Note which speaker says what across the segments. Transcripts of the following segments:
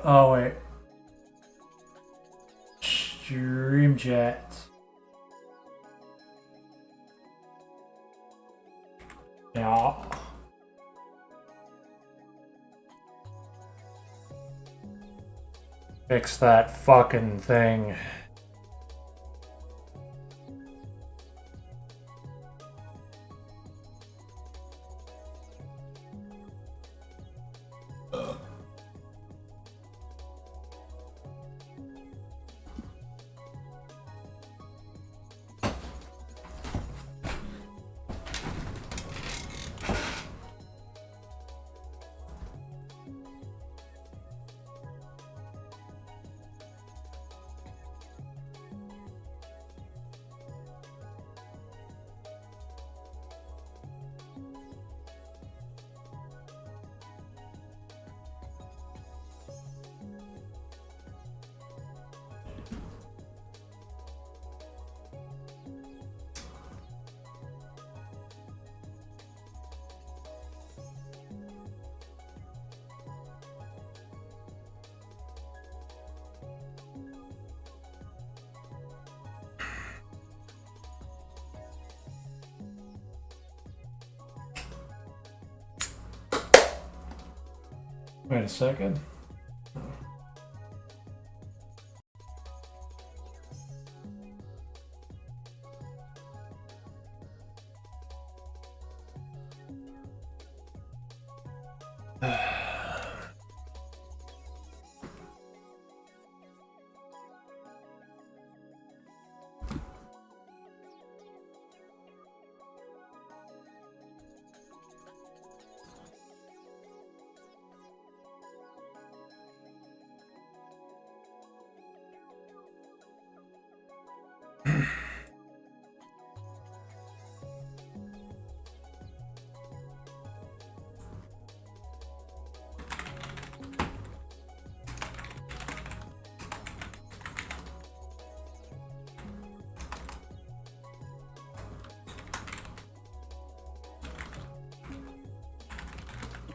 Speaker 1: Oh wait. Stream chat. Yeah. Fix that fucking thing. Wait a second.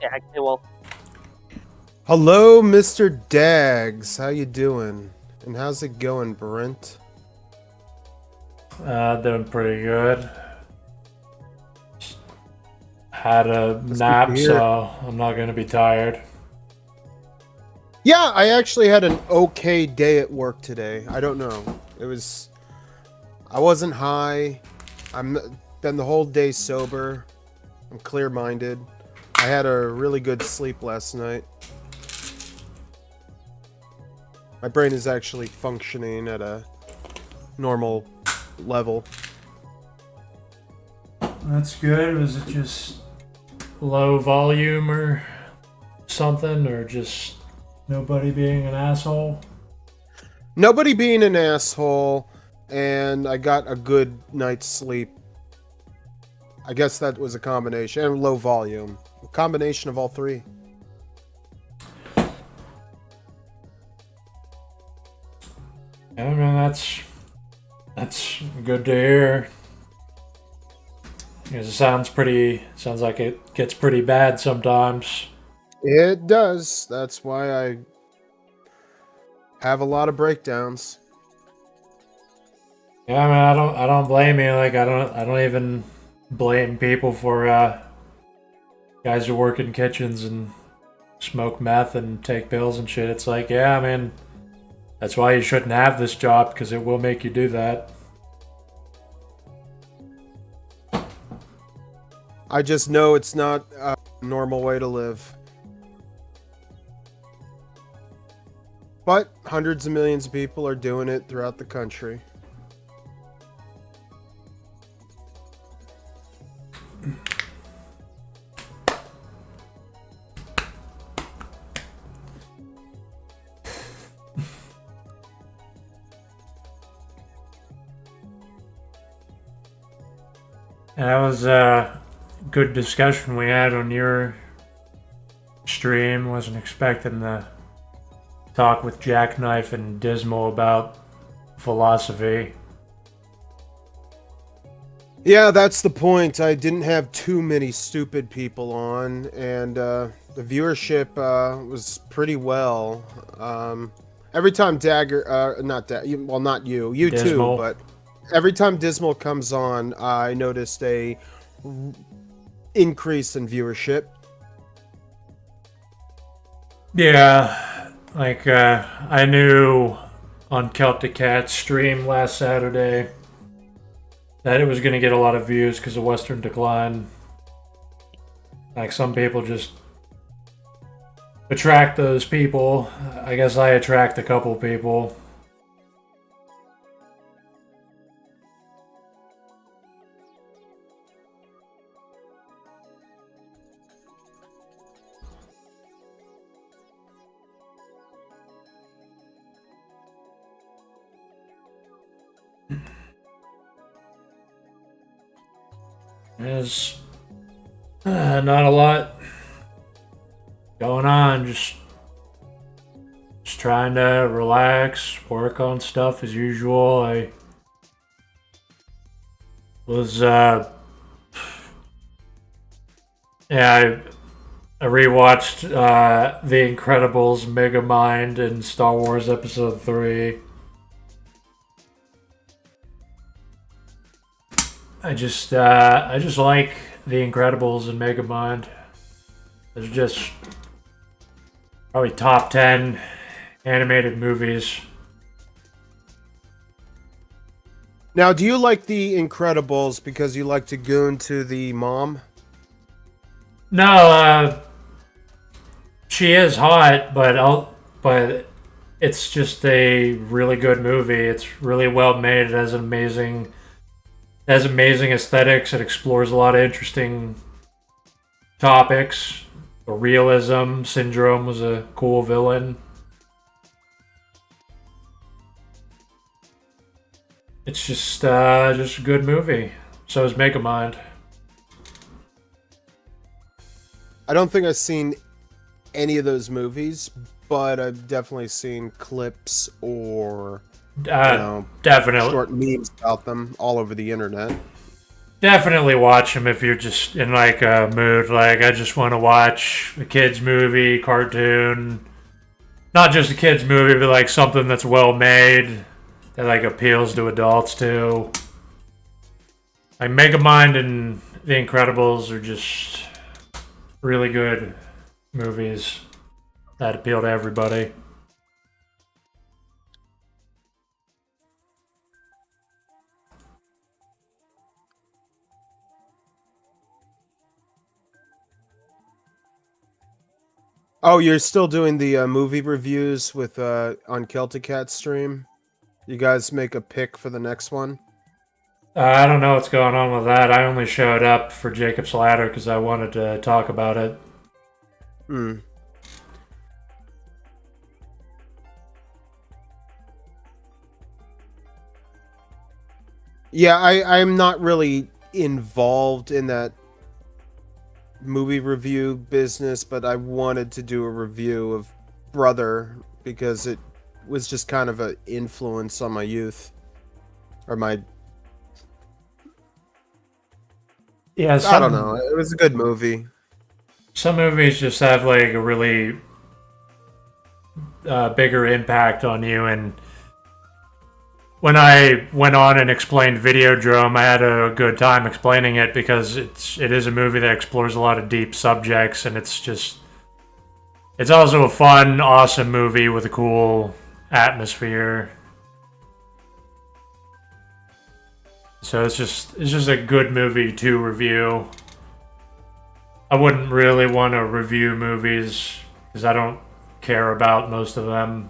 Speaker 2: Yeah, actually, well,
Speaker 3: Hello, Mr. Dags. How you doing? And how's it going, Brent?
Speaker 1: Doing pretty good. Had a
Speaker 3: That's
Speaker 1: nap,
Speaker 3: good to hear.
Speaker 1: so I'm not gonna be tired.
Speaker 3: Yeah, I actually had an okay day at work today. I don't know. I wasn't high. I'm been the whole day sober. I'm clear-minded. I had a really good sleep last night. My brain is actually functioning at a normal level.
Speaker 1: That's good. Was it just low volume or something, or just nobody being an asshole?
Speaker 3: Nobody being an asshole, and I got a good night's sleep. I guess that was a combination, and low volume. A combination of all three.
Speaker 1: Yeah, man, that's good to hear. Because it sounds like it gets pretty bad sometimes.
Speaker 3: It does. That's why I have a lot of breakdowns.
Speaker 1: Yeah, man, I don't blame you. Like, I don't even blame people for guys who work in kitchens and smoke meth and take pills and shit. It's like, yeah, man, that's why you shouldn't have this job, because it will make you do that.
Speaker 3: I just know it's not a normal way to live. But hundreds of millions of people are doing it throughout the country.
Speaker 1: And that was a good discussion we had on your stream. Wasn't expecting the talk with Jackknife and Dismal about philosophy.
Speaker 3: Yeah, that's the point. I didn't have too many stupid people on, and the viewership was pretty well. Every time Dagger, not well, not you, you too,
Speaker 1: Dismal.
Speaker 3: but every time Dismal comes on, I noticed a increase in viewership.
Speaker 1: Yeah, like I knew on Celtic Cat's stream last Saturday that it was going to get a lot of views because of Western Decline. Like some people just attract those people. I guess I attract a couple people. There's not a lot going on. Just trying to relax, work on stuff as usual. I was yeah, I rewatched The Incredibles, Megamind, and Star Wars Episode 3. I just like The Incredibles and Megamind. They're just probably top 10 animated movies.
Speaker 3: Now, do you like The Incredibles because you like to goon to the mom?
Speaker 1: No, she is hot, but it's just a really good movie. It's really well made. It has amazing aesthetics. It explores a lot of interesting topics. The realism syndrome was a cool villain. It's just a good movie. So is Megamind.
Speaker 3: I don't think I've seen any of those movies, but I've definitely seen clips or
Speaker 1: Definitely,
Speaker 3: short memes about them all over the internet.
Speaker 1: definitely watch them if you're just in like a mood. Like I just want to watch a kids movie, cartoon, not just a kids movie, but like something that's well made that like appeals to adults too. Like Megamind and The Incredibles are just really good movies that appeal to everybody.
Speaker 3: Oh, you're still doing the movie reviews with on Celtic Cat stream? You guys make a pick for the next one?
Speaker 1: I don't know what's going on with that. I only showed up for Jacob's Ladder because I wanted to talk about it.
Speaker 3: Hmm. Yeah, I'm not really involved in that movie review business, but I wanted to do a review of Brother because it was just kind of an influence on my youth. Or my...
Speaker 1: Yeah,
Speaker 3: I don't know. It was a good movie.
Speaker 1: some movies just have like a really bigger impact on you. And when I went on and explained Videodrome, I had a good time explaining it because it is a movie that explores a lot of deep subjects, and it's also a fun, awesome movie with a cool atmosphere. So it's just a good movie to review. I wouldn't really want to review movies because I don't care about most of them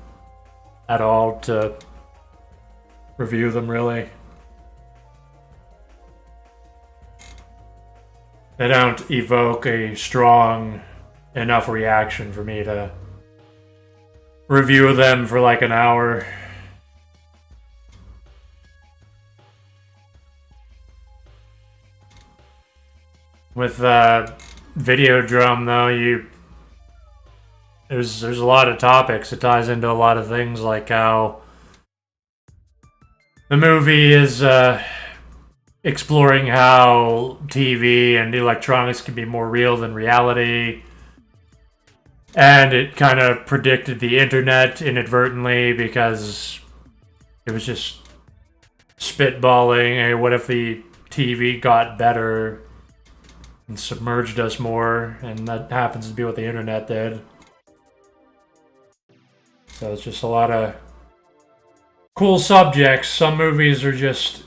Speaker 1: at all to review them, really. They don't evoke a strong enough reaction for me to review them for like an hour. With Videodrome, though, there's a lot of topics. It ties into a lot of things, like how the movie is exploring how TV and electronics can be more real than reality. And it kind of predicted the internet inadvertently because it was just spitballing, hey, what if the TV got better and submerged us more? And that happens to be what the internet did. So it's just a lot of cool subjects. Some movies are just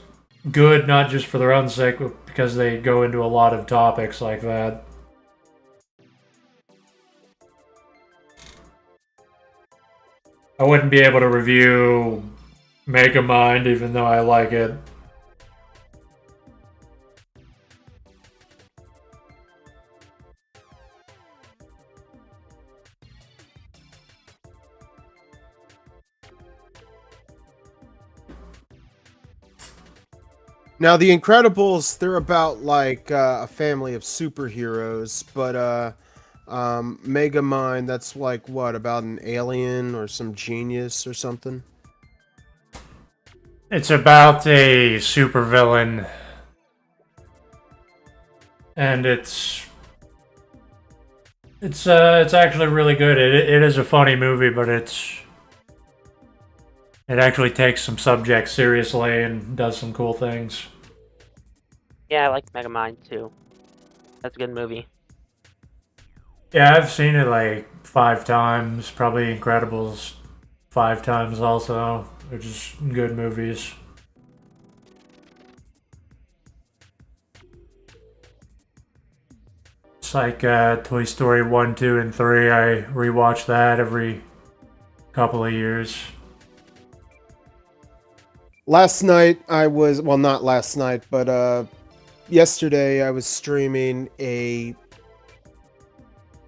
Speaker 1: good, not just for their own sake, but because they go into a lot of topics like that. I wouldn't be able to review Megamind even though I like it.
Speaker 3: Now, The Incredibles, they're about like a family of superheroes, but Megamind, that's like what, about an alien or some genius or something?
Speaker 1: It's about a supervillain, and it's actually really good. It is a funny movie, but it actually takes some subjects seriously and does some cool things.
Speaker 2: Yeah, I like Megamind too. That's a good movie.
Speaker 1: Yeah, I've seen it like 5 times. Probably Incredibles 5 times also. They're just good movies. It's like Toy Story 1, 2, and 3. I rewatch that every couple of years.
Speaker 3: Last night I was, well, not last night, but yesterday I was streaming a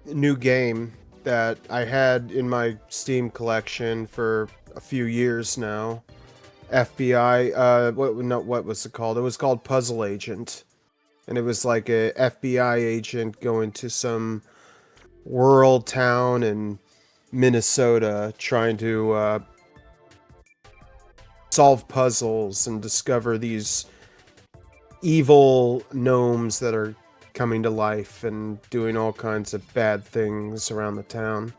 Speaker 3: new game that I had in my Steam collection for a few years now. FBI, what was it called? It was called Puzzle Agent. And it was like a FBI agent going to some rural town in Minnesota trying to solve puzzles and discover these evil gnomes that are coming to life and doing all kinds of bad things around the town.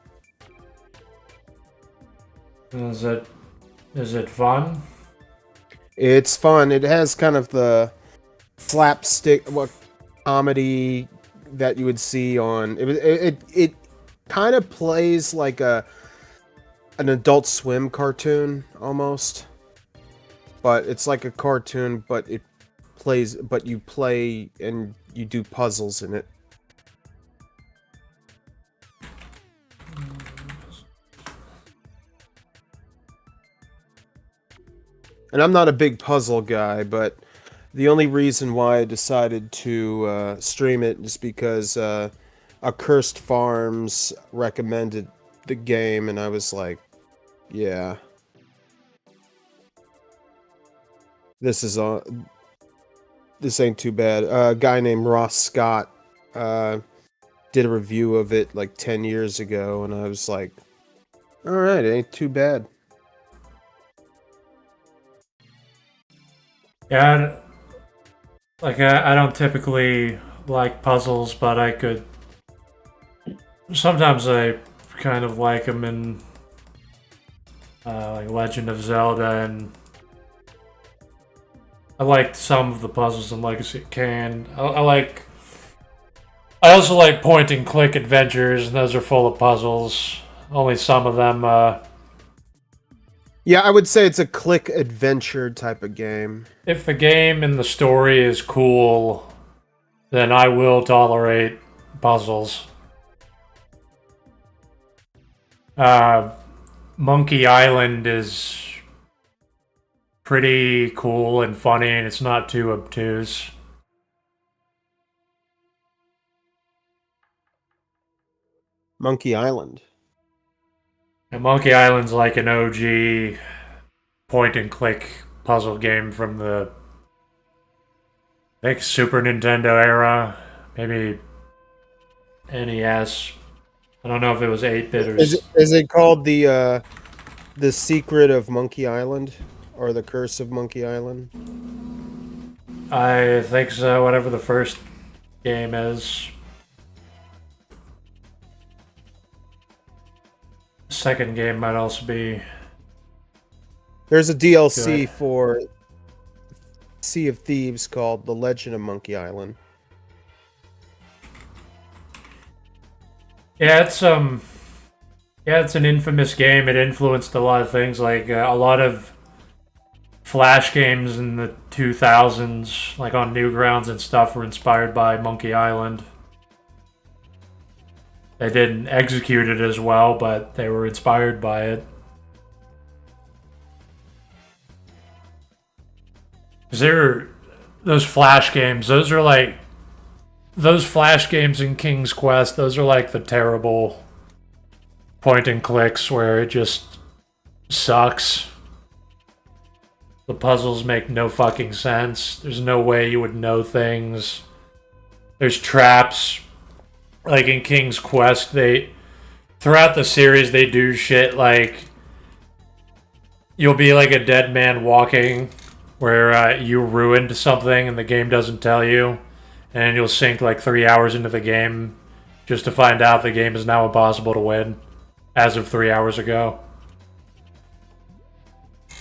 Speaker 1: Is it fun?
Speaker 3: It's fun. It has kind of the slapstick comedy that you would see on it kind of plays like an Adult Swim cartoon almost, but it's like a cartoon, but you play and you do puzzles in it. And I'm not a big puzzle guy, but the only reason why I decided to stream it is because Accursed Farms recommended the game, and I was like, yeah. This ain't too bad. A guy named Ross Scott did a review of it like 10 years ago, and I was like, alright, it ain't too bad.
Speaker 1: Yeah, I don't typically like puzzles, but I could... Sometimes I kind of like them in like Legend of Zelda, and I liked some of the puzzles in Legacy of Kain. I also like point-and-click adventures, and those are full of puzzles. Only some of them...
Speaker 3: Yeah, I would say it's a click adventure type of game.
Speaker 1: If the game and the story is cool, then I will tolerate puzzles. Monkey Island is pretty cool and funny, and it's not too obtuse.
Speaker 3: Monkey Island.
Speaker 1: And Monkey Island's like an OG point-and-click puzzle game from the, I think, Super Nintendo era, maybe NES. I don't know if it was 8-bit or...
Speaker 3: Is it called the Secret of Monkey Island? Or the Curse of Monkey Island?
Speaker 1: I think so, whatever the first game is. Second game might also be...
Speaker 3: There's a DLC
Speaker 1: Good.
Speaker 3: for Sea of Thieves called The Legend of Monkey Island.
Speaker 1: Yeah, it's an infamous game. It influenced a lot of things, like a lot of Flash games in the 2000s, like on Newgrounds and stuff, were inspired by Monkey Island. They didn't execute it as well, but they were inspired by it. Those Flash games, those Flash games in King's Quest, those are like the terrible point and clicks where it just sucks. The puzzles make no fucking sense. There's no way you would know things. There's traps. Like in King's Quest, throughout the series, they do shit like you'll be like a dead man walking where you ruined something and the game doesn't tell you, and you'll sink like 3 hours into the game just to find out the game is now impossible to win as of 3 hours ago.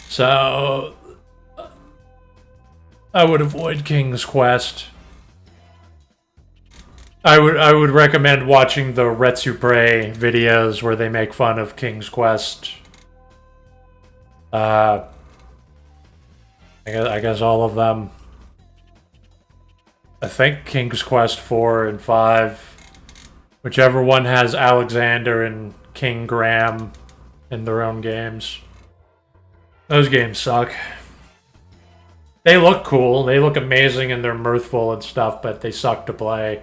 Speaker 1: So I would avoid King's Quest. I would recommend watching the Retsupre videos where they make fun of King's Quest. I guess all of them. I think King's Quest 4 and 5. Whichever one has Alexander and King Graham in their own games. Those games suck. They look cool, they look amazing, and they're mirthful and stuff, but they suck to play.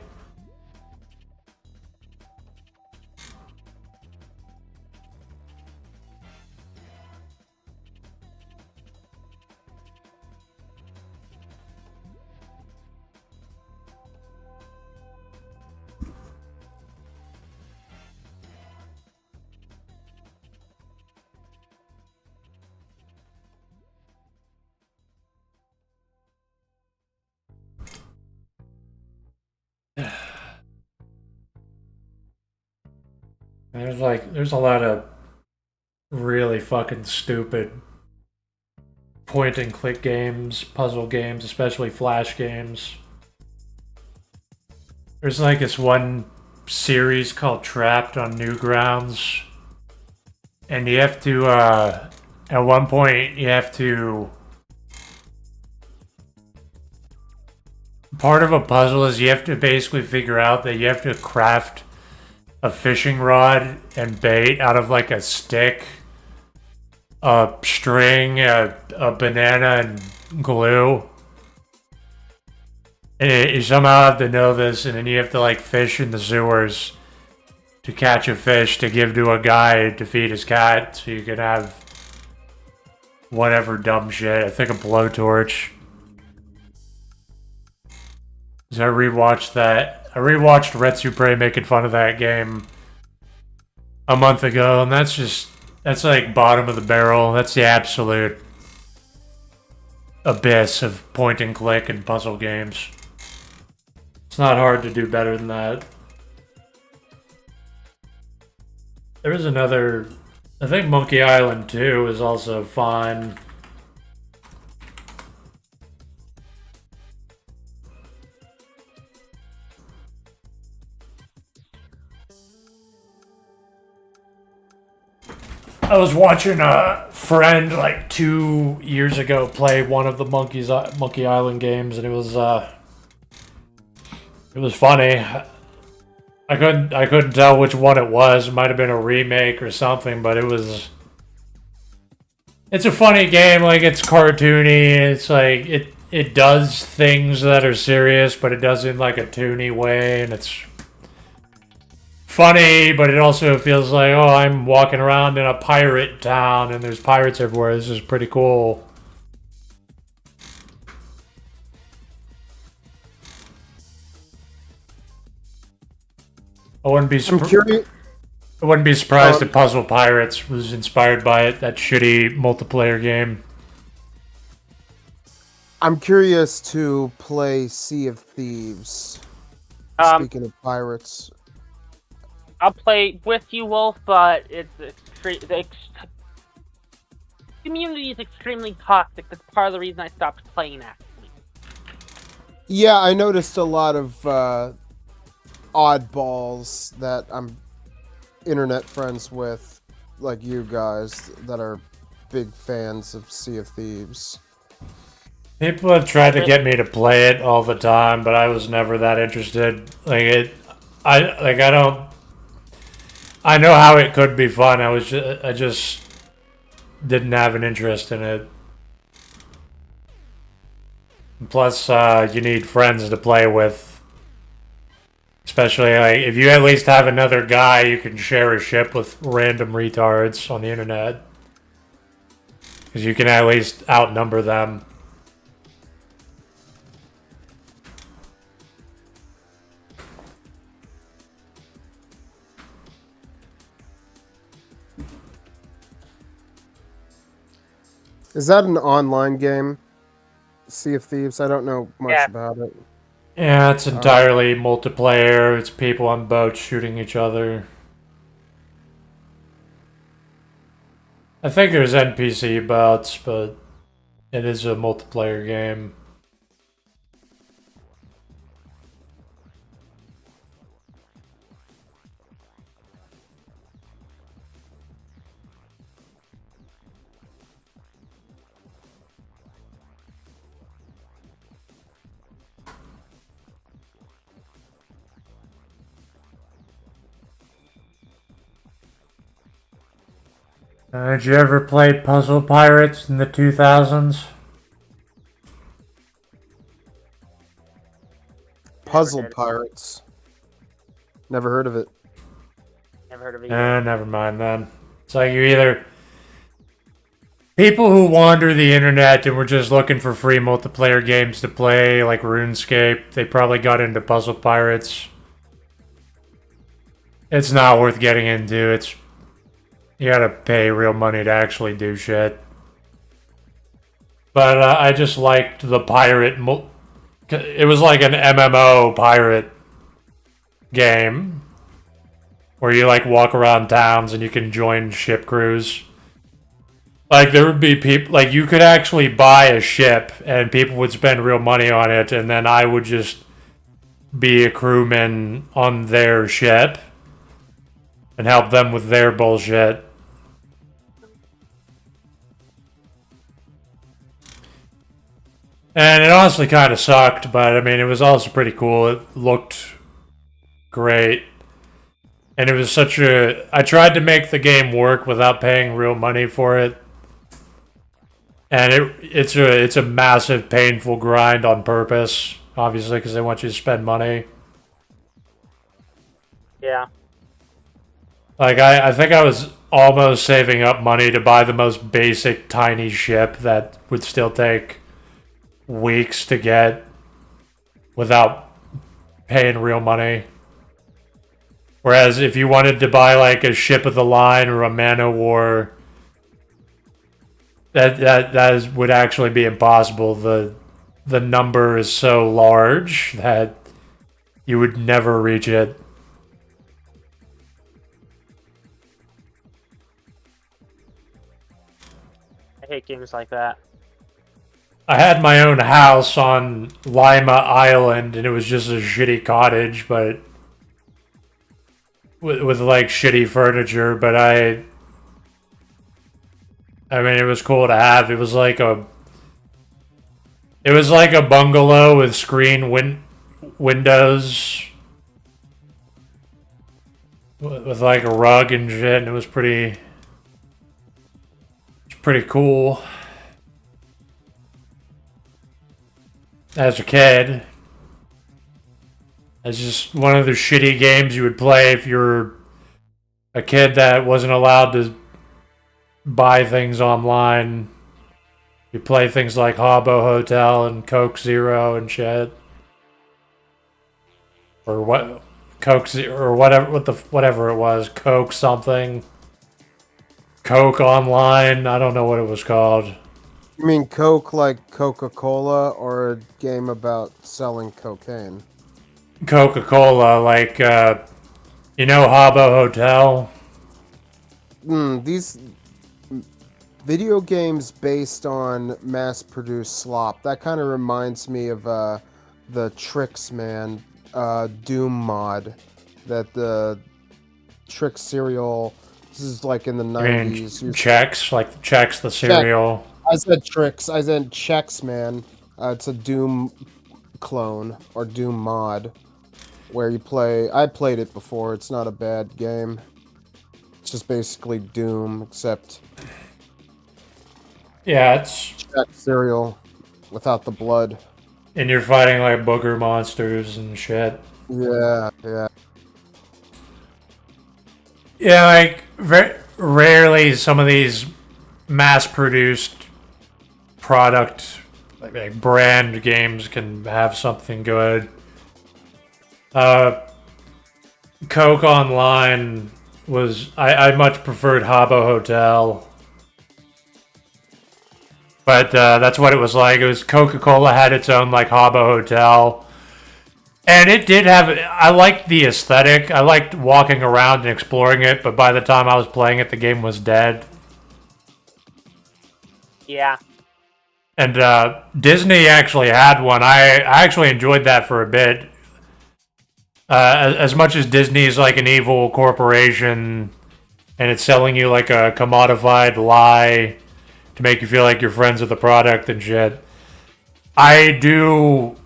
Speaker 1: There's a lot of really fucking stupid point and click games, puzzle games, especially Flash games. There's like this one series called Trapped on Newgrounds, and you have to, at one point, you have to... Part of a puzzle is you have to basically figure out that you have to craft a fishing rod and bait out of like a stick, a string, a banana, and glue. And you somehow have to know this, and then you have to like fish in the sewers to catch a fish to give to a guy to feed his cat, so you can have whatever dumb shit. I think a blowtorch. So I rewatched that. I rewatched Retsupre making fun of that game a month ago, and that's like bottom of the barrel. That's the absolute abyss of point and click and puzzle games. It's not hard to do better than that. There was another... I think Monkey Island 2 is also fun. I was watching a friend like 2 years ago play one of the Monkey Island games, and it was funny. I couldn't tell which one it was. It might have been a remake or something, but it's a funny game. Like, it's cartoony. It's like it does things that are serious, but it does it in like a toony way, and it's funny, but it also feels like, oh, I'm walking around in a pirate town and there's pirates everywhere. This is pretty cool. I wouldn't be surprised if Puzzle Pirates was inspired by it, that shitty multiplayer game.
Speaker 3: I'm curious to play Sea of Thieves. Speaking of pirates.
Speaker 2: I'll play with you, Wolf, but it's the community is extremely toxic. That's part of the reason I stopped playing, actually.
Speaker 3: Yeah, I noticed a lot of oddballs that I'm internet friends with, like you guys, that are big fans of Sea of Thieves.
Speaker 1: People have tried to get me to play it all the time, but I was never that interested. I know how it could be fun. I just didn't have an interest in it. Plus, you need friends to play with. Especially, like, if you at least have another guy, you can share a ship with random retards on the internet. Because you can at least outnumber them.
Speaker 3: Is that an online game? Sea of Thieves? I don't know much about it.
Speaker 1: Yeah, it's entirely multiplayer. It's people on boats shooting each other. I think there's NPC bots, but it is a multiplayer game. Did you ever play Puzzle Pirates in the 2000s?
Speaker 3: Puzzle Pirates. Never heard of it.
Speaker 2: Never heard of it either.
Speaker 1: Never mind then. It's like you either... People who wander the internet and were just looking for free multiplayer games to play, like RuneScape, they probably got into Puzzle Pirates. It's not worth getting into. You gotta pay real money to actually do shit. But I just liked the pirate... It was like an MMO pirate game. Where you like walk around towns and you can join ship crews. Like there would be people... Like you could actually buy a ship and people would spend real money on it. And then I would just be a crewman on their ship. And help them with their bullshit. And it honestly kind of sucked, but I mean, it was also pretty cool. It looked great. And it was such a... I tried to make the game work without paying real money for it. And it's a massive, painful grind on purpose. Obviously, because they want you to spend money.
Speaker 2: Yeah.
Speaker 1: Like, I think I was almost saving up money to buy the most basic, tiny ship that would still take weeks to get without paying real money. Whereas if you wanted to buy like a ship of the line or a man o' war, would actually be impossible. The number is so large that you would never reach it.
Speaker 2: I hate games like that.
Speaker 1: I had my own house on Lima Island, and it was just a shitty cottage, but with like shitty furniture. But I mean, it was cool to have. It was like a bungalow with screen windows, with like a rug and shit. And it was pretty cool. As a kid. It's just one of the shitty games you would play if you're a kid that wasn't allowed to buy things online. You play things like Habbo Hotel and Coke Zero and shit. Or what? Coke Zero, or whatever it was. Coke something. Coke Online. I don't know what it was called.
Speaker 3: You mean Coke like Coca-Cola, or a game about selling cocaine?
Speaker 1: Coca-Cola, like, you know Habbo Hotel?
Speaker 3: These video games based on mass-produced slop. That kind of reminds me of the Tricks Man Doom mod. That the Trick cereal. This is like in the
Speaker 1: You mean
Speaker 3: 90s.
Speaker 1: Chex? Like Chex the cereal?
Speaker 3: I said Tricks. I said Chex Man. It's a Doom clone or Doom mod where you play. I played it before. It's not a bad game. It's just basically Doom, except
Speaker 1: Yeah, it's...
Speaker 3: Chex cereal without the blood.
Speaker 1: And you're fighting like booger monsters and shit.
Speaker 3: Yeah, yeah.
Speaker 1: Yeah, like, very rarely some of these mass-produced product, like brand games can have something good. Coke Online was... I much preferred Habbo Hotel. But that's what it was like. It was Coca-Cola had its own like Habbo Hotel. And it did have... I liked the aesthetic. I liked walking around and exploring it, but by the time I was playing it, the game was dead.
Speaker 2: Yeah.
Speaker 1: And Disney actually had one. I actually enjoyed that for a bit. As much as Disney is like an evil corporation, and it's selling you like a commodified lie to make you feel like you're friends with the product and shit, I do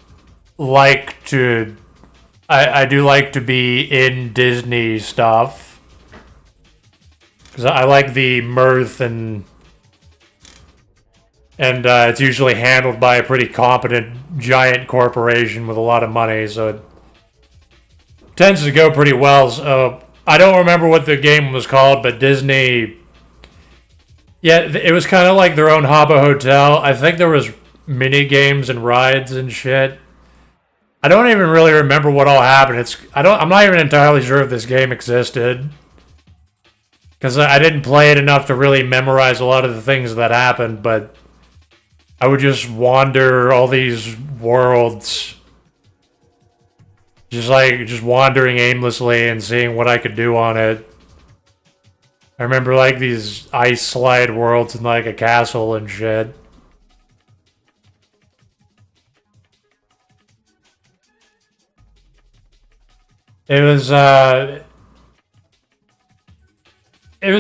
Speaker 1: like to... I do like to be in Disney stuff. Because I like the mirth and it's usually handled by a pretty competent giant corporation with a lot of money, so it tends to go pretty well. So I don't remember what the game was called, but Disney... Yeah, it was kind of like their own Habbo Hotel. I think there was mini games and rides and shit. I don't even really remember what all happened. I'm not even entirely sure if this game existed, because I didn't play it enough to really memorize a lot of the things that happened. But I would just wander all these worlds, just wandering aimlessly and seeing what I could do on it. I remember like these ice slide worlds in like a castle and shit. It was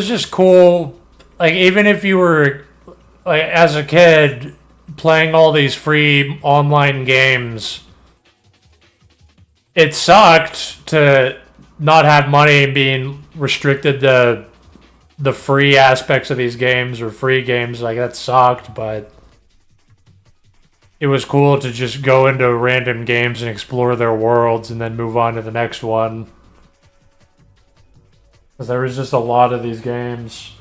Speaker 1: just cool. Like, even if you were like as a kid playing all these free online games, it sucked to not have money and being restricted to the free aspects of these games or free games. Like, that sucked, but it was cool to just go into random games and explore their worlds and then move on to the next one. Because there was just a lot of these games.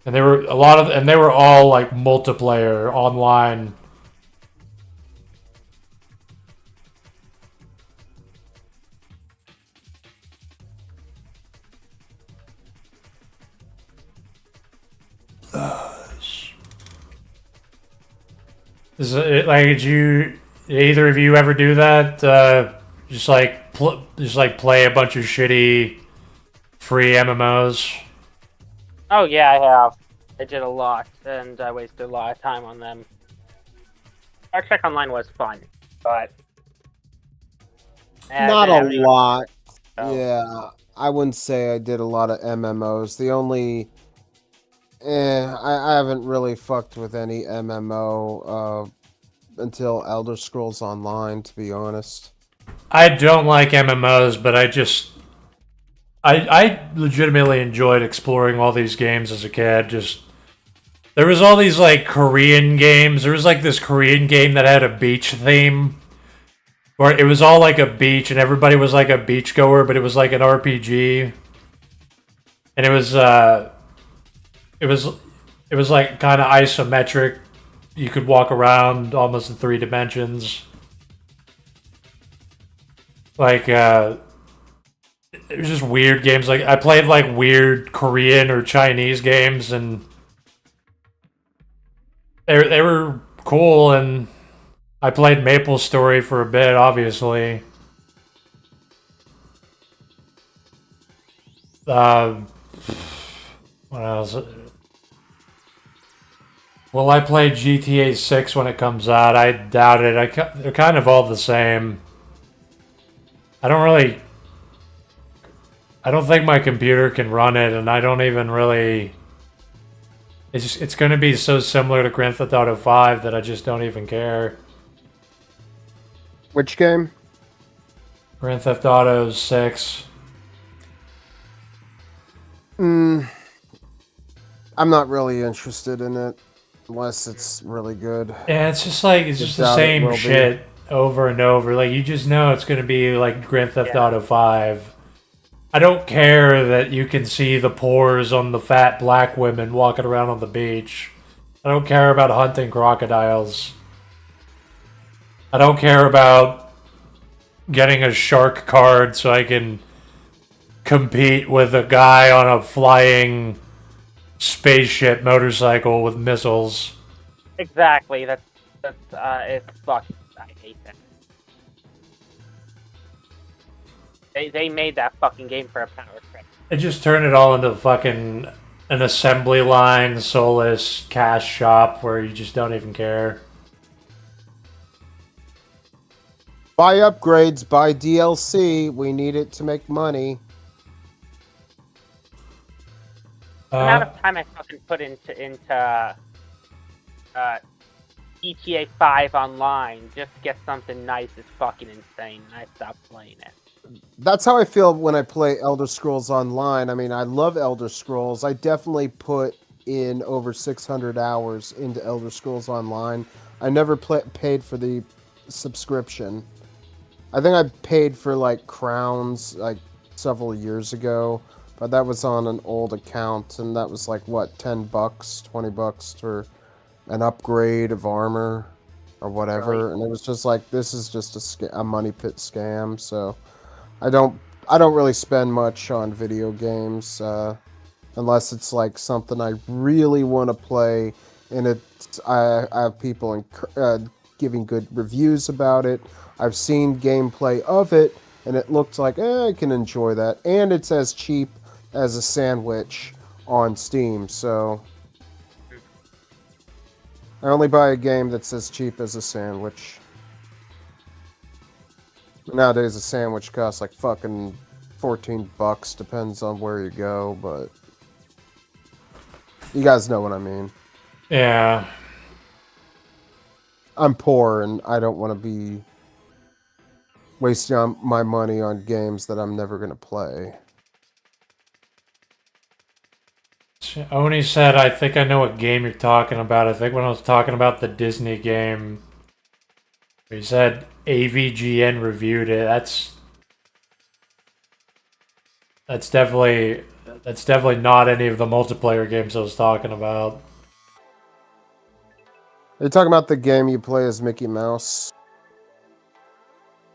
Speaker 1: And they were all like multiplayer online. Is it, like, did either of you ever do that? Just like play a bunch of shitty free MMOs?
Speaker 2: Oh yeah, I have. I did a lot, and I wasted a lot of time on them. Check Online was fun, but
Speaker 3: Not a lot.
Speaker 2: Oh.
Speaker 3: Yeah, I wouldn't say I did a lot of MMOs. The only... I haven't really fucked with any MMO until Elder Scrolls Online, to be honest.
Speaker 1: I don't like MMOs, but I legitimately enjoyed exploring all these games as a kid. There was all these like Korean games. There was like this Korean game that had a beach theme, where it was all like a beach and everybody was like a beachgoer, but it was like an RPG, and it was like kind of isometric. You could walk around almost in 3 dimensions. Like, it was just weird games. Like, I played like weird Korean or Chinese games, and they were cool, and I played Maple Story for a bit, obviously. What else? Will I play GTA 6 when it comes out? I doubt it. They're kind of all the same. I don't think my computer can run it, and I don't even really... It's going to be so similar to Grand Theft Auto 5 that I just don't even care.
Speaker 3: Which game?
Speaker 1: Grand Theft Auto 6.
Speaker 3: I'm not really interested in it unless it's really good.
Speaker 1: Yeah, it's just like it's just the same shit over and over. Like you just know it's gonna be like Grand Theft Auto 5. I don't care that you can see the pores on the fat black women walking around on the beach. I don't care about hunting crocodiles. I don't care about getting a shark card so I can compete with a guy on a flying spaceship motorcycle with missiles.
Speaker 2: Exactly. That's it's fucking. I hate that. They made that fucking game for a power trip.
Speaker 1: They just turned it all into fucking an assembly line, soulless cash shop where you just don't even care.
Speaker 3: Buy upgrades, buy DLC. We need it to make money.
Speaker 2: The amount of time I fucking put into GTA 5 online just to get something nice is fucking insane, and I stopped playing it.
Speaker 3: That's how I feel when I play Elder Scrolls Online. I mean, I love Elder Scrolls. I definitely put in over 600 hours into Elder Scrolls Online. I never paid for the subscription. I think I paid for like crowns like several years ago, but that was on an old account, and that was like what, $10, $20 for an upgrade of armor or whatever. Right. And it was just like, this is just a money pit scam. So I don't really spend much on video games unless it's like something I really want to play, and I have people giving good reviews about it. I've seen gameplay of it, and it looks like I can enjoy that, and it's as cheap as a sandwich on Steam. So I only buy a game that's as cheap as a sandwich. Nowadays, a sandwich costs like fucking $14, depends on where you go, but you guys know what I mean.
Speaker 1: Yeah.
Speaker 3: I'm poor, and I don't want to be wasting my money on games that I'm never going to play.
Speaker 1: Oni said, I think I know what game you're talking about. I think when I was talking about the Disney game, he said AVGN reviewed it. That's definitely not any of the multiplayer games I was talking about.
Speaker 3: Are you talking about the game you play as Mickey Mouse?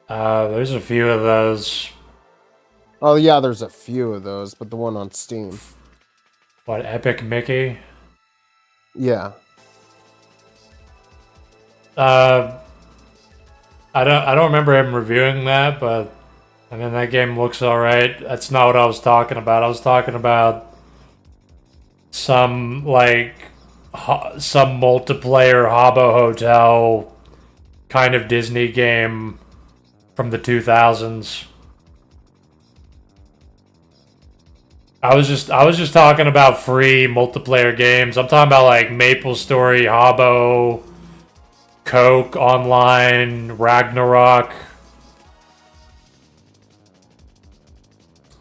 Speaker 1: There's a few of those.
Speaker 3: Oh yeah, there's a few of those, but the one on Steam.
Speaker 1: What, Epic Mickey?
Speaker 3: Yeah.
Speaker 1: I don't remember him reviewing that, but I mean that game looks alright. That's not what I was talking about. I was talking about some multiplayer Habbo Hotel kind of Disney game from the 2000s. I was just talking about free multiplayer games. I'm talking about like Maple Story, Habbo, Coke Online, Ragnarok.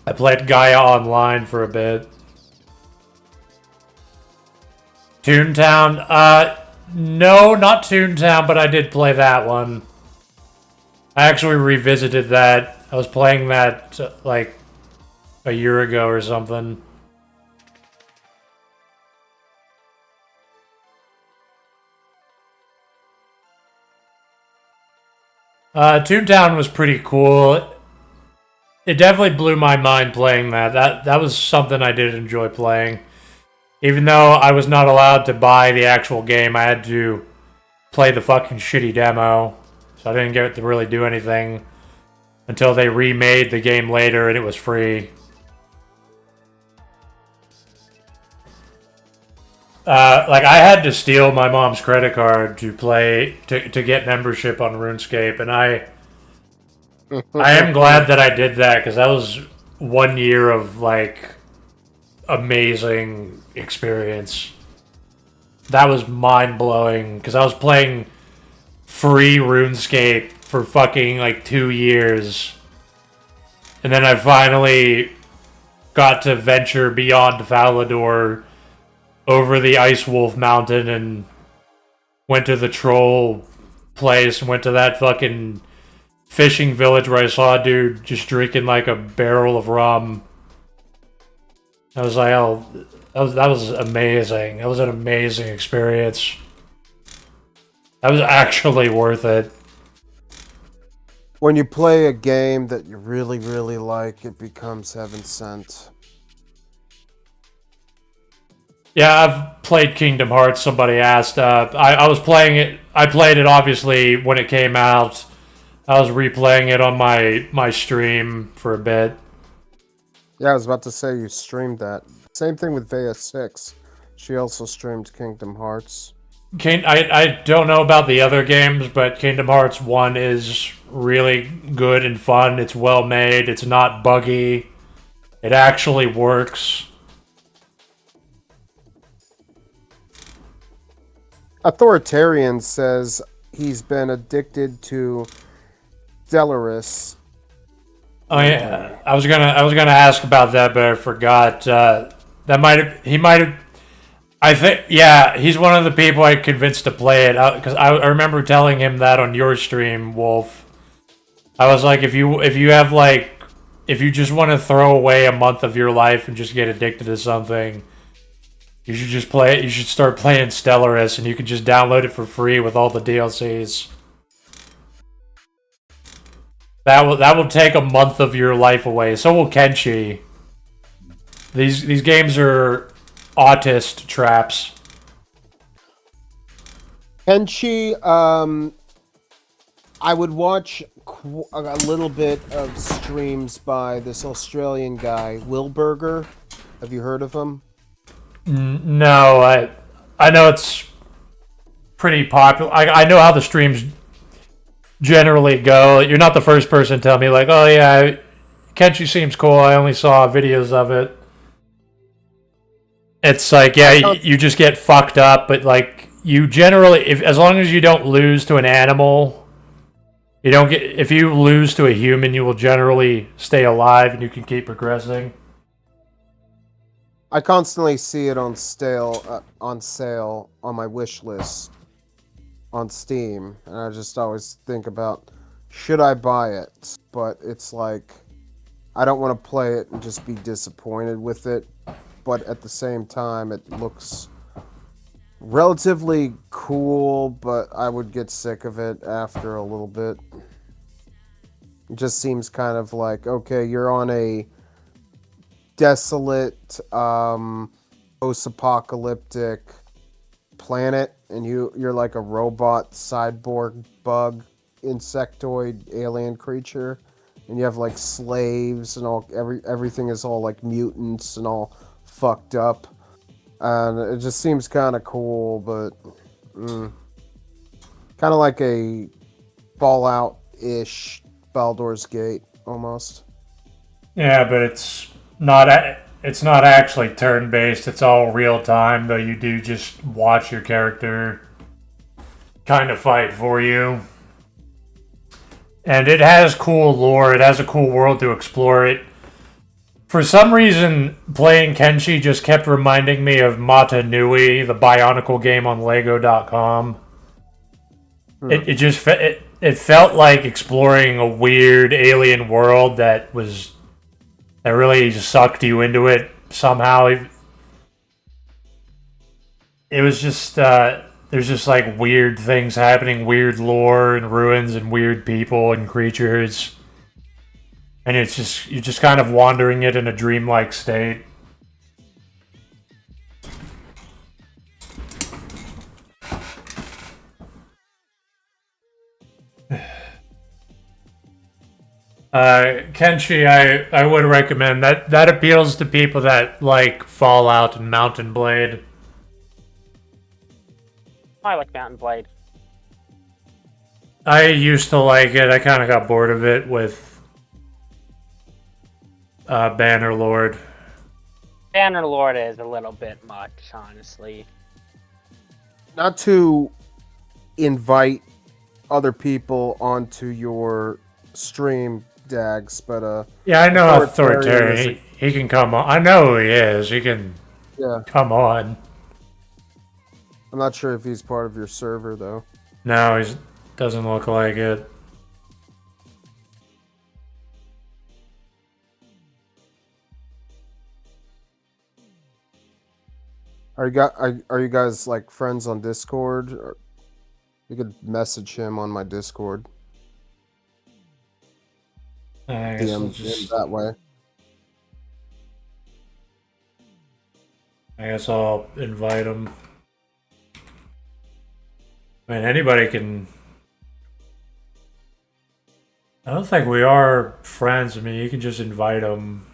Speaker 1: I played Gaia Online for a bit. Toontown? No, not Toontown, but I did play that one. I actually revisited that. I was playing that like a year ago or something. Toontown was pretty cool. It definitely blew my mind playing that. That was something I did enjoy playing. Even though I was not allowed to buy the actual game, I had to play the fucking shitty demo. So I didn't get to really do anything until they remade the game later and it was free. Like, I had to steal my mom's credit card to get membership on RuneScape, and I am glad that I did that, because that was 1 year of, like, amazing experience. That was mind-blowing, because I was playing free RuneScape for fucking, like, 2 years. And then I finally got to venture beyond Valador over the Ice Wolf Mountain and went to the troll place and went to that fucking fishing village where I saw a dude just drinking like a barrel of rum. I was like, oh, that was amazing. That was an amazing experience. That was actually worth it.
Speaker 3: When you play a game that you really, really like, it becomes heaven sent.
Speaker 1: Yeah, I've played Kingdom Hearts. Somebody asked. I was playing it. I played it obviously when it came out. I was replaying it on my stream for a bit.
Speaker 3: Yeah, I was about to say you streamed that. Same thing with Vea 6. She also streamed Kingdom Hearts.
Speaker 1: I don't know about the other games, but Kingdom Hearts 1 is really good and fun. It's well made. It's not buggy. It actually works.
Speaker 3: Authoritarian says he's been addicted to Stellaris.
Speaker 1: Oh yeah, I was gonna ask about that, but I forgot. He might have. I think he's one of the people I convinced to play it because I remember telling him that on your stream, Wolf. I was like, if you just want to throw away a month of your life and just get addicted to something, you should just play it. You should start playing Stellaris, and you can just download it for free with all the DLCs. That will take a month of your life away. So will Kenshi. These games are autist traps.
Speaker 3: Kenshi, I would watch a little bit of streams by this Australian guy, Wilburger. Have you heard of him?
Speaker 1: No, I know it's pretty popular. I know how the streams generally go. You're not the first person to tell me, like, oh yeah, Kenshi seems cool. I only saw videos of it. It's like, yeah, you just get fucked up, but like, you generally, as long as you don't lose to an animal, if you lose to a human, you will generally stay alive and you can keep progressing.
Speaker 3: I constantly see it on sale on my wish list on Steam, and I just always think about, should I buy it? But it's like, I don't want to play it and just be disappointed with it, but at the same time, it looks relatively cool, but I would get sick of it after a little bit. It just seems kind of like, okay, you're on a desolate, post-apocalyptic planet, and you're like a robot cyborg bug insectoid alien creature, and you have like slaves and everything is all like mutants and all fucked up, and it just seems kind of cool, but kind of like a Fallout-ish Baldur's Gate almost.
Speaker 1: Yeah, but it's not actually turn-based. It's all real-time, though you do just watch your character kind of fight for you. And it has cool lore. It has a cool world to explore. It, for some reason, playing Kenshi just kept reminding me of Mata Nui, the Bionicle game on Lego.com. It felt like exploring a weird alien world that really just sucked you into it somehow. It was just there's just like weird things happening, weird lore and ruins and weird people and creatures. And you're just kind of wandering it in a dreamlike state. Kenshi, I would recommend that. That appeals to people that like Fallout and Mountain Blade.
Speaker 2: I like Mountain Blade.
Speaker 1: I used to like it. I kind of got bored of it with Bannerlord.
Speaker 2: Bannerlord is a little bit much, honestly.
Speaker 3: Not to invite other people onto your stream, Dags, but
Speaker 1: Yeah, I know
Speaker 3: Authoritarian
Speaker 1: Authoritarian. He can come on. I know who he is. He can
Speaker 3: yeah.
Speaker 1: come on.
Speaker 3: I'm not sure if he's part of your server though.
Speaker 1: No, he doesn't look like it.
Speaker 3: Are you guys like friends on Discord? Or you could message him on my Discord.
Speaker 1: I guess
Speaker 3: DM
Speaker 1: I'll just.
Speaker 3: him that way.
Speaker 1: I guess I'll invite him. I mean, anybody can. I don't think we are friends. I mean, you can just invite him,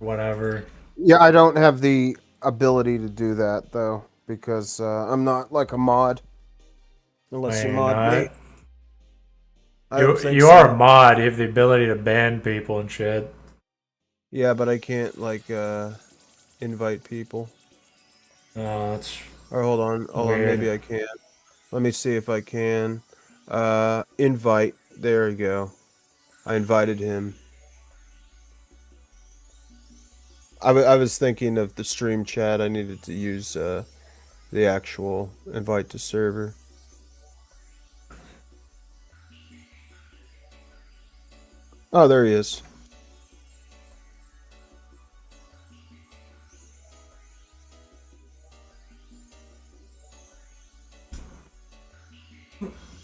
Speaker 1: whatever.
Speaker 3: Yeah, I don't have the ability to do that though because I'm not like a mod. Unless you
Speaker 1: Wait,
Speaker 3: mod me.
Speaker 1: not.
Speaker 3: I don't think
Speaker 1: You
Speaker 3: so.
Speaker 1: are a mod. You have the ability to ban people and shit.
Speaker 3: Yeah, but I can't like invite people.
Speaker 1: Oh, that's
Speaker 3: Or hold on,
Speaker 1: weird.
Speaker 3: maybe I can. Let me see if I can. Invite. There you go. I invited him. I was thinking of the stream chat. I needed to use the actual invite to server. Oh, there he is.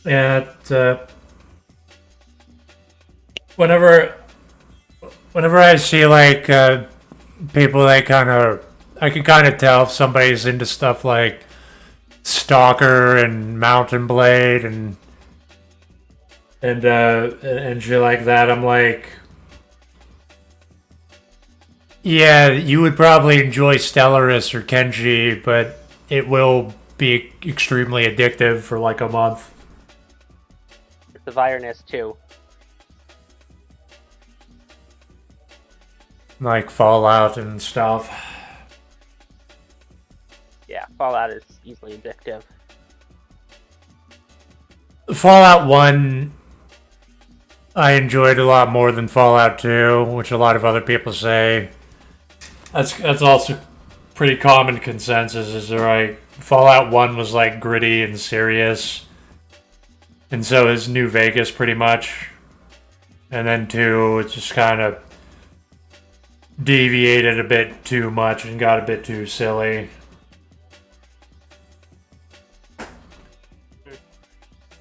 Speaker 1: Yeah, whenever I see like people that I can kind of tell if somebody's into stuff like Stalker and Mountain Blade and shit like that. I'm like, yeah, you would probably enjoy Stellaris or Kenji, but it will be extremely addictive for like a month.
Speaker 2: The Vireness too.
Speaker 1: Like Fallout and stuff.
Speaker 2: Yeah, Fallout is easily addictive.
Speaker 1: Fallout 1 I enjoyed a lot more than Fallout 2, which a lot of other people say. That's also pretty common consensus, is right? Fallout 1 was like gritty and serious. And so is New Vegas pretty much. And then 2, it's just kind of deviated a bit too much and got a bit too silly.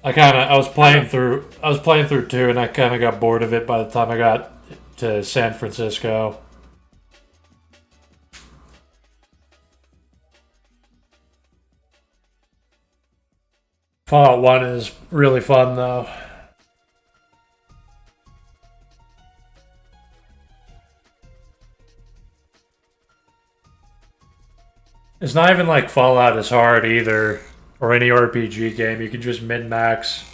Speaker 1: I was playing through 2 and I kind of got bored of it by the time I got to San Francisco. Fallout 1 is really fun though. It's not even like Fallout is hard either, or any RPG game. You can just min-max.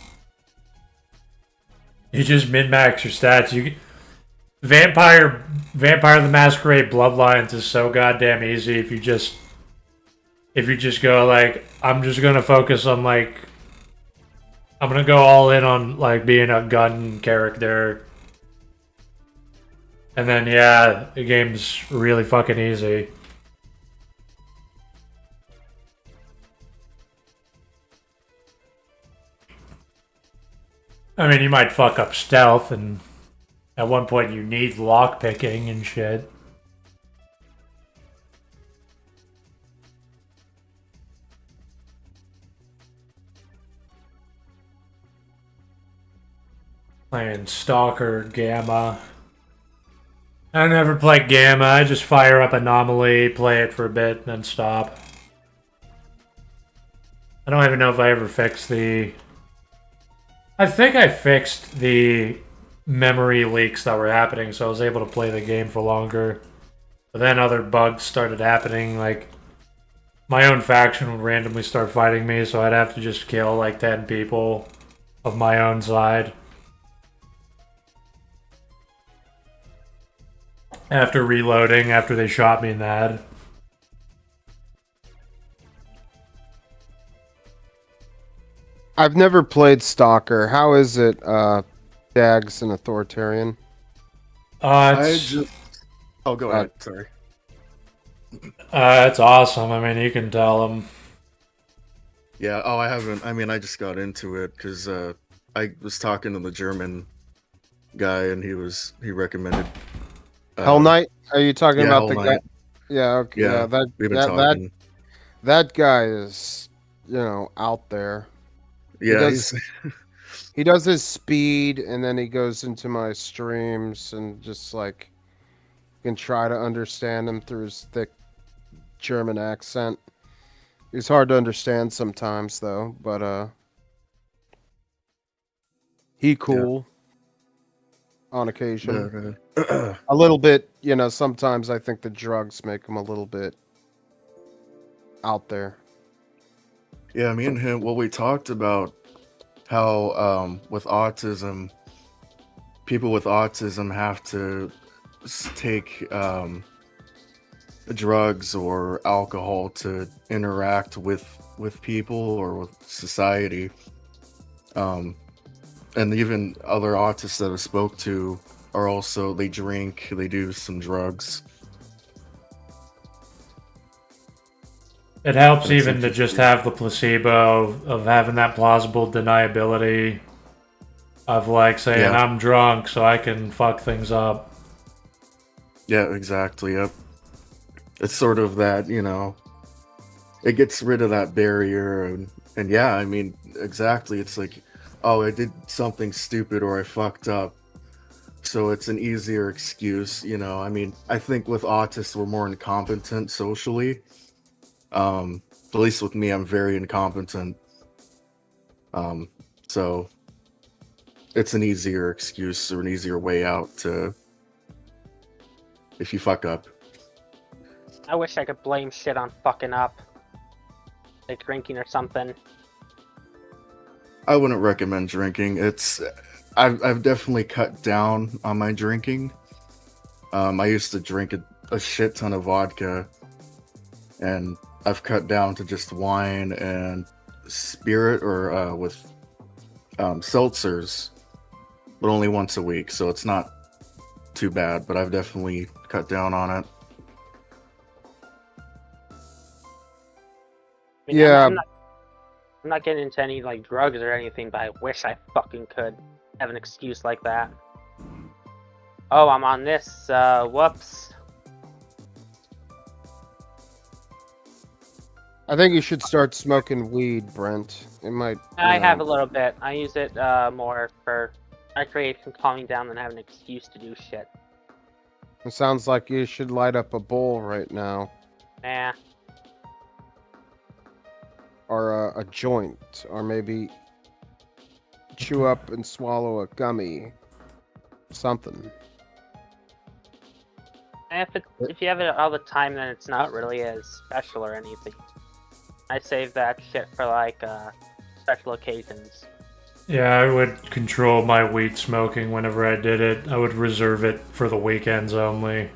Speaker 1: You just min-max your stats. Vampire the Masquerade Bloodlines is so goddamn easy if you just go like, I'm just gonna focus on like, I'm gonna go all in on like being a gun character. And then yeah, the game's really fucking easy. I mean, you might fuck up stealth, and at one point you need lockpicking and shit. Playing Stalker, Gamma. I never play Gamma, I just fire up Anomaly, play it for a bit, and then stop. I don't even know if I ever fixed the... I think I fixed the memory leaks that were happening, so I was able to play the game for longer. But then other bugs started happening, like my own faction would randomly start fighting me, so I'd have to just kill like 10 people of my own side. After reloading, after they shot me in the head.
Speaker 3: I've never played Stalker. How is it, Dags and Authoritarian?
Speaker 1: It's
Speaker 4: Oh, go ahead. Sorry.
Speaker 1: it's awesome. I mean, you can tell them.
Speaker 4: Yeah. Oh, I haven't. I mean, I just got into it because I was talking to the German guy, and he recommended.
Speaker 3: Hell Knight? Are you talking
Speaker 4: yeah,
Speaker 3: about
Speaker 4: Hell
Speaker 3: the guy?
Speaker 4: Knight.
Speaker 3: Yeah. Okay.
Speaker 4: Yeah,
Speaker 3: Yeah.
Speaker 4: we've been talking.
Speaker 3: That guy is, out there.
Speaker 4: Yeah,
Speaker 3: He does his speed, and then he goes into my streams and just like can try to understand him through his thick German accent. He's hard to understand sometimes, though. But he cool on occasion. A little bit, Sometimes I think the drugs make him a little bit out there.
Speaker 4: Yeah, me and him. Well, we talked about how with autism, people with autism have to take drugs or alcohol to interact with people or with society. And even other autists that I spoke to are also, they drink, they do some drugs.
Speaker 1: It helps
Speaker 4: That's
Speaker 1: even to just have the placebo of having that plausible deniability of like saying I'm drunk so I can fuck things up.
Speaker 4: Yeah, exactly. Yep. It's sort of that, it gets rid of that barrier. And yeah, I mean, exactly. It's like, oh, I did something stupid or I fucked up. So it's an easier excuse, I mean, I think with autists, we're more incompetent socially. At least with me, I'm very incompetent. So it's an easier excuse or an easier way out if you fuck up.
Speaker 2: I wish I could blame shit on fucking up. Like drinking or something.
Speaker 4: I wouldn't recommend drinking. I've definitely cut down on my drinking. I used to drink a shit ton of vodka, and I've cut down to just wine and spirit or with seltzers, but only once a week, so it's not too bad, but I've definitely cut down on it.
Speaker 2: I mean,
Speaker 3: Yeah.
Speaker 2: I'm not getting into any like drugs or anything, but I wish I fucking could have an excuse like that. Oh, I'm on this. Whoops.
Speaker 3: I think you should start smoking weed, Brent. It might.
Speaker 2: I have a little bit. I use it more for recreation, calming down, than having an excuse to do shit.
Speaker 3: It sounds like you should light up a bowl right now,
Speaker 2: Nah.
Speaker 3: or a joint, or maybe chew up and swallow a gummy, something.
Speaker 2: If you have it all the time, then it's not really as special or anything. I save that shit for like special occasions.
Speaker 1: Yeah, I would control my weed smoking whenever I did it. I would reserve it for the weekends only.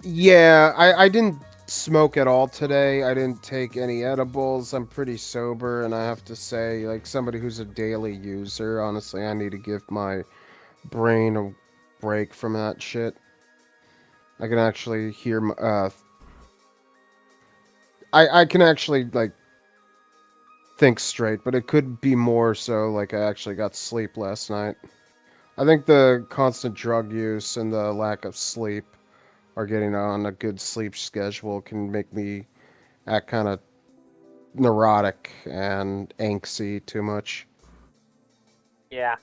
Speaker 3: Yeah, I didn't smoke at all today. I didn't take any edibles. I'm pretty sober, and I have to say, like somebody who's a daily user, honestly, I need to give my brain a break from that shit. I can actually hear I can actually like think straight, but it could be more so like I actually got sleep last night. I think the constant drug use and the lack of sleep or getting on a good sleep schedule can make me act kind of neurotic and angsty too much.
Speaker 2: Yeah.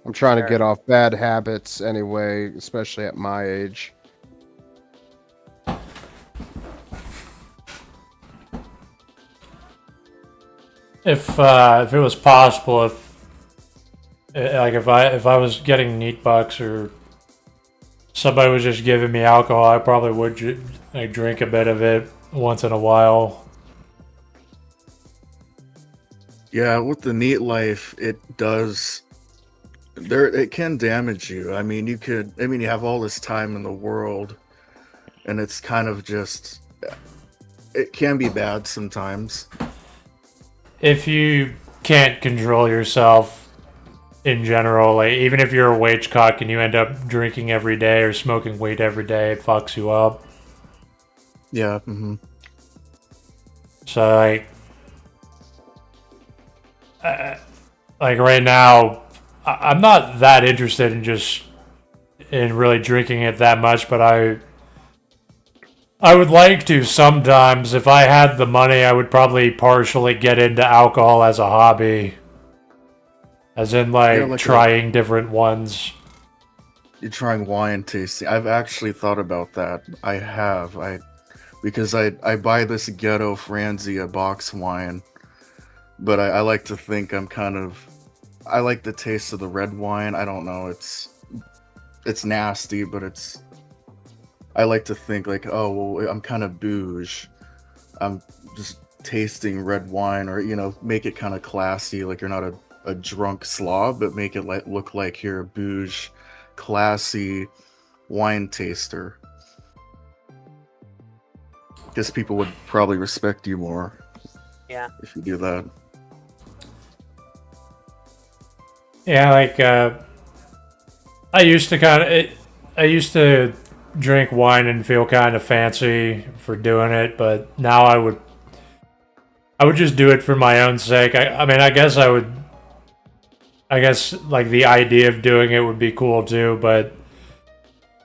Speaker 3: I'm trying to get off bad habits anyway, especially at my age.
Speaker 1: If it was possible, if Like if I was getting neat bucks or somebody was just giving me alcohol, I probably would like drink a bit of it once in a while.
Speaker 4: Yeah, with the neat life, it does. It can damage you. I mean, you have all this time in the world, and it's kind of just. It can be bad sometimes.
Speaker 1: If you can't control yourself in general, like even if you're a wage cock and you end up drinking every day or smoking weed every day, it fucks you up.
Speaker 4: Yeah. Mm-hmm.
Speaker 1: So like right now, I'm not that interested in really drinking it that much, but I would like to sometimes. If I had the money, I would probably partially get into alcohol as a hobby. As in, like trying different ones.
Speaker 4: You're trying wine tasting. I've actually thought about that. I have. Because I buy this Ghetto Franzia box wine, but I like to think I like the taste of the red wine. I don't know. It's nasty, but I like to think like, oh, well, I'm kind of bouge. I'm just tasting red wine, or make it kind of classy, like you're not a drunk slob, but make it look like you're a bouge, classy wine taster. Guess people would probably respect you more.
Speaker 2: Yeah.
Speaker 4: If you do that.
Speaker 1: Yeah, like I used to drink wine and feel kind of fancy for doing it, but now I would just do it for my own sake. I mean, I guess like the idea of doing it would be cool too, but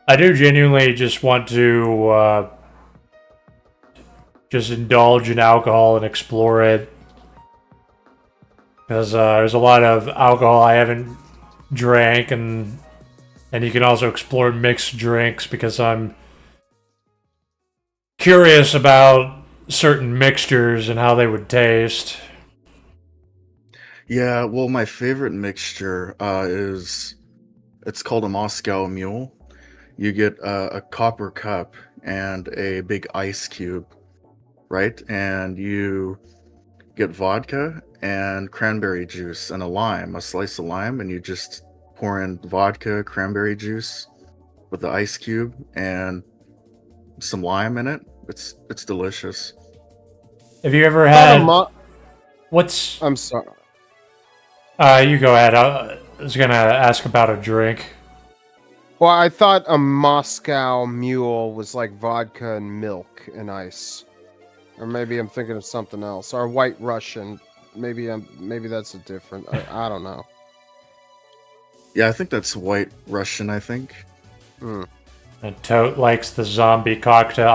Speaker 1: I do genuinely just want to just indulge in alcohol and explore it. Because there's a lot of alcohol I haven't drank, and you can also explore mixed drinks because I'm curious about certain mixtures and how they would taste.
Speaker 4: Yeah, well, my favorite mixture it's called a Moscow Mule. You get a copper cup and a big ice cube, right? And you get vodka and cranberry juice and a slice of lime, and you just pour in vodka, cranberry juice with the ice cube and some lime in it. It's delicious.
Speaker 1: Have you ever had what's?
Speaker 3: I'm sorry.
Speaker 1: You go ahead. I was gonna ask about a drink.
Speaker 3: Well, I thought a Moscow Mule was like vodka and milk and ice, or maybe I'm thinking of something else. Or White Russian. Maybe that's a different. I don't know.
Speaker 4: Yeah, I think that's White Russian. I think.
Speaker 3: Mm.
Speaker 1: And Tote likes the zombie cocktail.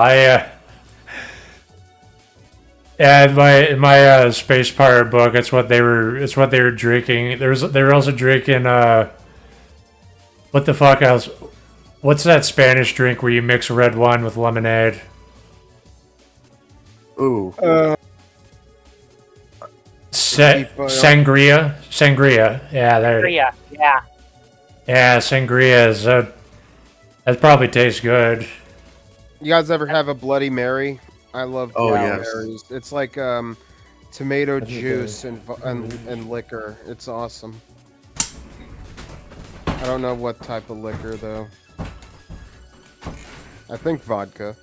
Speaker 1: In my Space Pirate book, it's what they were drinking. They were also drinking what the fuck else? What's that Spanish drink where you mix red wine with lemonade?
Speaker 4: Ooh.
Speaker 1: Sangria. Yeah, there.
Speaker 2: Yeah.
Speaker 1: Yeah, sangria is that probably tastes good.
Speaker 3: You guys ever have a Bloody Mary? I love Bloody Marys. It's like tomato juice and liquor. It's awesome. I don't know what type of liquor though. I think vodka.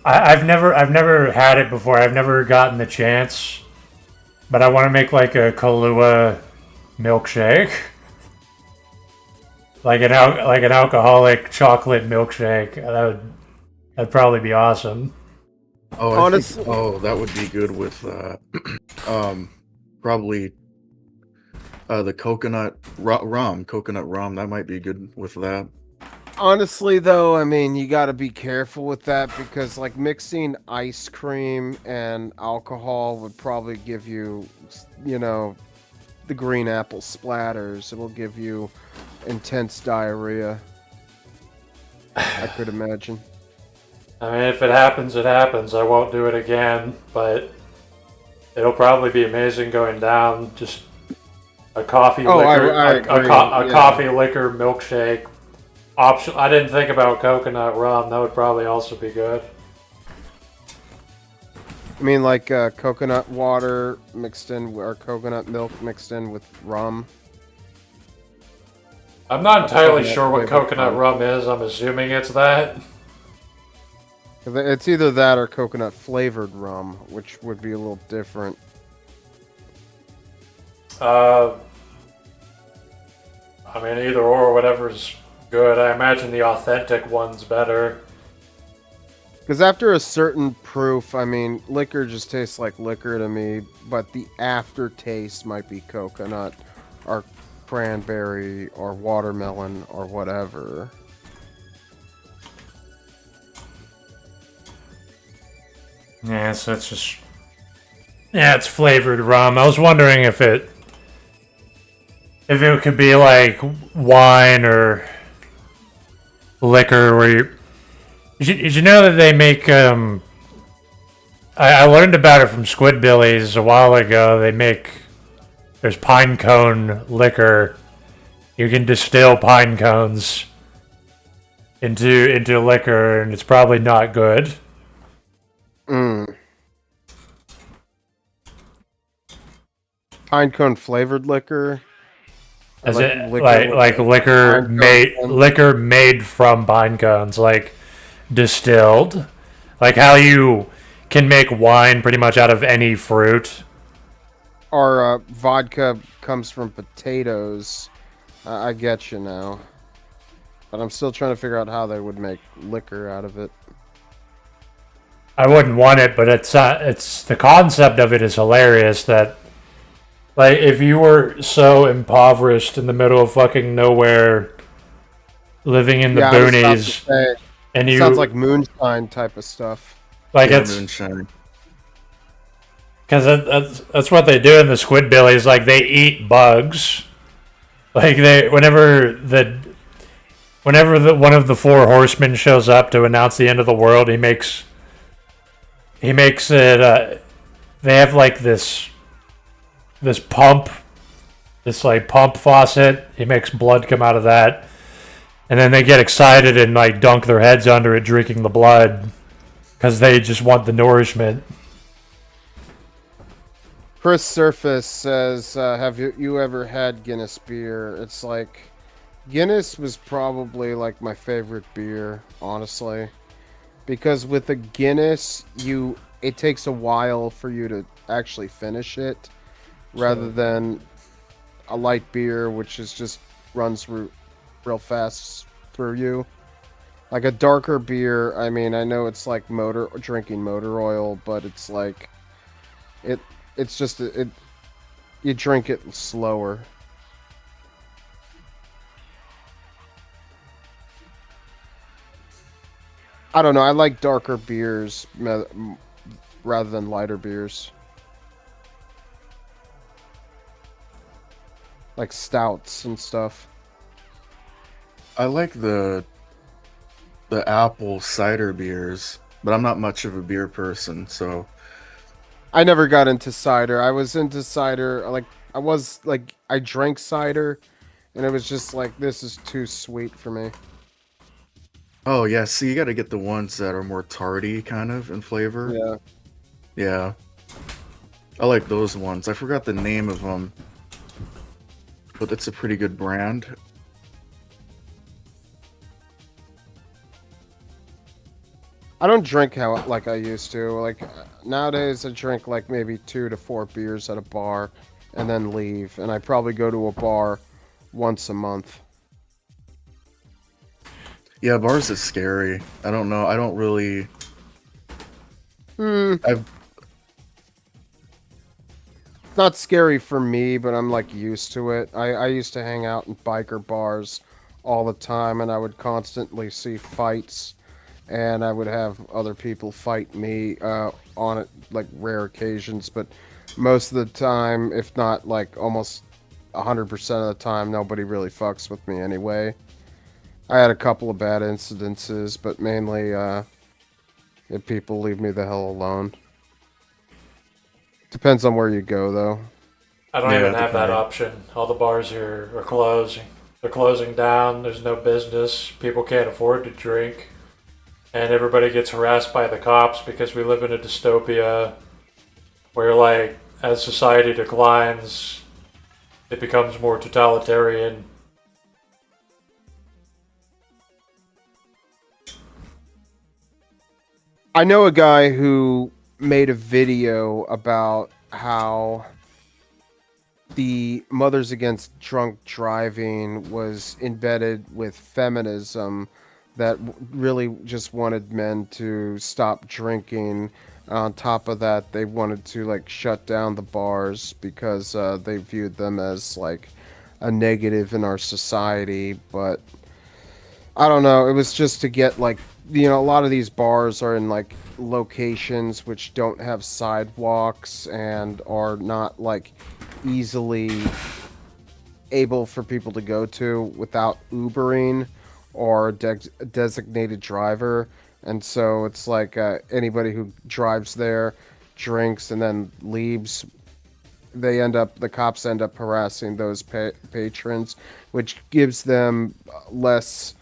Speaker 1: I've never had it before. I've never gotten the chance, but I want to make like a Kahlua milkshake, like an alcoholic chocolate milkshake. That'd probably be awesome.
Speaker 4: Oh, honestly, that would be good with probably the coconut rum. Coconut rum, that might be good with that.
Speaker 3: Honestly, though, I mean, you got to be careful with that because, like, mixing ice cream and alcohol would probably give you, the green apple splatters. It will give you intense diarrhea. I could imagine.
Speaker 1: I mean, if it happens, it happens. I won't do it again, but it'll probably be amazing going down. Just a coffee
Speaker 3: Oh,
Speaker 1: liquor,
Speaker 3: I
Speaker 1: a
Speaker 3: agree. Yeah.
Speaker 1: coffee liquor milkshake. Option. I didn't think about coconut rum. That would probably also be good.
Speaker 3: I mean, like coconut water mixed in, or coconut milk mixed in with rum.
Speaker 1: I'm not entirely
Speaker 3: Coconut
Speaker 1: sure what
Speaker 3: flavored
Speaker 1: coconut rum is. I'm assuming it's that.
Speaker 3: It's either that or coconut flavored rum, which would be a little different.
Speaker 1: I mean, either or, whatever's good. I imagine the authentic one's better.
Speaker 3: Because after a certain proof, I mean, liquor just tastes like liquor to me, but the aftertaste might be coconut or cranberry or watermelon or whatever.
Speaker 1: Yeah, so it's just... Yeah, it's flavored rum. I was wondering if it could be like wine or liquor where you... Did you know that they make... I learned about it from Squidbillies a while ago. They make... There's pine cone liquor. You can distill pine cones into liquor, and it's probably not good.
Speaker 3: Pine cone flavored liquor.
Speaker 1: As
Speaker 3: Like
Speaker 1: it
Speaker 3: liquor
Speaker 1: like
Speaker 3: with
Speaker 1: liquor
Speaker 3: pine
Speaker 1: made
Speaker 3: cones.
Speaker 1: liquor made from pine cones, like distilled, like how you can make wine pretty much out of any fruit.
Speaker 3: Or vodka comes from potatoes. I get you now. But I'm still trying to figure out how they would make liquor out of it.
Speaker 1: I wouldn't want it, but it's the concept of it is hilarious. That like if you were so impoverished in the middle of fucking nowhere, living in the
Speaker 3: Yeah, I was about to
Speaker 1: boonies,
Speaker 3: say,
Speaker 1: and you
Speaker 3: sounds like moonshine type of stuff.
Speaker 1: like
Speaker 4: Yeah,
Speaker 1: it's
Speaker 4: moonshine.
Speaker 1: because that's what they do in the Squidbillies. Like they eat bugs. Like they whenever the one of the four horsemen shows up to announce the end of the world, he makes it. They have like this pump, this like pump faucet. He makes blood come out of that, and then they get excited and like dunk their heads under it, drinking the blood because they just want the nourishment.
Speaker 3: Chris Surface says, have you ever had Guinness beer? It's like, Guinness was probably like my favorite beer, honestly. Because with a Guinness, it takes a while for you to actually finish it. Rather than a light beer, which is just runs real fast through you. Like a darker beer, I mean, I know it's like drinking motor oil, but it's like, it's just you drink it slower. I don't know. I like darker beers rather than lighter beers, like stouts and stuff.
Speaker 4: I like the apple cider beers, but I'm not much of a beer person, so
Speaker 3: I never got into cider. I was into cider, I drank cider, and it was just like, this is too sweet for me.
Speaker 4: oh yeah, see, you got to get the ones that are more tarty kind of in flavor.
Speaker 3: Yeah.
Speaker 4: Yeah. I like those ones. I forgot the name of them, but it's a pretty good brand.
Speaker 3: I don't drink like I used to. Like nowadays, I drink like maybe 2 to 4 beers at a bar, and then leave. And I probably go to a bar once a month.
Speaker 4: Yeah, bars is scary. I don't know. I don't really. I've
Speaker 3: Not scary for me, but I'm like used to it. I used to hang out in biker bars all the time, and I would constantly see fights, and I would have other people fight me on it, like rare occasions. But most of the time, if not like almost 100% of the time, nobody really fucks with me anyway. I had a couple of bad incidences, but mainly if people leave me the hell alone. Depends on where you go, though.
Speaker 1: I don't
Speaker 4: Yeah,
Speaker 1: even have that
Speaker 4: depending.
Speaker 1: option. All the bars here are closing. They're closing down. There's no business. People can't afford to drink. And everybody gets harassed by the cops because we live in a dystopia where, like, as society declines, it becomes more totalitarian.
Speaker 3: I know a guy who made a video about how the Mothers Against Drunk Driving was embedded with feminism that really just wanted men to stop drinking. On top of that, they wanted to like shut down the bars because they viewed them as like a negative in our society. But I don't know. It was just to get like, a lot of these bars are in like locations which don't have sidewalks and are not like easily able for people to go to without Ubering or a designated driver. And so it's like anybody who drives there, drinks, and then leaves, the cops end up harassing those patrons, which gives them less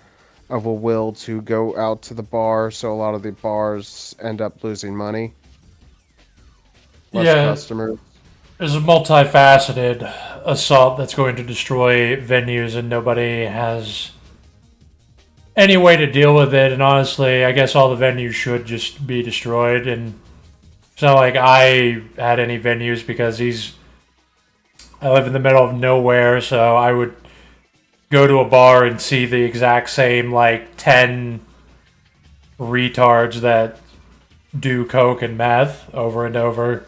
Speaker 3: of a will to go out to the bar. So a lot of the bars end up losing money, less
Speaker 1: Yeah,
Speaker 3: customers.
Speaker 1: there's a multifaceted assault that's going to destroy venues, and nobody has any way to deal with it. And honestly, I guess all the venues should just be destroyed. And it's not like I had any venues because I live in the middle of nowhere, so I would go to a bar and see the exact same like 10 retards that do coke and meth over and over.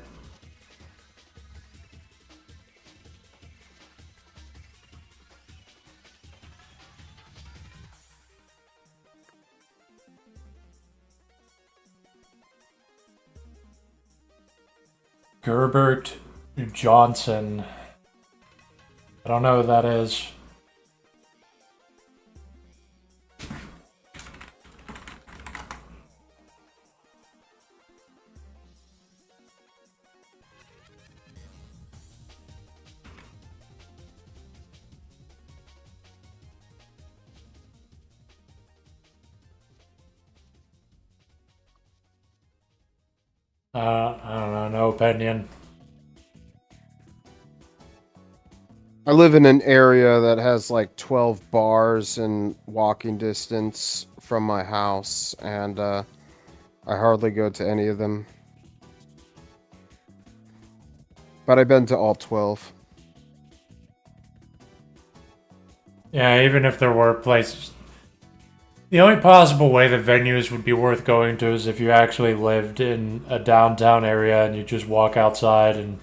Speaker 1: Gerbert Johnson. I don't know who that is. I don't know, no opinion.
Speaker 3: I live in an area that has like 12 bars in walking distance from my house, and I hardly go to any of them. But I've been to all 12.
Speaker 1: Yeah, even if there were places. The only possible way that venues would be worth going to is if you actually lived in a downtown area and you just walk outside and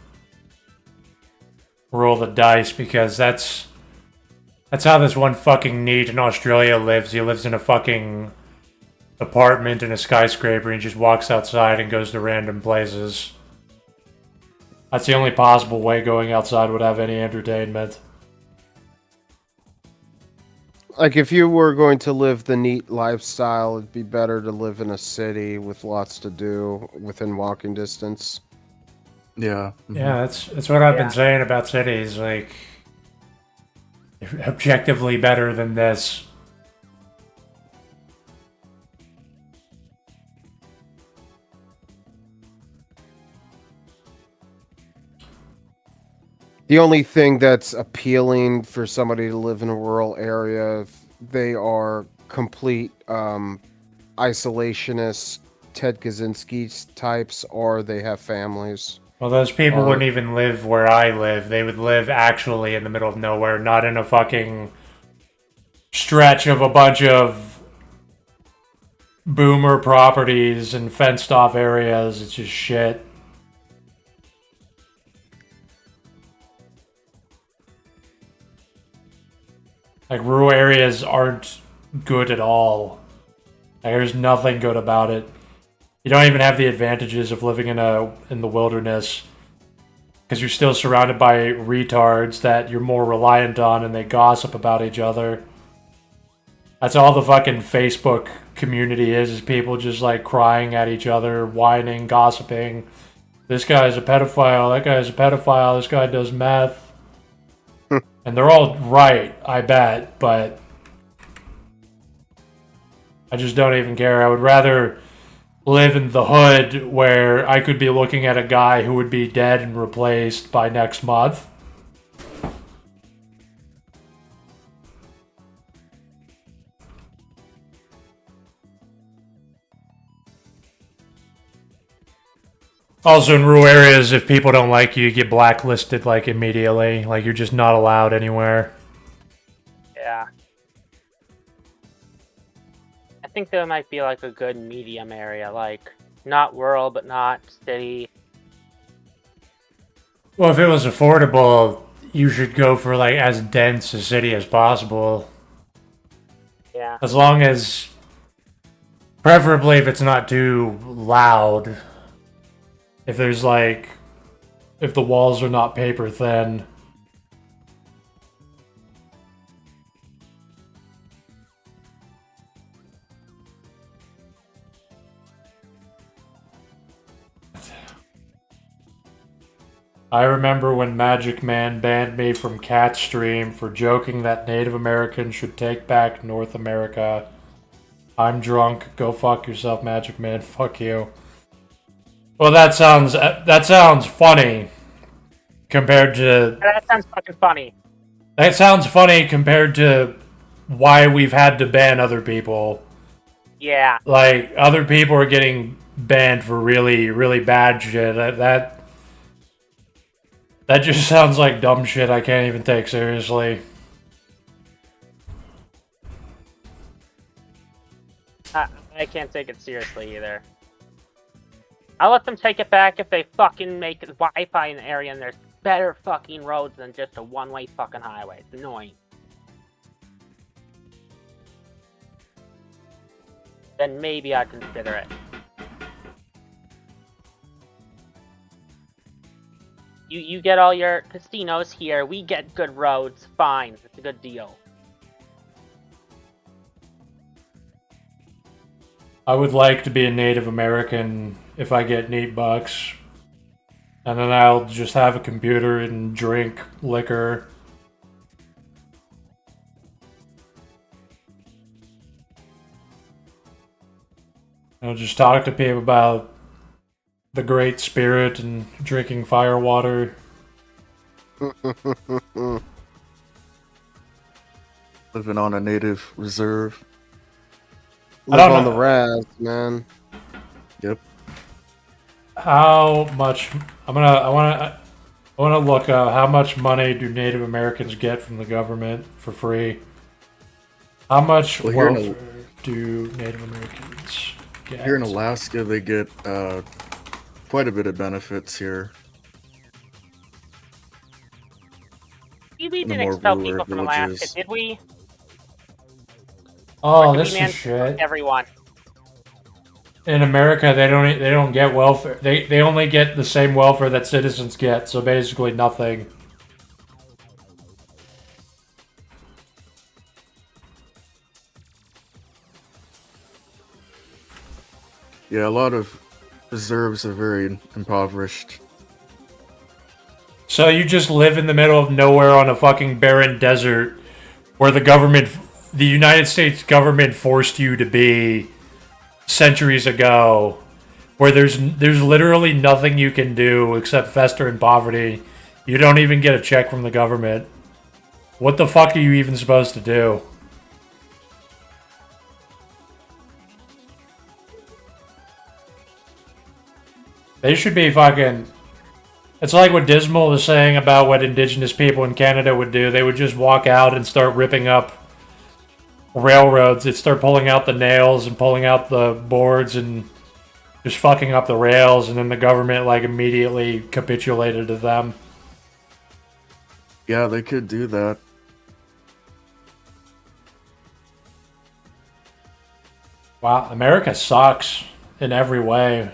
Speaker 1: roll the dice, because that's how this one fucking NEET in Australia lives. He lives in a fucking apartment in a skyscraper and he just walks outside and goes to random places. That's the only possible way going outside would have any entertainment.
Speaker 3: Like, if you were going to live the neat lifestyle, it'd be better to live in a city with lots to do within walking distance.
Speaker 4: Yeah.
Speaker 1: Yeah, that's what I've been saying about cities. Like, they're objectively better than this.
Speaker 3: The only thing that's appealing for somebody to live in a rural area, if they are complete isolationist Ted Kaczynski types, or they have families.
Speaker 1: Well, those people wouldn't even live where I live. They would live actually in the middle of nowhere, not in a fucking stretch of a bunch of boomer properties and fenced off areas. It's just shit. Like, rural areas aren't good at all. Like, there's nothing good about it. You don't even have the advantages of living in the wilderness, because you're still surrounded by retards that you're more reliant on, and they gossip about each other. That's all the fucking Facebook community is people just like crying at each other, whining, gossiping. This guy's a pedophile, that guy's a pedophile, this guy does meth. And they're all right, I bet, but I just don't even care. I would rather live in the hood where I could be looking at a guy who would be dead and replaced by next month. Also, in rural areas, if people don't like you, you get blacklisted, like, immediately. Like, you're just not allowed anywhere.
Speaker 2: Yeah. I think there might be, like, a good medium area, like, not rural, but not city.
Speaker 1: Well, if it was affordable, you should go for, like, as dense a city as possible.
Speaker 2: Yeah.
Speaker 1: As long as... Preferably if it's not too loud. If there's, like... If the walls are not paper thin. I remember when Magic Man banned me from Catstream for joking that Native Americans should take back North America. I'm drunk. Go fuck yourself, Magic Man. Fuck you. Well, that sounds funny compared to...
Speaker 2: That sounds fucking funny.
Speaker 1: That sounds funny compared to why we've had to ban other people.
Speaker 2: Yeah.
Speaker 1: Like, other people are getting banned for really, really bad shit. That just sounds like dumb shit I can't even take seriously.
Speaker 2: I can't take it seriously either. I'll let them take it back if they fucking make Wi-Fi in the area and there's better fucking roads than just a one-way fucking highway. It's annoying. Then maybe I'd consider it. You get all your casinos here, we get good roads, fine. It's a good deal.
Speaker 1: I would like to be a Native American if I get neat bucks. And then I'll just have a computer and drink liquor. I'll just talk to people about the Great Spirit and drinking fire water.
Speaker 4: Living on a native reserve.
Speaker 3: Live on the Raz, man.
Speaker 4: Yep.
Speaker 1: How much? I wanna look up how much money do Native Americans get from the government for free? How much welfare do Native Americans get?
Speaker 4: Here in Alaska, they get quite a bit of benefits here.
Speaker 2: We didn't
Speaker 4: more
Speaker 2: expel
Speaker 4: rural
Speaker 2: people from Alaska,
Speaker 4: villages.
Speaker 2: did we?
Speaker 1: Oh,
Speaker 2: Or did
Speaker 1: this
Speaker 2: we
Speaker 1: is
Speaker 2: ban
Speaker 1: shit.
Speaker 2: everyone?
Speaker 1: In America, they don't get welfare. They only get the same welfare that citizens get, so basically nothing.
Speaker 4: Yeah, a lot of reserves are very impoverished.
Speaker 1: So you just live in the middle of nowhere on a fucking barren desert where the United States government forced you to be centuries ago, where there's literally nothing you can do except fester in poverty. You don't even get a check from the government. What the fuck are you even supposed to do? They should be fucking... It's like what Dismal was saying about what indigenous people in Canada would do. They would just walk out and start ripping up railroads. They'd start pulling out the nails and pulling out the boards and just fucking up the rails, and then the government like immediately capitulated to them.
Speaker 4: Yeah, they could do that.
Speaker 1: Wow, America sucks in every way.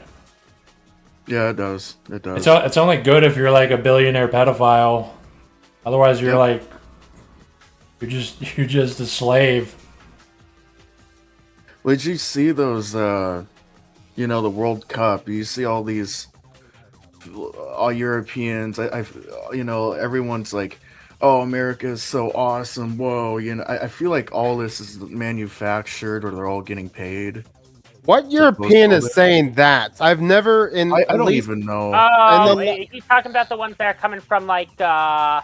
Speaker 4: Yeah, it does. It does.
Speaker 1: It's only good if you're like a billionaire pedophile. Otherwise, you're
Speaker 4: Yep.
Speaker 1: like you're just a slave.
Speaker 4: Did you see those? You know, the World Cup. You see all these, all Europeans. You know, everyone's like, "Oh, America is so awesome!" Whoa, you know. I feel like all this is manufactured, or they're all getting paid.
Speaker 3: What European is saying that? I've never in.
Speaker 4: I
Speaker 3: at
Speaker 4: don't
Speaker 3: least,
Speaker 4: even know.
Speaker 2: Oh,
Speaker 3: And then-
Speaker 2: he's talking about the ones that are coming from like where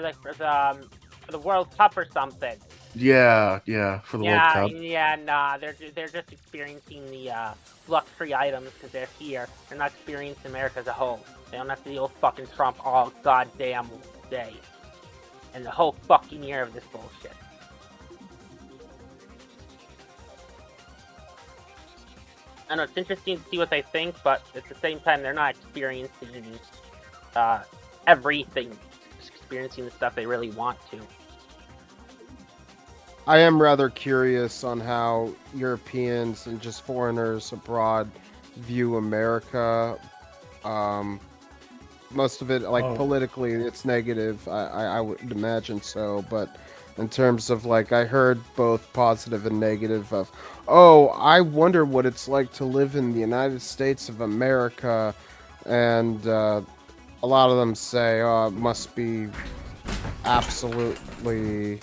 Speaker 2: like for the World Cup or something.
Speaker 4: Yeah, for the World Cup.
Speaker 2: Yeah, nah, they're just experiencing the luxury items because they're here. They're not experiencing America as a whole. They don't have to deal with fucking Trump all goddamn day, and the whole fucking year of this bullshit. I know it's interesting to see what they think, but at the same time, they're not experiencing everything. Just experiencing the stuff they really want to.
Speaker 3: I am rather curious on how Europeans and just foreigners abroad view America. Most of it, like politically, it's negative. I would imagine so, but in terms of like, I heard both positive and negative of, oh, I wonder what it's like to live in the United States of America, and a lot of them say, oh, it must be absolutely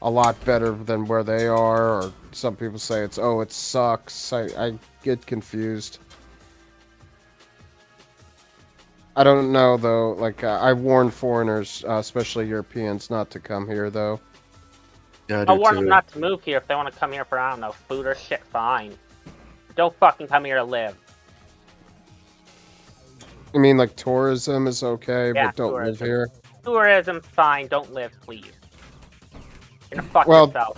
Speaker 3: a lot better than where they are, or some people say it's, oh, it sucks. I get confused. I don't know, though. Like, I warn foreigners, especially Europeans, not to come here, though.
Speaker 4: Yeah,
Speaker 2: I'll warn them not to move here if they want to come here for, I don't know, food or shit, fine. Don't fucking come here to live.
Speaker 3: I mean, like, tourism is okay,
Speaker 2: Yeah,
Speaker 3: but don't live
Speaker 2: tourism.
Speaker 3: here.
Speaker 2: Tourism, fine. Don't live, please. You're gonna fuck
Speaker 3: Well,
Speaker 2: yourself.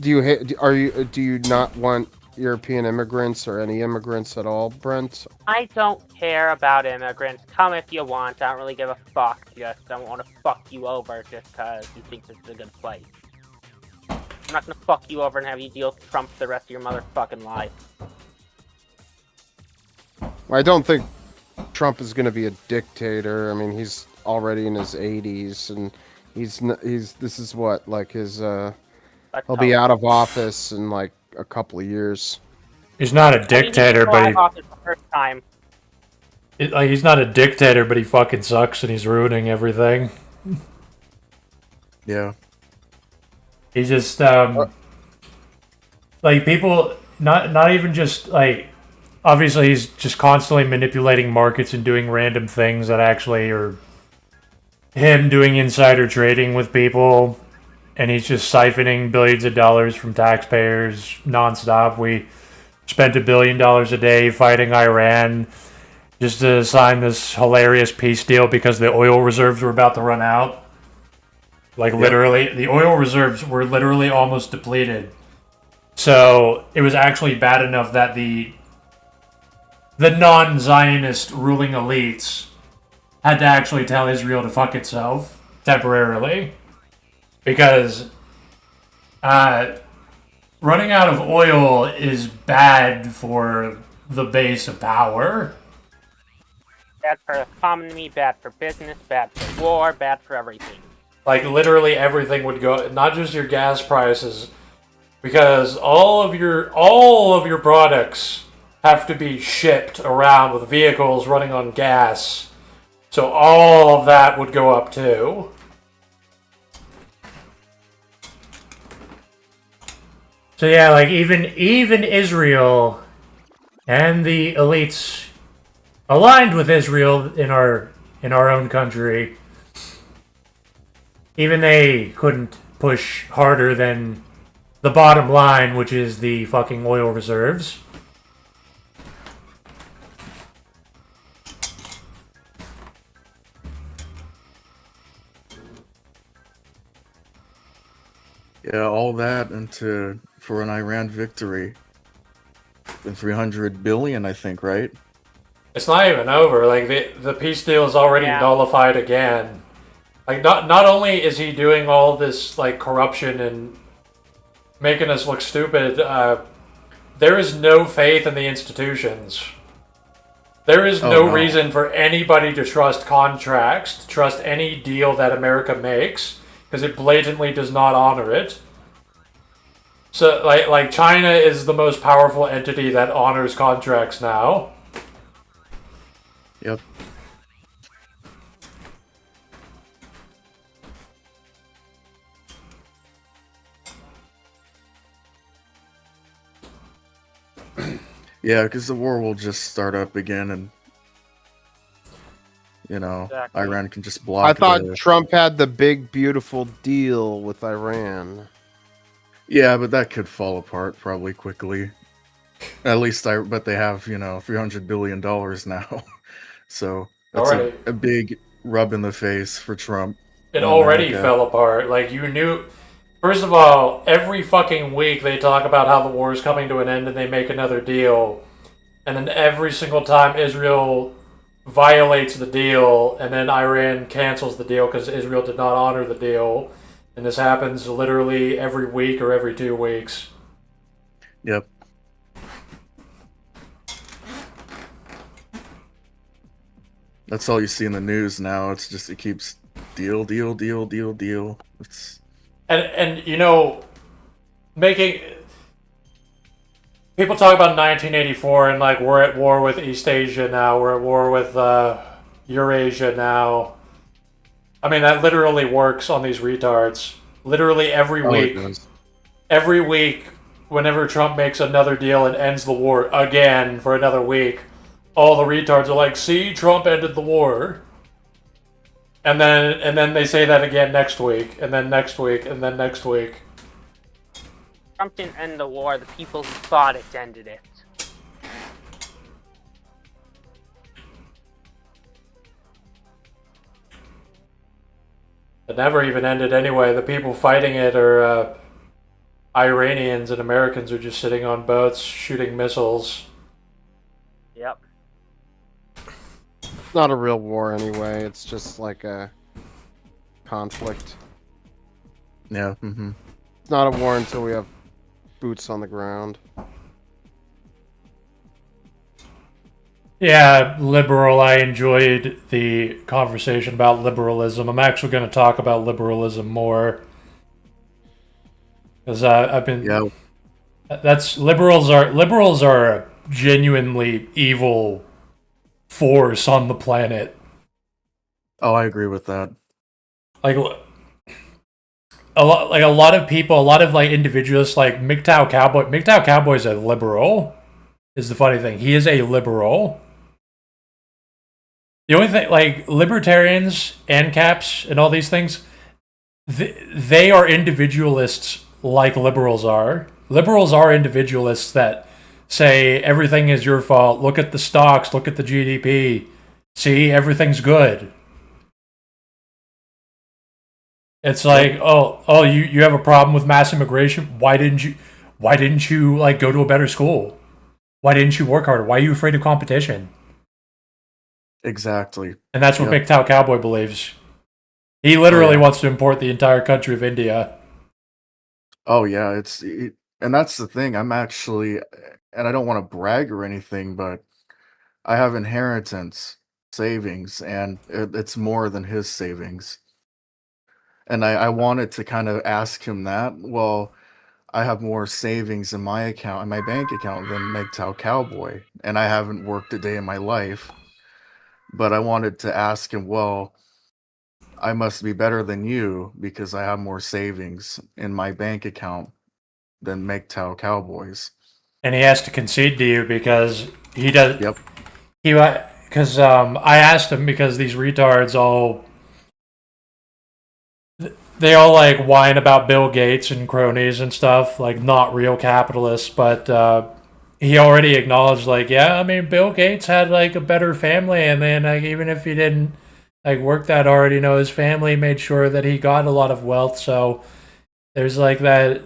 Speaker 3: Do you not want European immigrants or any immigrants at all, Brent?
Speaker 2: I don't care about immigrants. Come if you want. I don't really give a fuck. Just don't want to fuck you over just because you think this is a good place. I'm not gonna fuck you over and have you deal with Trump the rest of your motherfucking life.
Speaker 3: I don't think Trump is going to be a dictator. I mean, he's already in his 80s, and this is what, like, his he'll be out of office in like a couple of years.
Speaker 1: He's not a dictator, but he's not a dictator, but he fucking sucks and he's ruining everything.
Speaker 4: Yeah.
Speaker 1: He just like people, not even just like, obviously he's just constantly manipulating markets and doing random things that actually are him doing insider trading with people, and he's just siphoning billions of dollars from taxpayers nonstop. We spent $1 billion a day fighting Iran just to sign this hilarious peace deal because the oil reserves were about to run out. Like, literally, the oil reserves were literally almost depleted. So it was actually bad enough that the non-Zionist ruling elites had to actually tell Israel to fuck itself temporarily, because running out of oil is bad for the base of power.
Speaker 2: Bad for the economy, bad for business, bad for war, bad for everything.
Speaker 1: Like, literally everything would go, not just your gas prices, because all of your products have to be shipped around with vehicles running on gas. So all of that would go up too. So yeah, like even Israel and the elites aligned with Israel in our own country, even they couldn't push harder than the bottom line, which is the fucking oil reserves.
Speaker 4: Yeah, all that for an Iran victory. And 300 billion, I think, right?
Speaker 1: It's not even over. Like, the peace deal is already nullified again. Like, not only is he doing all this like corruption and making us look stupid, there is no faith in the institutions. There is no reason for anybody to trust contracts, to trust any deal that America makes, because it blatantly does not honor it. So, like China is the most powerful entity that honors contracts now.
Speaker 4: Yep. Yeah, because the war will just start up again, and
Speaker 2: Exactly.
Speaker 4: Iran can just
Speaker 3: I
Speaker 4: block
Speaker 3: thought
Speaker 4: the.
Speaker 3: Trump had the big, beautiful deal with Iran.
Speaker 4: Yeah, but that could fall apart probably quickly. At least I bet they have, $300 billion now. So that's
Speaker 1: Already,
Speaker 4: a big rub in the face for Trump
Speaker 1: it
Speaker 4: and
Speaker 1: already
Speaker 4: America.
Speaker 1: fell apart. Like you knew. First of all, every fucking week they talk about how the war is coming to an end and they make another deal, and then every single time Israel violates the deal, and then Iran cancels the deal because Israel did not honor the deal, and this happens literally every week or every 2 weeks.
Speaker 4: Yep. That's all you see in the news now. It's just, it keeps deal, deal, deal, deal, deal. It's
Speaker 1: And making people talk about 1984 and like we're at war with East Asia now, we're at war with Eurasia now. I mean that literally works on these retards. Literally every week, whenever Trump makes another deal and ends the war again for another week, all the retards are like, "See, Trump ended the war." And then they say that again next week, and then next week, and then next week.
Speaker 2: Trump didn't end the war. The people who fought it ended it.
Speaker 1: It never even ended anyway. The people fighting it are Iranians, and Americans are just sitting on boats shooting missiles.
Speaker 2: Yep.
Speaker 3: It's not a real war anyway. It's just like a conflict.
Speaker 4: yeah.
Speaker 3: It's not a war until we have boots on the ground.
Speaker 1: Yeah, liberal. I enjoyed the conversation about liberalism. I'm actually going to talk about liberalism more because I've been.
Speaker 4: Yeah.
Speaker 1: That's liberals are a genuinely evil force on the planet.
Speaker 4: Oh, I agree with that.
Speaker 1: Like a lot of people, a lot of like individualists, like MGTOW Cowboy is a liberal. Is the funny thing. He is a liberal. The only thing, like libertarians, ANCAPs, and all these things, they are individualists like liberals are. Liberals are individualists that say everything is your fault. Look at the stocks. Look at the GDP. See, everything's good. It's like, you have a problem with mass immigration. Why didn't you like go to a better school? Why didn't you work harder? Why are you afraid of competition?
Speaker 4: Exactly.
Speaker 1: And that's what
Speaker 4: Yep.
Speaker 1: MGTOW Cowboy believes. He literally wants to import the entire country of India.
Speaker 4: Oh yeah, and that's the thing. I'm actually, and I don't want to brag or anything, but I have inheritance savings, and it's more than his savings. And I wanted to kind of ask him that. Well, I have more savings in my account, in my bank account, than MGTOW Cowboy, and I haven't worked a day in my life. But I wanted to ask him, well, I must be better than you because I have more savings in my bank account than MGTOW Cowboys.
Speaker 1: And he has to concede to you because he does.
Speaker 4: Yep.
Speaker 1: Because I asked him because these retards all they all like whine about Bill Gates and cronies and stuff, like not real capitalists, but he already acknowledged, like, yeah, I mean, Bill Gates had like a better family, and then like even if he didn't like work that hard, his family made sure that he got a lot of wealth. So there's like that,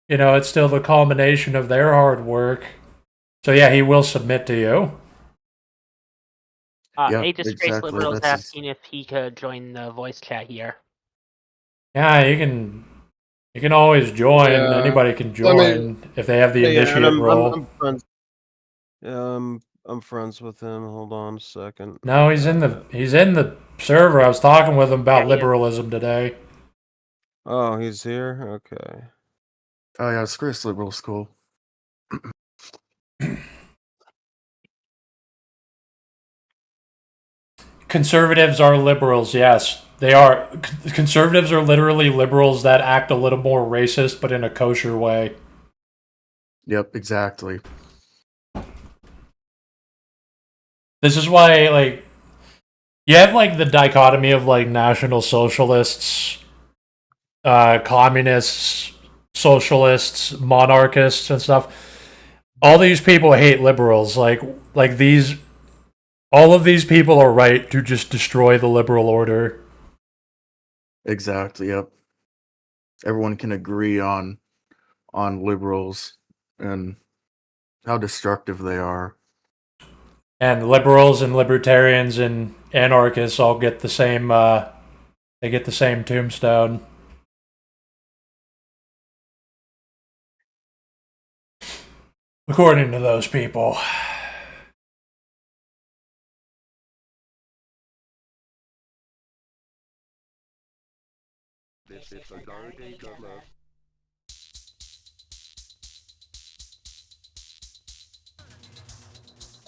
Speaker 1: it's still the culmination of their hard work. So yeah, he will submit to you.
Speaker 4: Yeah,
Speaker 2: ADisgracedLiberal
Speaker 4: exactly.
Speaker 2: is
Speaker 4: That's
Speaker 2: asking if he could join the voice chat here.
Speaker 1: Yeah, you can. You can always join.
Speaker 3: Yeah.
Speaker 1: Anybody can
Speaker 3: I
Speaker 1: join
Speaker 3: mean,
Speaker 1: if they have the
Speaker 3: and
Speaker 1: initiate role.
Speaker 3: I'm friends. Yeah, I'm friends with him. Hold on a second.
Speaker 1: No, he's in the server. I was talking with him about
Speaker 2: Yeah, he is.
Speaker 1: liberalism today.
Speaker 3: Oh, he's here. Okay.
Speaker 4: Oh yeah, Disgraced Liberal School.
Speaker 1: Conservatives are liberals, yes. They are. Conservatives are literally liberals that act a little more racist, but in a kosher way.
Speaker 4: Yep, exactly.
Speaker 1: This is why, like, you have, like, the dichotomy of, like, National Socialists, communists, socialists, monarchists, and stuff. All these people hate liberals. Like these, all of these people are right to just destroy the liberal order.
Speaker 4: Exactly, yep. Everyone can agree on liberals and how destructive they are.
Speaker 1: And liberals and libertarians and anarchists all get the same. They get the same tombstone. According to those people.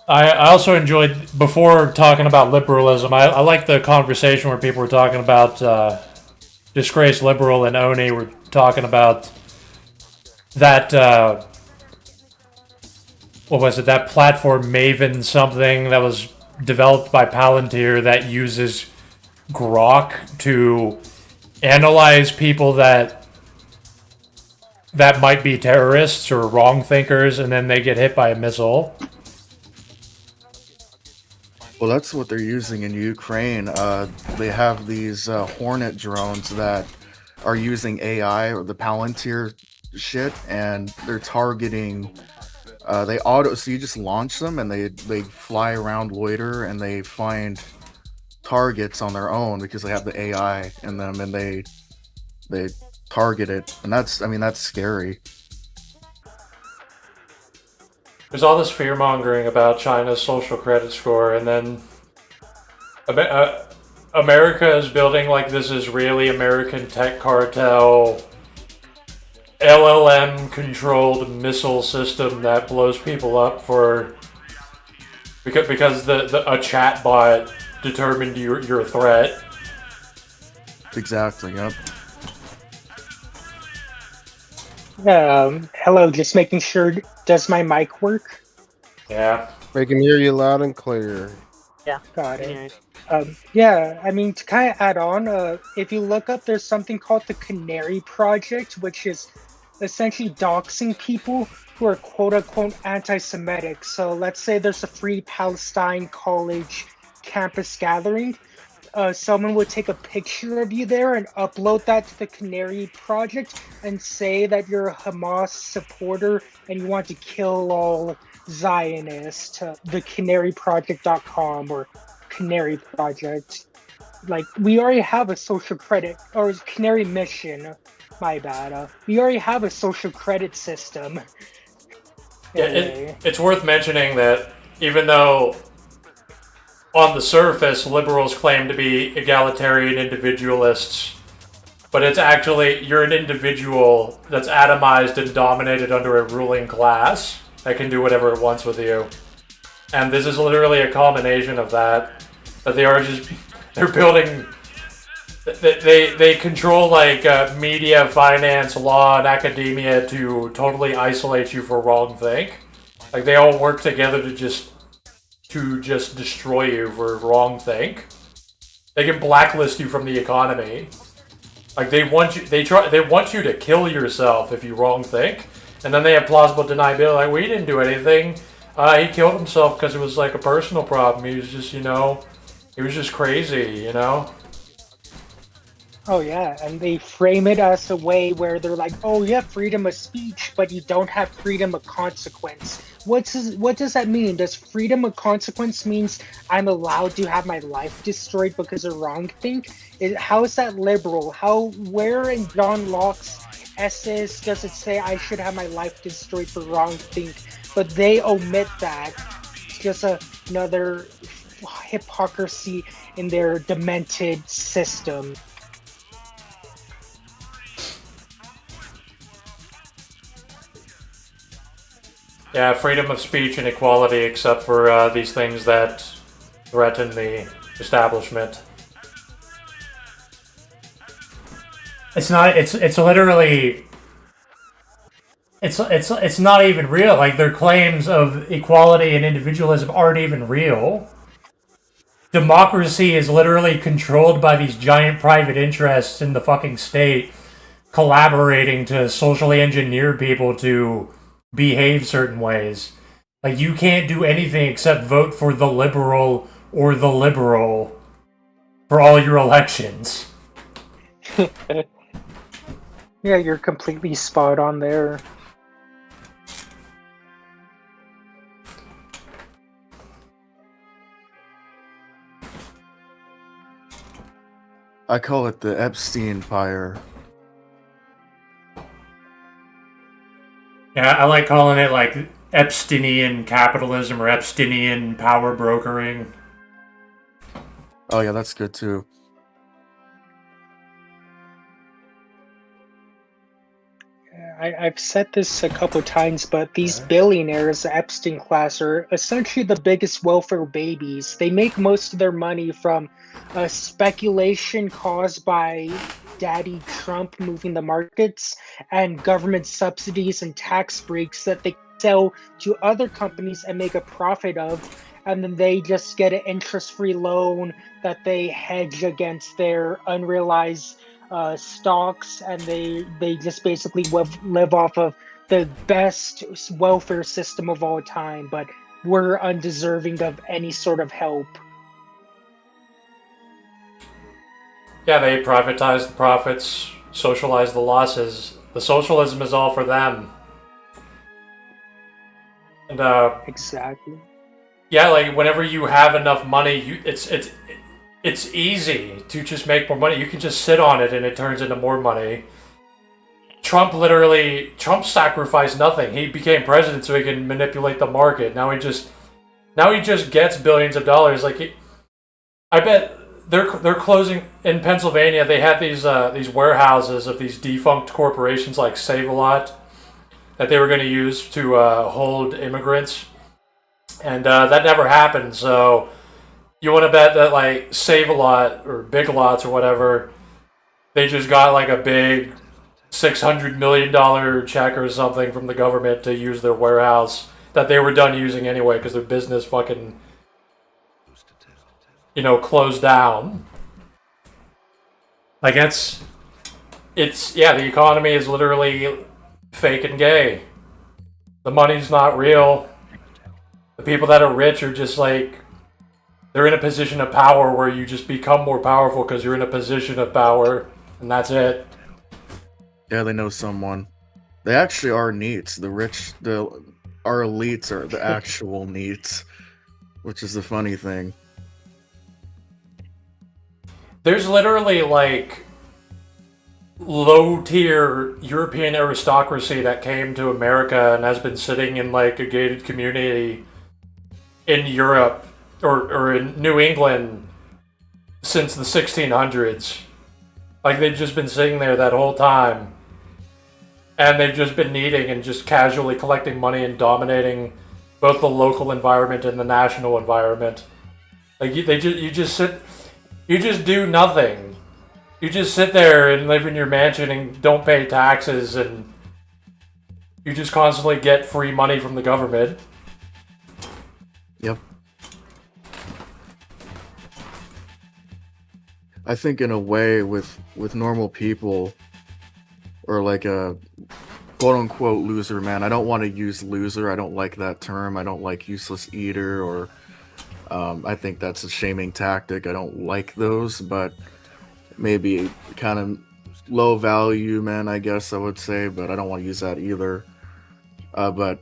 Speaker 1: I also enjoyed, before talking about liberalism, I like the conversation where people were talking about Disgraced Liberal and Oni were talking about that, what was it, that platform Maven something that was developed by Palantir that uses Grok to analyze people that might be terrorists or wrong thinkers, and then they get hit by a missile.
Speaker 4: Well, that's what they're using in Ukraine. They have these Hornet drones that are using AI or the Palantir shit, and they're targeting. They auto. So you just launch them, and they fly around, loiter, and they find targets on their own because they have the AI in them, and they target it. And that's scary.
Speaker 1: There's all this fear mongering about China's social credit score, and then America is building like this Israeli American tech cartel LLM controlled missile system that blows people up for because a chat bot determined you're a threat.
Speaker 4: Exactly. Yep.
Speaker 5: Hello, just making sure. Does my mic work?
Speaker 1: Yeah.
Speaker 3: We can hear you loud and clear.
Speaker 2: Yeah.
Speaker 5: Got it. Yeah, I mean, to kind of add on, if you look up, there's something called the Canary Project, which is essentially doxing people who are quote-unquote anti-Semitic. So let's say there's a Free Palestine College campus gathering. Someone would take a picture of you there and upload that to the Canary Project and say that you're a Hamas supporter and you want to kill all Zionists to the canaryproject.com or Canary Project. Like, we already have a social credit, or Canary Mission, my bad. We already have a social credit system.
Speaker 1: Yeah, it's worth mentioning that even though on the surface, liberals claim to be egalitarian individualists, but it's actually, you're an individual that's atomized and dominated under a ruling class that can do whatever it wants with you. And this is literally a culmination of that. That they are just, they're building, they control like media, finance, law, and academia to totally isolate you for wrongthink. Like they all work together to just destroy you for wrongthink. They can blacklist you from the economy. Like they want you to kill yourself if you wrongthink, and then they have plausible deniability. Like, we didn't do anything. He killed himself because it was like a personal problem. He was just, he was just crazy,
Speaker 5: Oh yeah, and they frame it as a way where they're like, oh, you have freedom of speech, but you don't have freedom of consequence. What does that mean? Does freedom of consequence means I'm allowed to have my life destroyed because of wrongthink? How is that liberal? Where in John Locke's essays does it say I should have my life destroyed for wrongthink? But they omit that. It's just another hypocrisy in their demented system.
Speaker 1: Yeah, freedom of speech and equality, except for these things that threaten the establishment. It's not. It's literally. It's not even real. Like, their claims of equality and individualism aren't even real. Democracy is literally controlled by these giant private interests in the fucking state, collaborating to socially engineer people to behave certain ways. Like, you can't do anything except vote for the liberal or the liberal for all your elections.
Speaker 5: Yeah, you're completely spot on there.
Speaker 4: I call it the Epstein Empire.
Speaker 1: Yeah, I like calling it like Epsteinian capitalism or Epsteinian power brokering.
Speaker 4: Oh yeah, that's good too.
Speaker 5: I've said this a couple times, but these billionaires, the Epstein class, are essentially the biggest welfare babies. They make most of their money from speculation caused by Daddy Trump moving the markets and government subsidies and tax breaks that they sell to other companies and make a profit of. And then they just get an interest-free loan that they hedge against their unrealized stocks, and they just basically live off of the best welfare system of all time, but we're undeserving of any sort of help.
Speaker 1: Yeah, they privatize the profits, socialize the losses. The socialism is all for them. And
Speaker 5: Exactly.
Speaker 1: yeah, like whenever you have enough money, it's easy to just make more money. You can just sit on it and it turns into more money. Trump sacrificed nothing. He became president so he can manipulate the market. Now he just gets billions of dollars. Like, I bet they're closing in Pennsylvania. They had these warehouses of these defunct corporations like Save-A-Lot that they were going to use to hold immigrants, and that never happened. So you want to bet that like Save-A-Lot or Big Lots or whatever, they just got like a big $600 million check or something from the government to use their warehouse that they were done using anyway because their business fucking, closed down. Like, the economy is literally fake and gay. The money's not real. The people that are rich are just like, they're in a position of power where you just become more powerful because you're in a position of power, and that's it.
Speaker 4: Yeah, they know someone. They actually are neats. Our elites are the actual neats, which is the funny thing.
Speaker 1: There's literally like low-tier European aristocracy that came to America and has been sitting in like a gated community in Europe or in New England since the 1600s. Like, they've just been sitting there that whole time. And they've just been needing and just casually collecting money and dominating both the local environment and the national environment. Like, you just do nothing. You just sit there and live in your mansion and don't pay taxes, and you just constantly get free money from the government.
Speaker 4: Yep. I think in a way with normal people, or like a quote-unquote loser, man. I don't want to use loser. I don't like that term. I don't like useless eater, or I think that's a shaming tactic. I don't like those, but maybe kind of low value men, I guess I would say, but I don't want to use that either. But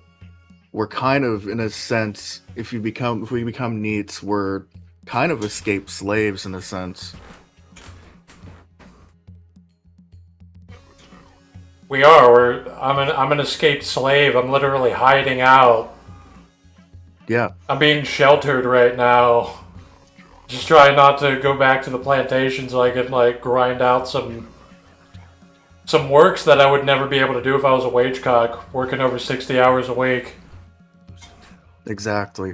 Speaker 4: we're kind of, in a sense, if we become neats, we're kind of escaped slaves in a sense.
Speaker 1: We are. I'm an escaped slave. I'm literally hiding out.
Speaker 4: Yeah.
Speaker 1: I'm being sheltered right now. Just trying not to go back to the plantation so I can like grind out some works that I would never be able to do if I was a wage cock working over 60 hours a week.
Speaker 4: exactly.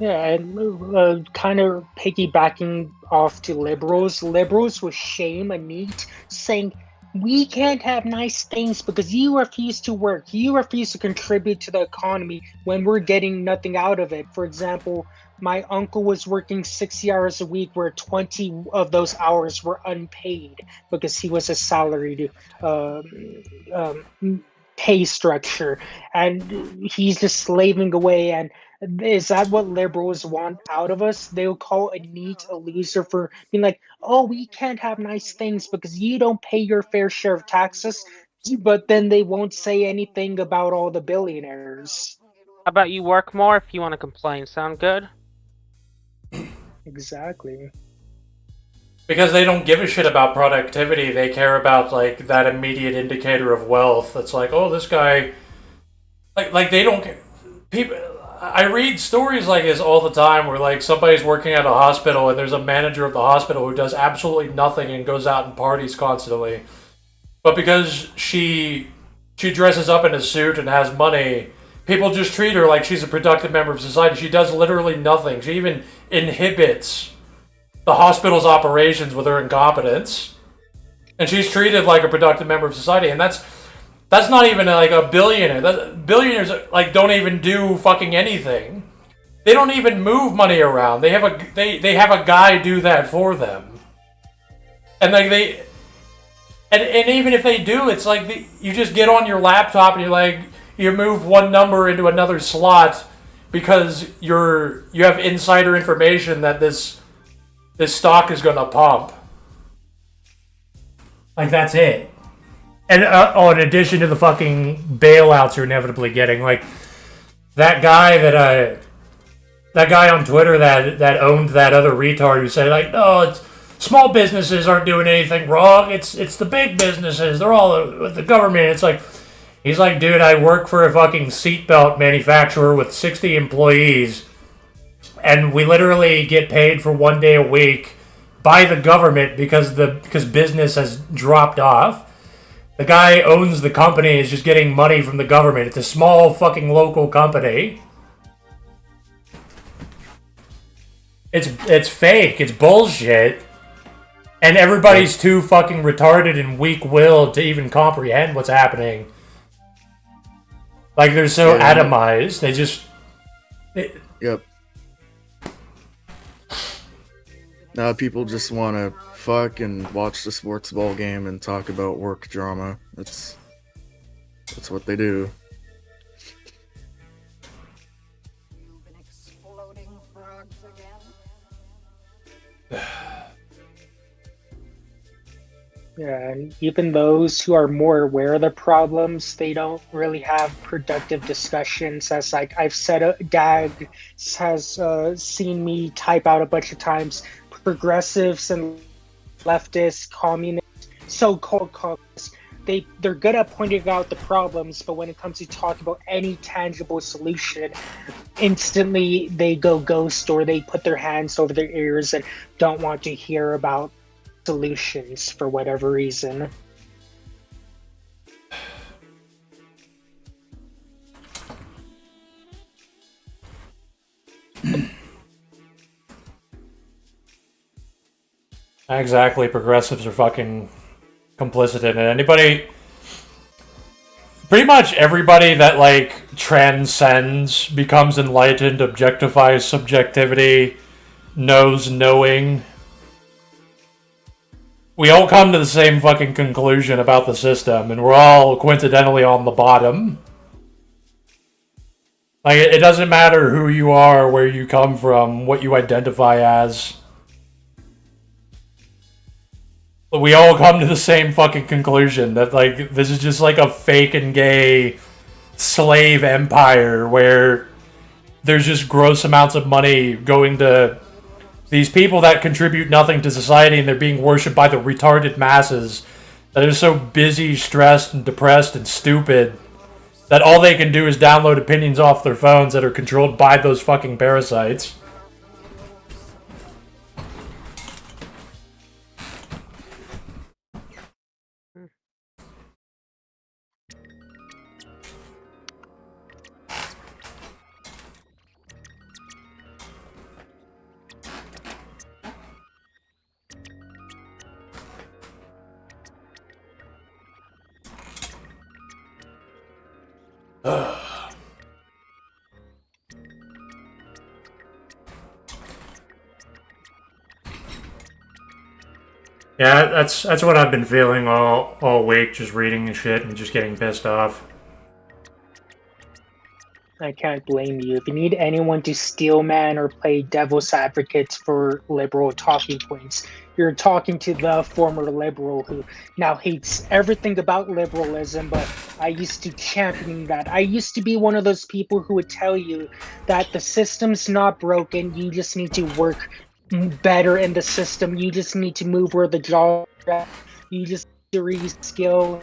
Speaker 5: Yeah, and kind of piggybacking off to liberals with shame and neat, saying, we can't have nice things because you refuse to work, you refuse to contribute to the economy when we're getting nothing out of it. For example, my uncle was working 60 hours a week where 20 of those hours were unpaid because he was a salaried um, pay structure, and he's just slaving away. And is that what liberals want out of us? They'll call a neat a loser for being like, oh, we can't have nice things because you don't pay your fair share of taxes, but then they won't say anything about all the billionaires.
Speaker 2: How about you work more if you want to complain? Sound good?
Speaker 5: Exactly.
Speaker 1: Because they don't give a shit about productivity. They care about like that immediate indicator of wealth. It's like, oh, this guy, like they don't care. People. I read stories like this all the time where like somebody's working at a hospital and there's a manager of the hospital who does absolutely nothing and goes out and parties constantly. But because she dresses up in a suit and has money, people just treat her like she's a productive member of society. She does literally nothing. She even inhibits the hospital's operations with her incompetence, and she's treated like a productive member of society. And that's not even like a billionaire. Billionaires like don't even do fucking anything. They don't even move money around. They have a guy do that for them. And like and even if they do, it's like you just get on your laptop and you move one number into another slot because you have insider information that this stock is going to pump. Like, that's it. And in addition to the fucking bailouts you're inevitably getting, like that guy on Twitter that owned that other retard who said like, no, small businesses aren't doing anything wrong. It's the big businesses. They're all with the government. It's like, he's like, dude, I work for a fucking seatbelt manufacturer with 60 employees, and we literally get paid for 1 day a week by the government because business has dropped off. The guy owns the company, is just getting money from the government. It's a small fucking local company. It's fake. It's bullshit. And everybody's too fucking retarded and weak-willed to even comprehend what's happening. Like, they're so atomized. They just...
Speaker 4: Yep. Now people just want to fuck and watch the sports ball game and talk about work drama. That's what they do.
Speaker 6: You've been exploding frogs again?
Speaker 5: Yeah, and even those who are more aware of the problems, they don't really have productive discussions. As like I've said, Dag has seen me type out a bunch of times. Progressives and leftists, communists, so-called communists, they're good at pointing out the problems, but when it comes to talking about any tangible solution, instantly they go ghost or they put their hands over their ears and don't want to hear about solutions for whatever reason.
Speaker 1: Exactly, progressives are fucking complicit in it. Pretty much everybody that, like, transcends, becomes enlightened, objectifies subjectivity, knows knowing. We all come to the same fucking conclusion about the system, and we're all coincidentally on the bottom. Like, it doesn't matter who you are, where you come from, what you identify as. We all come to the same fucking conclusion that, like, this is just like a fake and gay slave empire where there's just gross amounts of money going to these people that contribute nothing to society, and they're being worshipped by the retarded masses that are so busy, stressed, and depressed and stupid that all they can do is download opinions off their phones that are controlled by those fucking parasites. Yeah, that's what I've been feeling all week, just reading and shit and just getting pissed off.
Speaker 5: I can't blame you. If you need anyone to steel man or play devil's advocate for liberal talking points, you're talking to the former liberal who now hates everything about liberalism, but I used to champion that. I used to be one of those people who would tell you that the system's not broken, you just need to work better in the system, you just need to move where the jobs are at, you just need to reskill.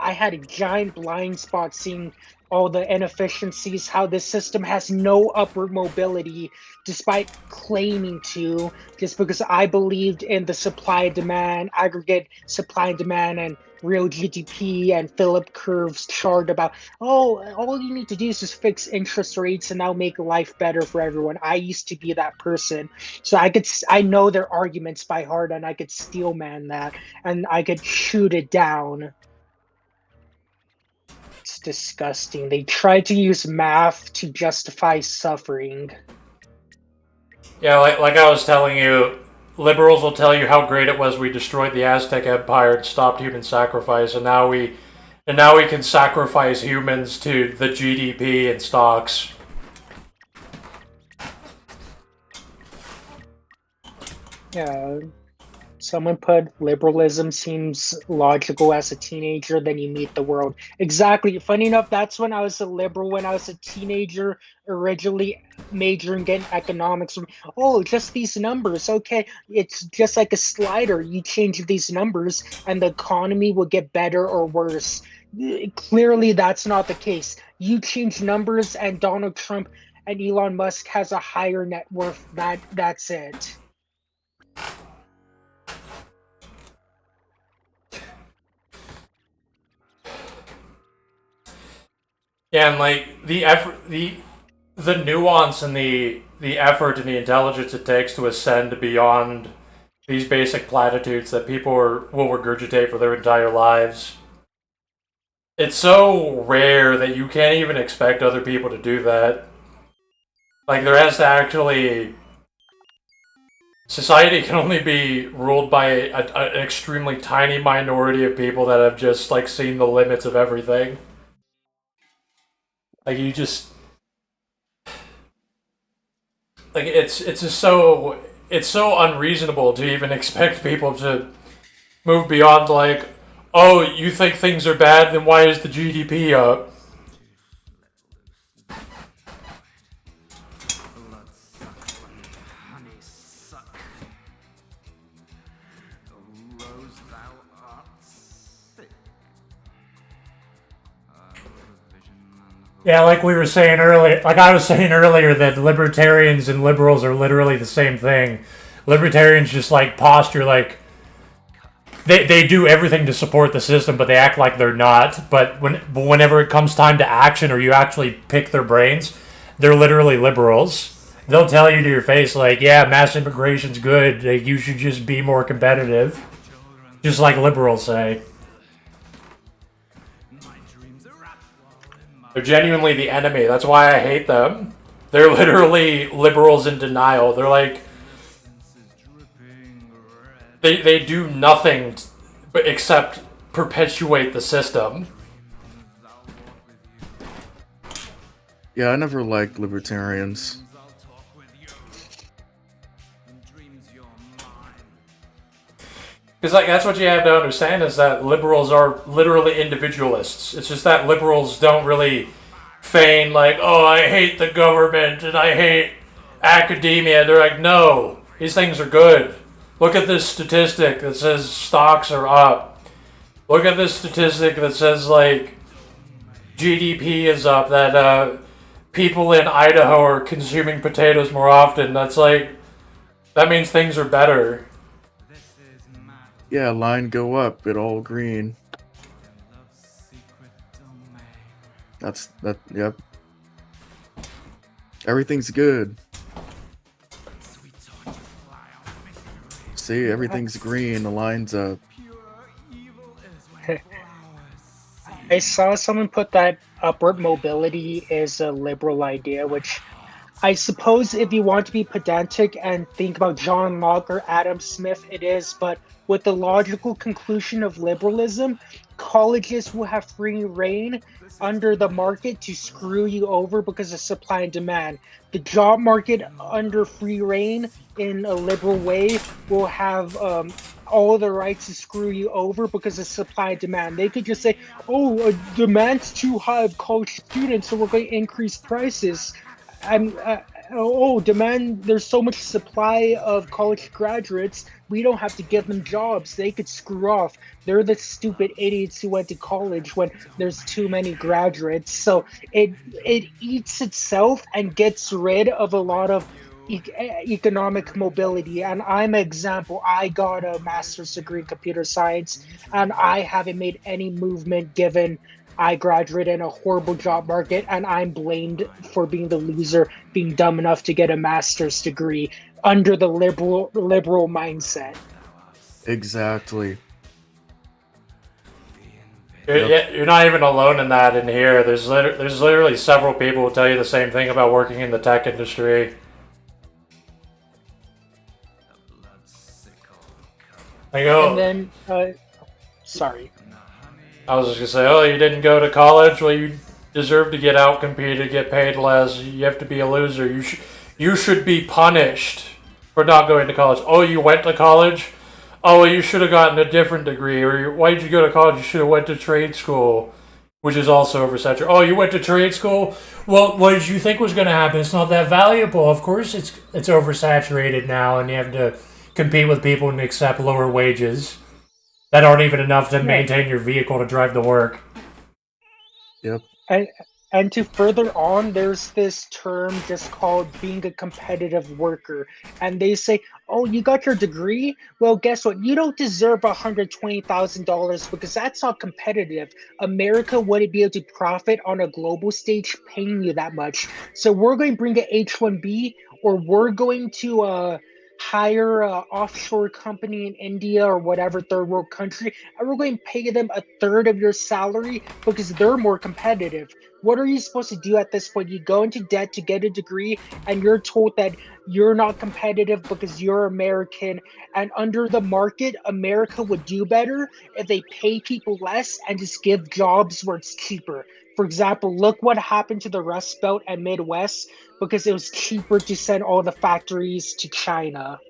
Speaker 5: I had a giant blind spot seeing all the inefficiencies, how this system has no upward mobility despite claiming to, just because I believed in the supply and demand, aggregate supply and demand, and real GDP and Philip Curve's chart about, oh, all you need to do is just fix interest rates and that'll make life better for everyone. I used to be that person. So I know their arguments by heart and I could steel man that and I could shoot it down. It's disgusting. They try to use math to justify suffering.
Speaker 1: Yeah, like I was telling you, liberals will tell you how great it was we destroyed the Aztec Empire and stopped human sacrifice, and now we can sacrifice humans to the GDP and stocks.
Speaker 5: Yeah. Someone put liberalism seems logical as a teenager, then you meet the world. Exactly. Funny enough, that's when I was a liberal, when I was a teenager, originally majoring in economics. Oh, just these numbers. Okay, it's just like a slider. You change these numbers and the economy will get better or worse. Clearly, that's not the case. You change numbers and Donald Trump and Elon Musk has a higher net worth. That's it.
Speaker 1: Yeah, and like the effort, the nuance and the effort and the intelligence it takes to ascend beyond these basic platitudes that people will regurgitate for their entire lives. It's so rare that you can't even expect other people to do that. Like, there has to actually... Society can only be ruled by an extremely tiny minority of people that have just, like, seen the limits of everything. Like, you just... Like, it's just so... It's so unreasonable to even expect people to move beyond, like, oh, you think things are bad, then why is the GDP up? Yeah, like we were saying earlier, like I was saying earlier, that libertarians and liberals are literally the same thing. Libertarians just like posture like they do everything to support the system, but they act like they're not. But whenever it comes time to action, or you actually pick their brains, they're literally liberals. They'll tell you to your face like, yeah, mass immigration's good. Like, you should just be more competitive. Just like liberals say. They're genuinely the enemy. That's why I hate them. They're literally liberals in denial. They're like... They do nothing except perpetuate the system.
Speaker 4: Yeah, I never liked libertarians.
Speaker 1: Because like, that's what you have to understand, is that liberals are literally individualists. It's just that liberals don't really feign like, oh, I hate the government and I hate academia. They're like, no, these things are good. Look at this statistic that says stocks are up. Look at this statistic that says, like, GDP is up, that people in Idaho are consuming potatoes more often. That's like, that means things are better.
Speaker 4: Yeah, line go up, it all green. Yep. Everything's good. See, everything's green, the line's up.
Speaker 5: I saw someone put that upward mobility is a liberal idea, which I suppose if you want to be pedantic and think about John Locke or Adam Smith, it is, but with the logical conclusion of liberalism, colleges will have free reign under the market to screw you over because of supply and demand. The job market under free reign in a liberal way will have all the rights to screw you over because of supply and demand. They could just say, oh, demand's too high of college students, so we're going to increase prices. I'm demand, there's so much supply of college graduates, we don't have to give them jobs, they could screw off. They're the stupid idiots who went to college when there's too many graduates. So it eats itself and gets rid of a lot of economic mobility. And I'm an example. I got a master's degree in computer science and I haven't made any movement given I graduated in a horrible job market, and I'm blamed for being the loser, being dumb enough to get a master's degree under the liberal mindset.
Speaker 4: Exactly.
Speaker 1: You're not even alone in that in here. There's literally several people who tell you the same thing about working in the tech industry. I go.
Speaker 5: And then, sorry.
Speaker 1: I was just gonna say, oh, you didn't go to college? Well, you deserve to get out competed, get paid less. You have to be a loser. You should be punished for not going to college. Oh, you went to college? Oh, well, you should have gotten a different degree. Or why did you go to college? You should have went to trade school, which is also oversaturated. Oh, you went to trade school? Well, what did you think was going to happen? It's not that valuable. Of course, it's oversaturated now, and you have to compete with people and accept lower wages that aren't even enough to maintain your vehicle to drive to work.
Speaker 4: Yep.
Speaker 5: And to further on, there's this term just called being a competitive worker. And they say, oh, you got your degree? Well, guess what? You don't deserve $120,000 because that's not competitive. America wouldn't be able to profit on a global stage paying you that much. So we're going to bring an H-1B, or we're going to hire an offshore company in India or whatever third world country, and we're going to pay them a third of your salary because they're more competitive. What are you supposed to do at this point? You go into debt to get a degree, and you're told that you're not competitive because you're American. And under the market, America would do better if they pay people less and just give jobs where it's cheaper. For example, look what happened to the Rust Belt and Midwest because it was cheaper to send all the factories to China.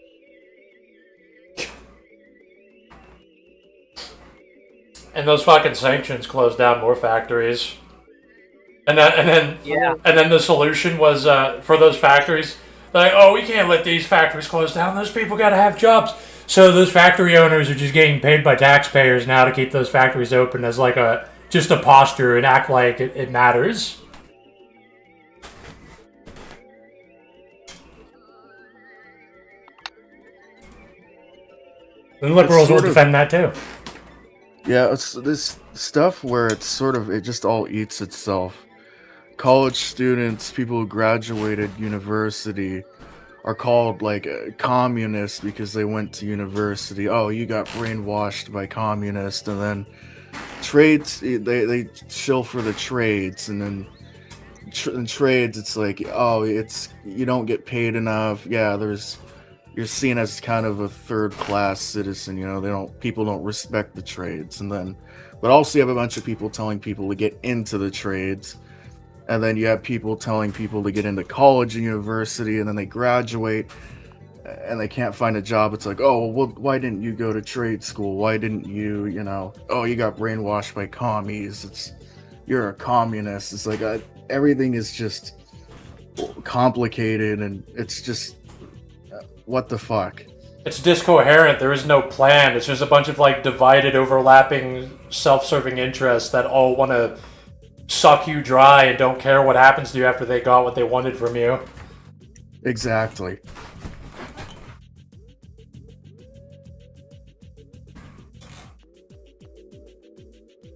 Speaker 1: And those fucking sanctions closed down more factories. And then the solution was for those factories, like, oh, we can't let these factories close down. Those people got to have jobs. So those factory owners are just getting paid by taxpayers now to keep those factories open as like just a posture and act like it matters. The liberals will defend that too.
Speaker 4: Yeah, it's this stuff where it's sort of, it just all eats itself. College students, people who graduated university, are called like communists because they went to university. Oh, you got brainwashed by communists. And then trades, they chill for the trades, and then in trades it's like, oh, it's, you don't get paid enough. Yeah, you're seen as kind of a third class citizen, you know, people don't respect the trades. And then, but also you have a bunch of people telling people to get into the trades. And then you have people telling people to get into college and university, and then they graduate and they can't find a job. It's like, oh, well, why didn't you go to trade school? Why didn't you, oh, you got brainwashed by commies. You're a communist. It's like, everything is just complicated, and it's just, what the fuck?
Speaker 1: It's discoherent. There is no plan. It's just a bunch of like divided, overlapping, self-serving interests that all want to suck you dry and don't care what happens to you after they got what they wanted from you.
Speaker 4: Exactly.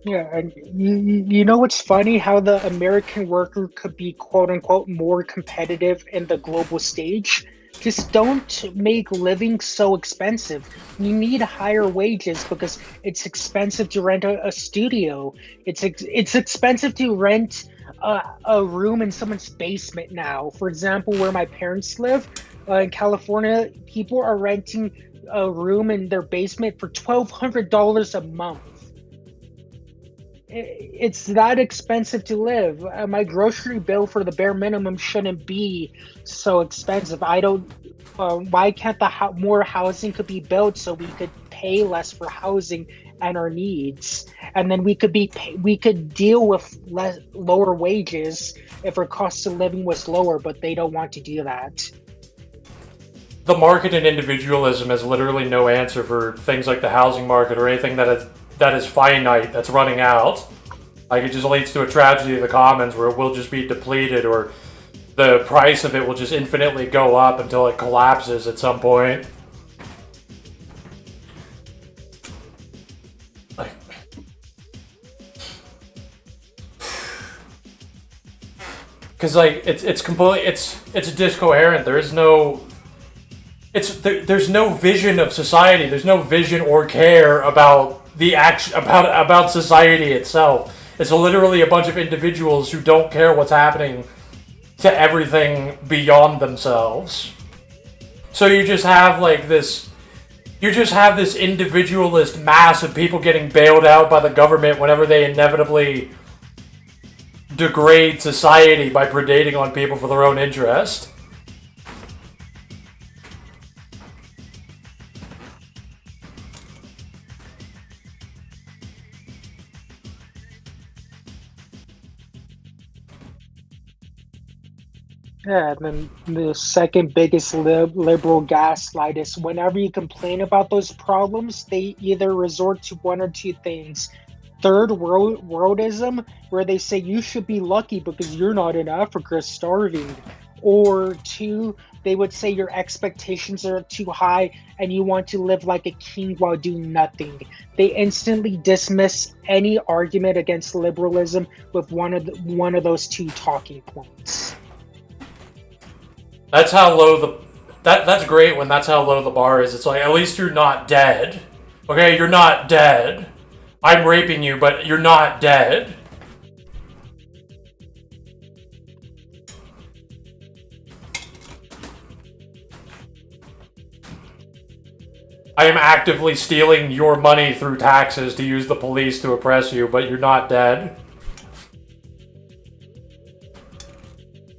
Speaker 5: Yeah, and you know what's funny? How the American worker could be quote unquote more competitive in the global stage? Just don't make living so expensive. You need higher wages because it's expensive to rent a studio. It's expensive to rent a room in someone's basement now. For example, where my parents live in California, people are renting a room in their basement for $1,200 a month. It's that expensive to live. My grocery bill for the bare minimum shouldn't be so expensive. I don't. Why can't more housing could be built so we could pay less for housing and our needs, and then we could deal with lower wages if our cost of living was lower. But they don't want to do that.
Speaker 1: The market and individualism has literally no answer for things like the housing market or anything that is finite, that's running out. Like, it just leads to a tragedy of the commons where it will just be depleted, or the price of it will just infinitely go up until it collapses at some point. Like, because like it's completely it's discoherent. There is no there's no vision of society. There's no vision or care about the about society itself. It's literally a bunch of individuals who don't care what's happening to everything beyond themselves. So you just have this individualist mass of people getting bailed out by the government whenever they inevitably degrade society by predating on people for their own interest.
Speaker 5: Yeah, and then the second biggest liberal gaslight is whenever you complain about those problems, they either resort to one or two things. Third worldism, where they say you should be lucky because you're not in Africa starving. Or two, they would say your expectations are too high and you want to live like a king while doing nothing. They instantly dismiss any argument against liberalism with one of those two talking points.
Speaker 1: That's how low that's great when that's how low the bar is. It's like, at least you're not dead. Okay, you're not dead. I'm raping you, but you're not dead. I am actively stealing your money through taxes to use the police to oppress you, but you're not dead.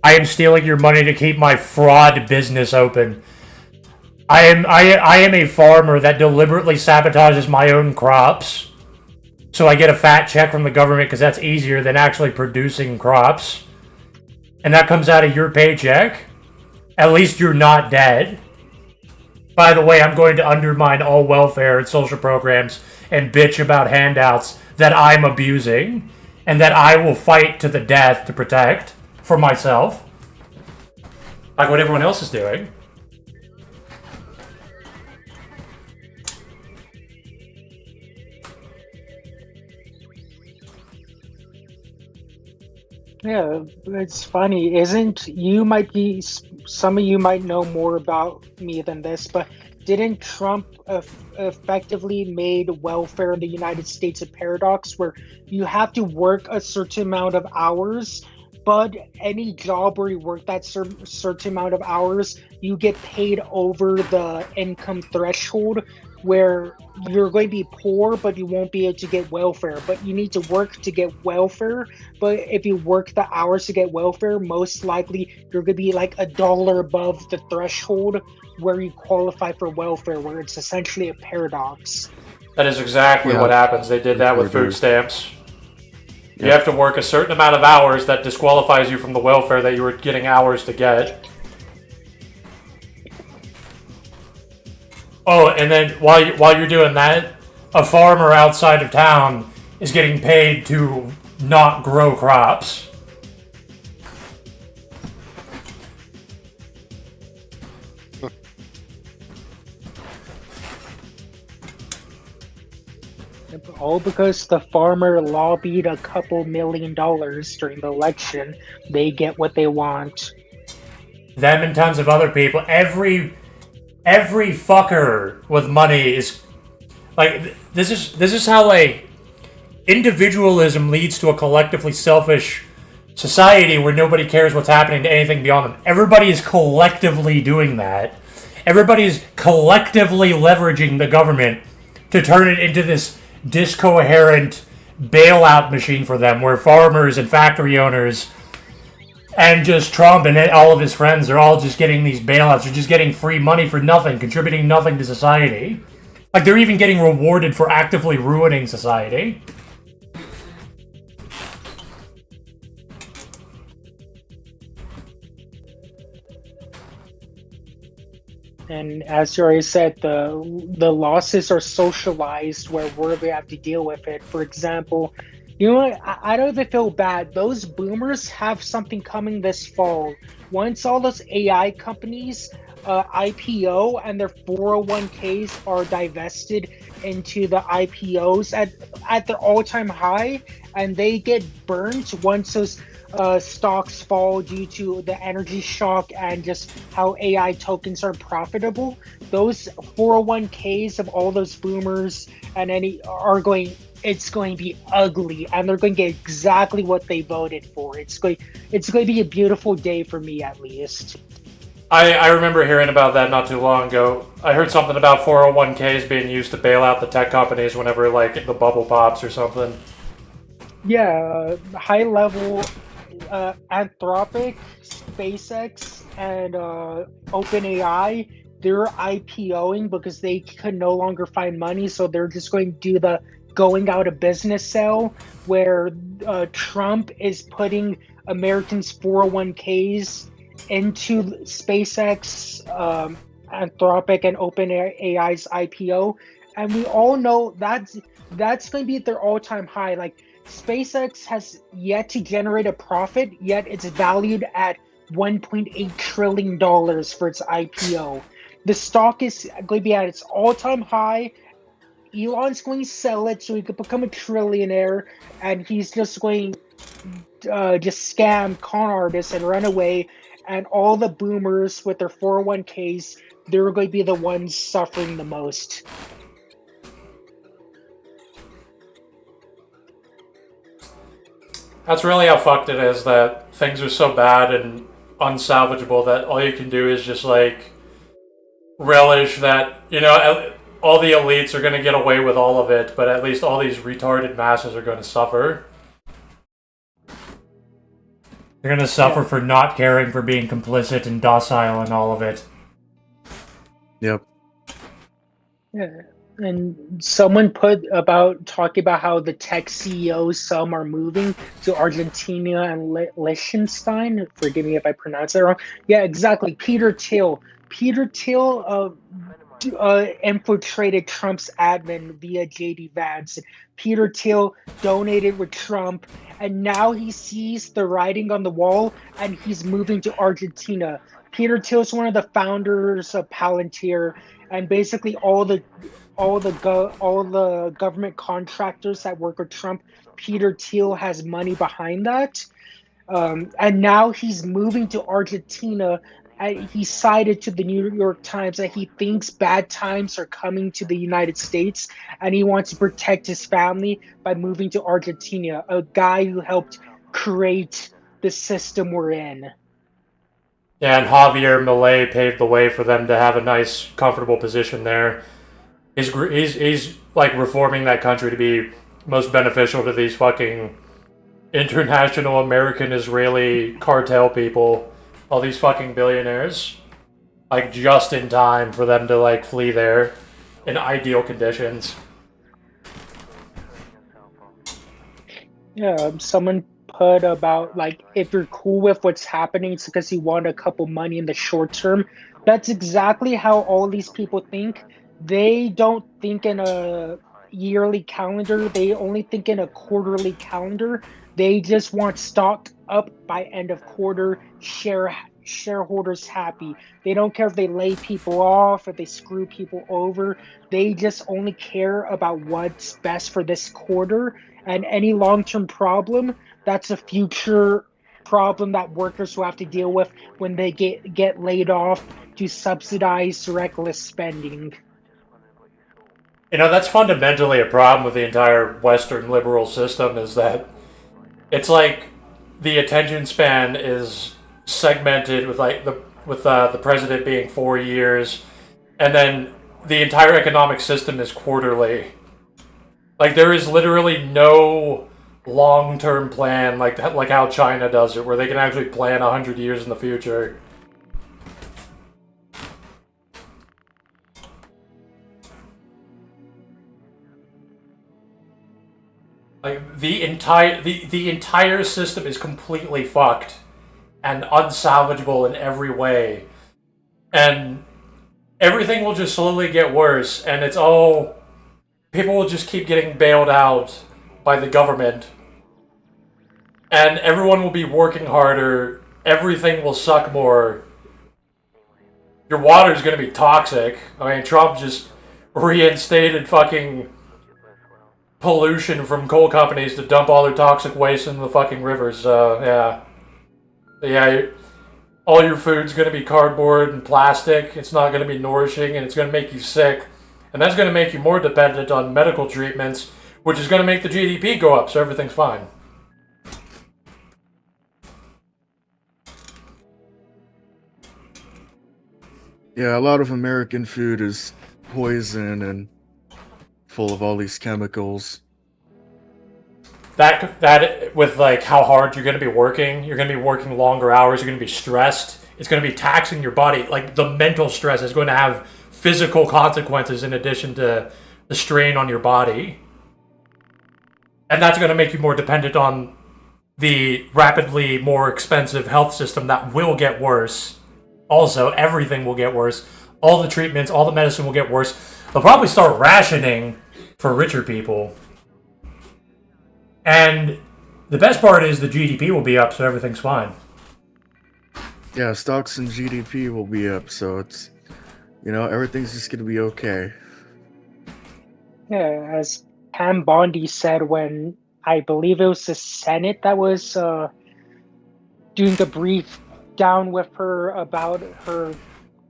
Speaker 1: I am stealing your money to keep my fraud business open. I am a farmer that deliberately sabotages my own crops, so I get a fat check from the government because that's easier than actually producing crops. And that comes out of your paycheck. At least you're not dead. By the way, I'm going to undermine all welfare and social programs and bitch about handouts that I'm abusing and that I will fight to the death to protect for myself, like what everyone else is doing.
Speaker 5: Yeah, it's funny, some of you might know more about me than this, but didn't Trump effectively made welfare in the United States a paradox where you have to work a certain amount of hours, but any job where you work that certain amount of hours, you get paid over the income threshold, where you're going to be poor, but you won't be able to get welfare. But you need to work to get welfare. But if you work the hours to get welfare, most likely you're going to be like $1 above the threshold where you qualify for welfare, where it's essentially a paradox.
Speaker 1: That is exactly what happens. They did that with food stamps.
Speaker 4: Yeah.
Speaker 1: You have to work a certain amount of hours that disqualifies you from the welfare that you were getting hours to get. Oh, and then while you're doing that, a farmer outside of town is getting paid to not grow crops.
Speaker 5: All because the farmer lobbied a couple $1 million during the election. They get what they want.
Speaker 1: them and tons of other people. Every fucker with money is like this is how like individualism leads to a collectively selfish society where nobody cares what's happening to anything beyond them. Everybody is collectively doing that. Everybody is collectively leveraging the government to turn it into this discoherent bailout machine for them, where farmers and factory owners and just Trump and all of his friends are all just getting these bailouts. They're just getting free money for nothing, contributing nothing to society. Like, they're even getting rewarded for actively ruining society.
Speaker 5: And as you already said, the losses are socialized where we have to deal with it. For example, you know what? I don't even feel bad. Those boomers have something coming this fall. Once all those AI companies IPO and their 401ks are divested into the IPOs at their all-time high, and they get burnt once those stocks fall due to the energy shock and just how AI tokens are profitable, those 401ks of all those boomers and any are going. It's going to be ugly, and they're going to get exactly what they voted for. It's going to be a beautiful day for me, at least.
Speaker 1: I remember hearing about that not too long ago. I heard something about 401ks being used to bail out the tech companies whenever, like, the bubble pops or something.
Speaker 5: Yeah, high level Anthropic, SpaceX, and OpenAI, they're IPOing because they could no longer find money, so they're just going to do the going out of business sale, where Trump is putting Americans' 401ks into SpaceX, Anthropic, and OpenAI's IPO, and we all know that's going to be at their all-time high. Like, SpaceX has yet to generate a profit, yet it's valued at $1.8 trillion for its IPO. The stock is going to be at its all-time high. Elon's going to sell it so he could become a trillionaire, and he's just going just scam con artists and run away. And all the boomers with their 401ks, they're going to be the ones suffering the most.
Speaker 1: That's really how fucked it is, that things are so bad and unsalvageable that all you can do is just, like, relish that, you know, all the elites are going to get away with all of it, but at least all these retarded masses are going to suffer. They're going to suffer for not caring, for being complicit and docile in all of it.
Speaker 4: Yep.
Speaker 5: Yeah. And someone talking about how the tech CEOs, some are moving to Argentina and Liechtenstein. Forgive me if I pronounce that wrong. Yeah, exactly. Peter Thiel infiltrated Trump's admin via JD Vance. Peter Thiel donated with Trump, and now he sees the writing on the wall, and he's moving to Argentina. Peter Thiel is one of the founders of Palantir, and basically all the government contractors that work with Trump, Peter Thiel has money behind that. And now he's moving to Argentina. He cited to the New York Times that he thinks bad times are coming to the United States, and he wants to protect his family by moving to Argentina, a guy who helped create the system we're in.
Speaker 1: Yeah, and Javier Milei paved the way for them to have a nice, comfortable position there. He's like reforming that country to be most beneficial to these fucking international American Israeli cartel people, all these fucking billionaires, like just in time for them to like flee there in ideal conditions.
Speaker 5: Yeah, someone put about, like, if you're cool with what's happening, it's because you want a couple money in the short term. That's exactly how all these people think. They don't think in a yearly calendar. They only think in a quarterly calendar. They just want stock up by end of quarter, shareholders happy. They don't care if they lay people off, if they screw people over. They just only care about what's best for this quarter, and any long-term problem, that's a future problem that workers will have to deal with when they get laid off to subsidize reckless spending.
Speaker 1: You know, that's fundamentally a problem with the entire Western liberal system, is that it's like the attention span is segmented with like the president being 4 years, and then the entire economic system is quarterly. Like there is literally no long-term plan like how China does it, where they can actually plan 100 years in the future. Like the entire system is completely fucked and unsalvageable in every way, and everything will just slowly get worse. And it's all people will just keep getting bailed out by the government, and everyone will be working harder. Everything will suck more. Your water is going to be toxic. I mean, Trump just reinstated fucking pollution from coal companies to dump all their toxic waste into the fucking rivers. Yeah, all your food's going to be cardboard and plastic. It's not going to be nourishing, and it's going to make you sick. And that's going to make you more dependent on medical treatments, which is going to make the GDP go up, so everything's fine.
Speaker 4: Yeah, a lot of American food is poison and full of all these chemicals.
Speaker 1: That with like how hard you're going to be working, you're going to be working longer hours, you're going to be stressed. It's going to be taxing your body. Like the mental stress is going to have physical consequences in addition to the strain on your body. And that's going to make you more dependent on the rapidly more expensive health system that will get worse. Also, everything will get worse. All the treatments, all the medicine will get worse. They'll probably start rationing for richer people. And the best part is the GDP will be up, so everything's fine.
Speaker 4: Yeah, stocks and GDP will be up, so it's, everything's just gonna be okay.
Speaker 5: Yeah, as Pam Bondi said when I believe it was the Senate that was doing the brief down with her about her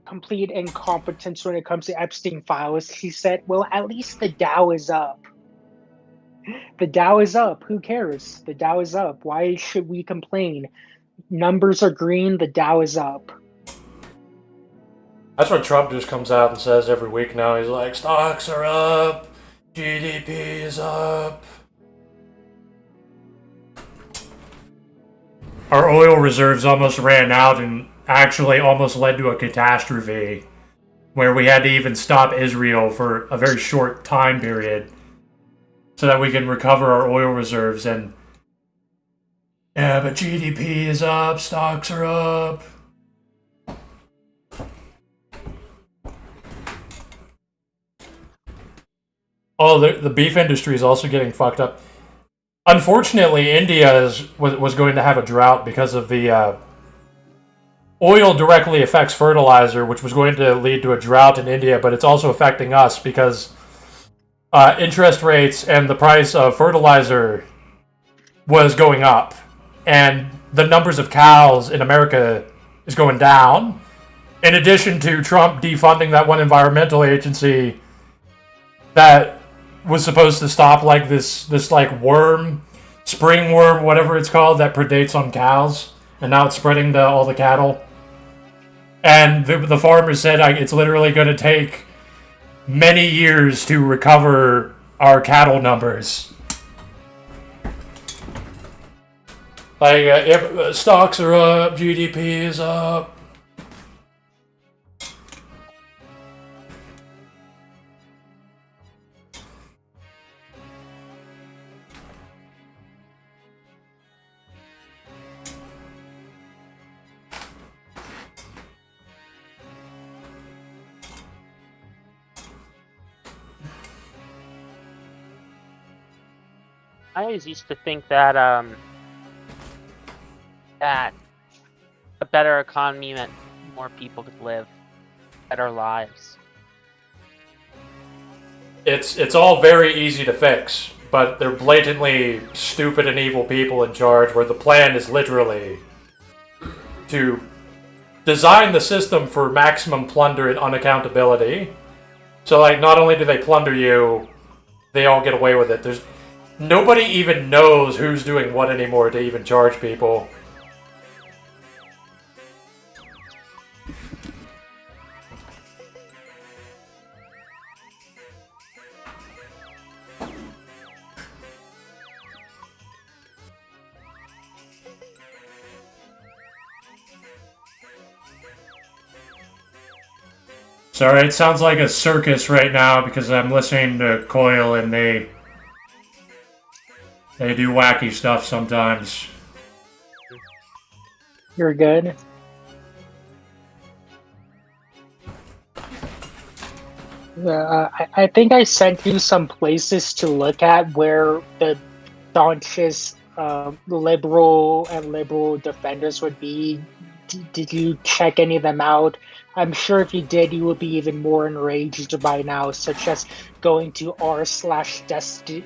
Speaker 5: complete incompetence when it comes to Epstein files, she said, well, at least the Dow is up. The Dow is up. Who cares? The Dow is up. Why should we complain? Numbers are green. The Dow is up.
Speaker 1: That's what Trump just comes out and says every week now. He's like, stocks are up. GDP is up. Our oil reserves almost ran out and actually almost led to a catastrophe where we had to even stop Israel for a very short time period so that we can recover our oil reserves. And yeah, but GDP is up, stocks are up. Oh, the beef industry is also getting fucked up. Unfortunately, India was going to have a drought because of the oil directly affects fertilizer, which was going to lead to a drought in India, but it's also affecting us because interest rates and the price of fertilizer was going up, and the numbers of cows in America is going down. In addition to Trump defunding that one environmental agency that was supposed to stop like this like worm, spring worm, whatever it's called, that predates on cows, and now it's spreading to all the cattle. And the farmers said it's literally going to take many years to recover our cattle numbers. Like, stocks are up, GDP is up.
Speaker 2: I always used to think that that a better economy meant more people could live better lives.
Speaker 1: It's all very easy to fix, but they're blatantly stupid and evil people in charge, where the plan is literally to design the system for maximum plunder and unaccountability. So, like, not only do they plunder you, they all get away with it. There's nobody even knows who's doing what anymore to even charge people. Sorry, it sounds like a circus right now because I'm listening to Coil and they do wacky stuff sometimes.
Speaker 5: You're good. I think I sent you some places to look at where the staunchest liberal and liberal defenders would be. Did you check any of them out? I'm sure if you did, you would be even more enraged by now, such as going to r/Destiny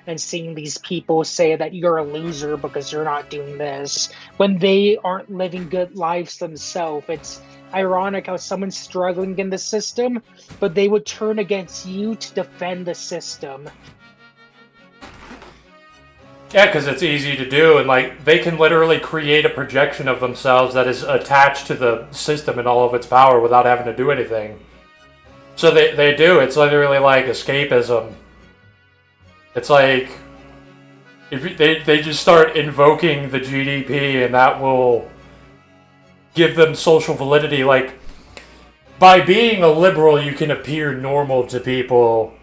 Speaker 5: and seeing these people say that you're a loser because you're not doing this, when they aren't living good lives themselves. It's ironic how someone's struggling in the system, but they would turn against you to defend the system.
Speaker 1: Yeah, because it's easy to do, and like they can literally create a projection of themselves that is attached to the system and all of its power without having to do anything. So they do. It's literally like escapism. It's like if they just start invoking the GDP, and that will give them social validity. Like by being a liberal, you can appear normal to people,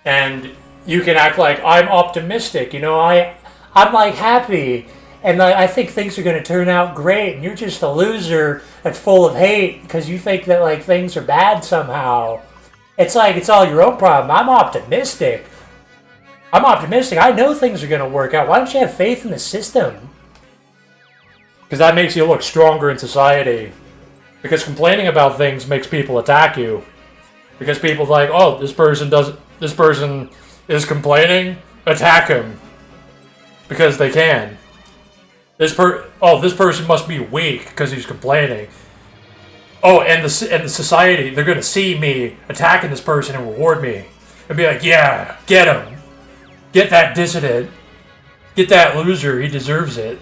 Speaker 1: and you can act like, I'm optimistic, you know, I'm like happy, and I think things are going to turn out great, and you're just a loser that's full of hate because you think that like things are bad somehow. It's like, it's all your own problem. I'm optimistic. I know things are going to work out. Why don't you have faith in the system? Because that makes you look stronger in society. Because complaining about things makes people attack you. Because people like, oh, this person is complaining, attack him. Because they can. This person must be weak because he's complaining. Oh, and the society, they're going to see me attacking this person and reward me. And be like, yeah, get him. Get that dissident. Get that loser, he deserves it.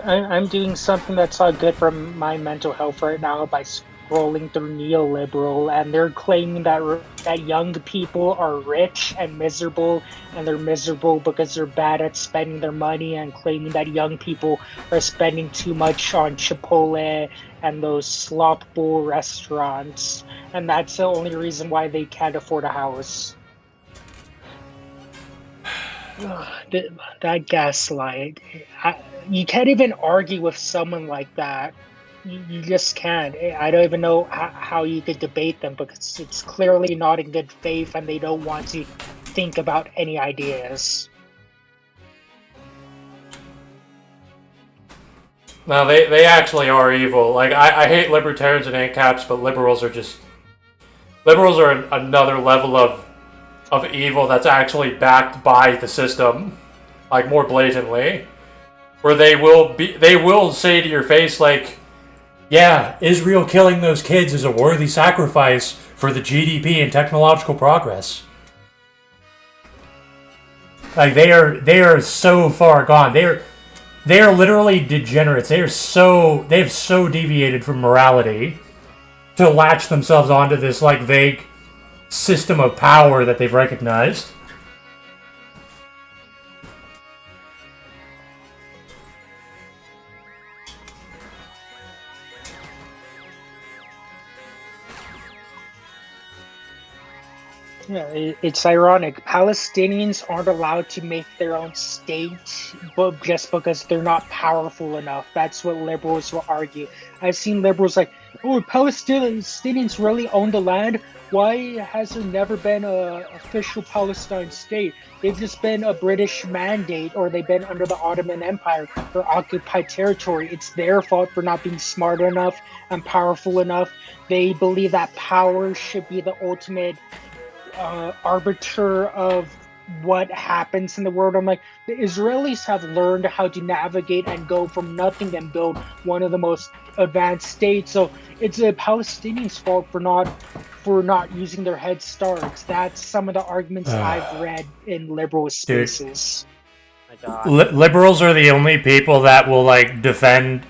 Speaker 5: I'm doing something that's not good for my mental health right now by scrolling through neoliberal, and they're claiming that young people are rich and miserable, and they're miserable because they're bad at spending their money, and claiming that young people are spending too much on Chipotle and those slop bowl restaurants, and that's the only reason why they can't afford a house. That gaslight. You can't even argue with someone like that. You just can't. I don't even know how you could debate them, because it's clearly not in good faith and they don't want to think about any ideas.
Speaker 1: No, they actually are evil. Like, I hate libertarians and ANCAPs, but liberals are another level of evil that's actually backed by the system, like more blatantly, where they will say to your face like, yeah, Israel killing those kids is a worthy sacrifice for the GDP and technological progress. Like they are so far gone. They are literally degenerates. They have so deviated from morality to latch themselves onto this like vague system of power that they've recognized.
Speaker 5: Yeah, it's ironic. Palestinians aren't allowed to make their own state, but just because they're not powerful enough. That's what liberals will argue. I've seen liberals like, oh, Palestinians really own the land? Why has there never been an official Palestine state? They've just been a British mandate, or they've been under the Ottoman Empire or occupied territory. It's their fault for not being smart enough and powerful enough. They believe that power should be the ultimate arbiter of what happens in the world. I'm like, the Israelis have learned how to navigate and go from nothing and build one of the most advanced states. So it's the Palestinians' fault for not using their head starts. That's some of the arguments I've read in liberal spaces.
Speaker 2: My God.
Speaker 1: Liberals are the only people that will like defend,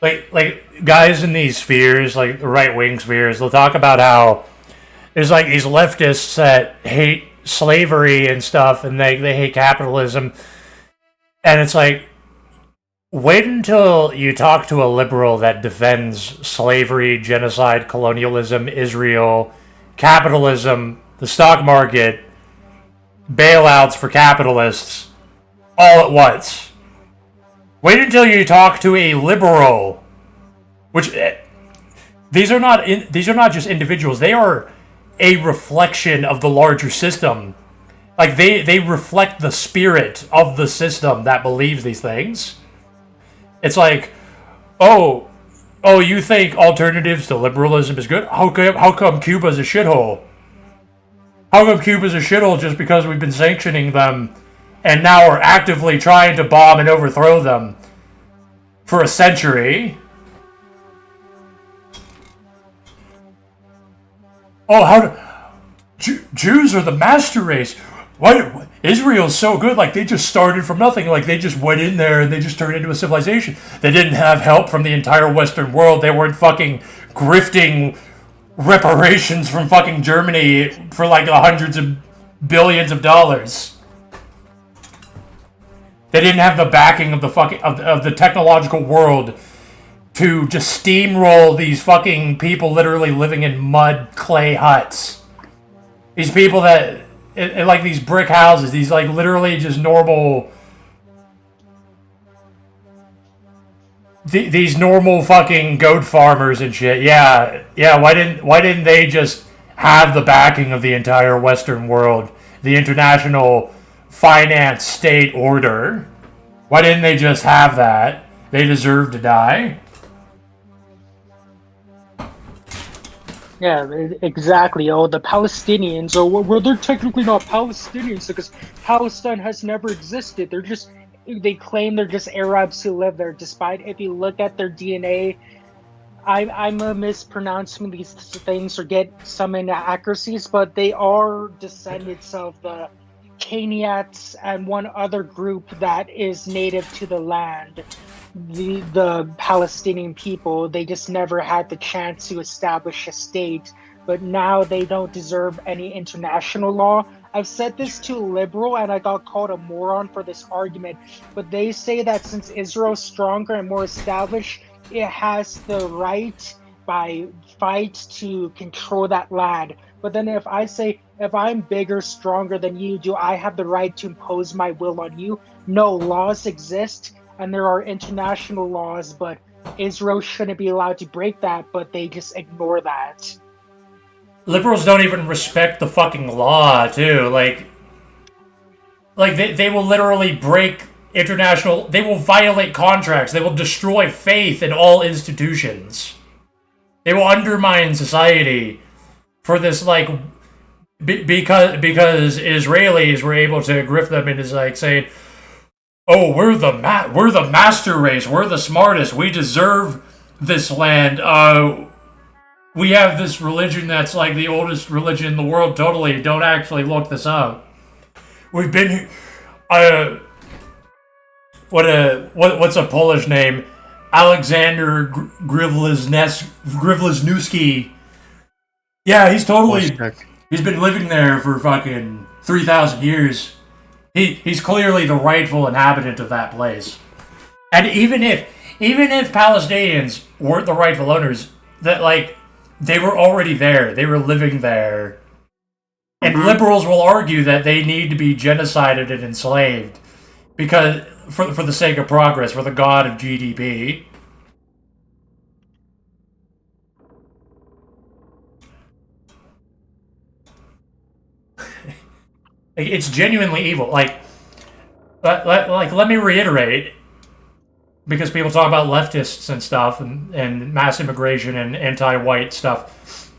Speaker 1: like guys in these spheres, like the right wing spheres. They'll talk about how there's like these leftists that hate slavery and stuff, and they hate capitalism, and it's like, wait until you talk to a liberal that defends slavery, genocide, colonialism, Israel, capitalism, the stock market, bailouts for capitalists, all at once. Wait until you talk to a liberal, which these are not just individuals. They are a reflection of the larger system. Like they reflect the spirit of the system that believes these things. It's like, oh, you think alternatives to liberalism is good? How come Cuba's a shithole? How come Cuba's a shithole just because we've been sanctioning them and now we're actively trying to bomb and overthrow them for a century? Oh, Jews are the master race. Why Israel's so good? Like they just started from nothing. Like they just went in there and they just turned into a civilization. They didn't have help from the entire Western world. They weren't fucking grifting reparations from fucking Germany for like hundreds of billions of dollars. They didn't have the backing of the fucking of the technological world to just steamroll these fucking people literally living in mud clay huts. These people that like these brick houses, these like literally just normal these normal fucking goat farmers and shit. Yeah. Why didn't they just have the backing of the entire Western world, the international finance state order? Why didn't they just have that? They deserve to die.
Speaker 5: Yeah, exactly. Oh, the Palestinians. Oh, well, they're technically not Palestinians because Palestine has never existed. They claim they're just Arabs who live there. Despite, if you look at their DNA, I'm mispronouncing these things or get some inaccuracies, but they are descendants of the Canaanites and one other group that is native to the land. The Palestinian people, they just never had the chance to establish a state, but now they don't deserve any international law. I've said this to a liberal and I got called a moron for this argument, but they say that since Israel's stronger and more established, it has the right by fight to control that land. But then if I say, if I'm bigger, stronger than you, do I have the right to impose my will on you? No, laws exist and there are international laws, but Israel shouldn't be allowed to break that, but they just ignore that.
Speaker 1: Liberals don't even respect the fucking law, too. Like they will literally break international... They will violate contracts. They will destroy faith in all institutions. They will undermine society for this, like... Because Israelis were able to grift them into, like, saying... Oh, we're the master race. We're the smartest. We deserve this land. We have this religion that's like the oldest religion in the world. Totally. Don't actually look this up. We've been what's a Polish name? Alexander Grivlesnewski. Yeah, he's totally... He's been living there for fucking 3,000 years. He's clearly the rightful inhabitant of that place. And even if Palestinians weren't the rightful owners, that like they were already there, they were living there. And liberals will argue that they need to be genocided and enslaved because for the sake of progress, for the god of GDP. It's genuinely evil. Like let me reiterate, because people talk about leftists and stuff and mass immigration and anti-white stuff.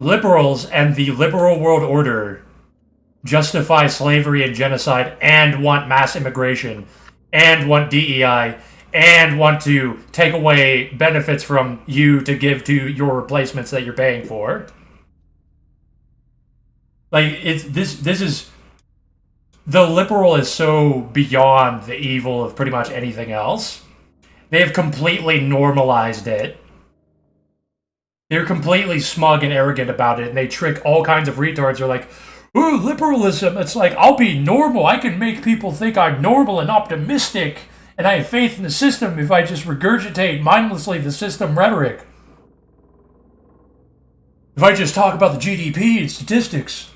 Speaker 1: liberals and the liberal world order justify slavery and genocide and want mass immigration and want DEI and want to take away benefits from you to give to your replacements that you're paying for. Like, it's this is the liberal is so beyond the evil of pretty much anything else. They have completely normalized it. They're completely smug and arrogant about it, and they trick all kinds of retards who are like, ooh, liberalism. It's like, I'll be normal. I can make people think I'm normal and optimistic, and I have faith in the system if I just regurgitate mindlessly the system rhetoric. If I just talk about the GDP and statistics.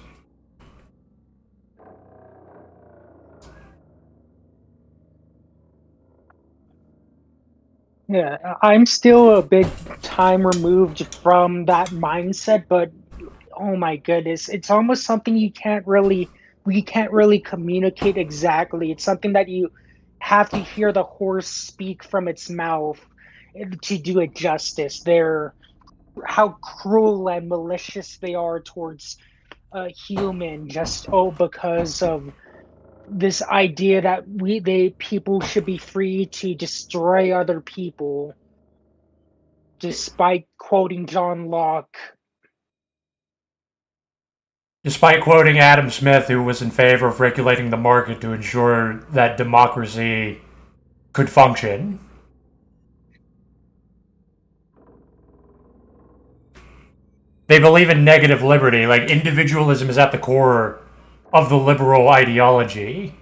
Speaker 5: Yeah, I'm still a big time removed from that mindset, but oh my goodness, it's almost something we can't really communicate exactly. It's something that you have to hear the horse speak from its mouth to do it justice. How cruel and malicious they are towards a human just because of this idea that people should be free to destroy other people, despite quoting John Locke.
Speaker 1: Despite quoting Adam Smith, who was in favor of regulating the market to ensure that democracy could function. They believe in negative liberty. Like, individualism is at the core of the liberal ideology.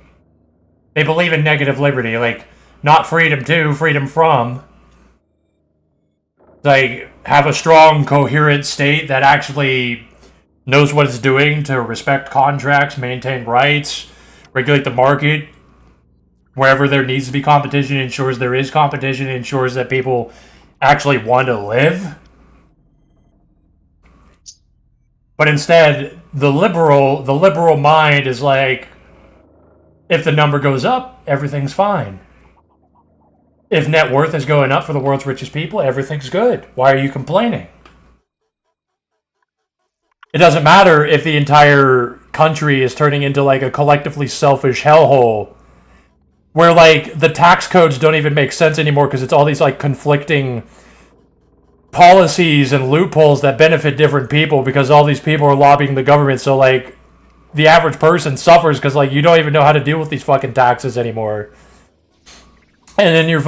Speaker 1: They believe in negative liberty, like, not freedom to, freedom from. Like, have a strong, coherent state that actually knows what it's doing to respect contracts, maintain rights, regulate the market. Wherever there needs to be competition, ensures there is competition, ensures that people actually want to live. But instead, the liberal mind is like, if the number goes up, everything's fine. If net worth is going up for the world's richest people, everything's good. Why are you complaining? It doesn't matter if the entire country is turning into like a collectively selfish hellhole where like the tax codes don't even make sense anymore because it's all these like conflicting policies and loopholes that benefit different people because all these people are lobbying the government. So like the average person suffers because like you don't even know how to deal with these fucking taxes anymore. And then your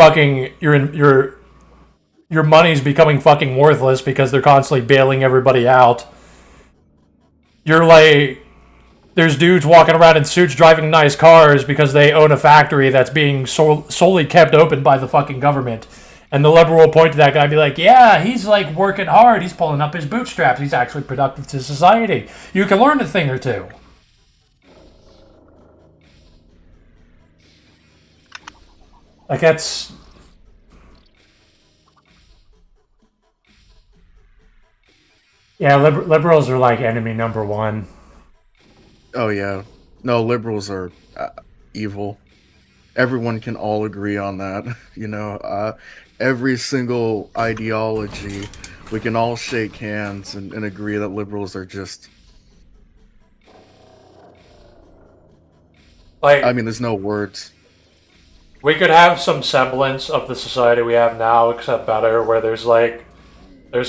Speaker 1: money's becoming fucking worthless because they're constantly bailing everybody out. You're like, there's dudes walking around in suits driving nice cars because they own a factory that's being solely kept open by the fucking government. And the liberal will point to that guy and be like, yeah, he's like working hard. He's pulling up his bootstraps. He's actually productive to society. You can learn a thing or two. Like, that's... Yeah, liberals are like enemy number one.
Speaker 4: Oh yeah, no, liberals are evil. Everyone can all agree on that. You know, every single ideology, we can all shake hands and agree that liberals are just...
Speaker 1: Like,
Speaker 4: I mean, there's no words.
Speaker 1: we could have some semblance of the society we have now, except better, where there's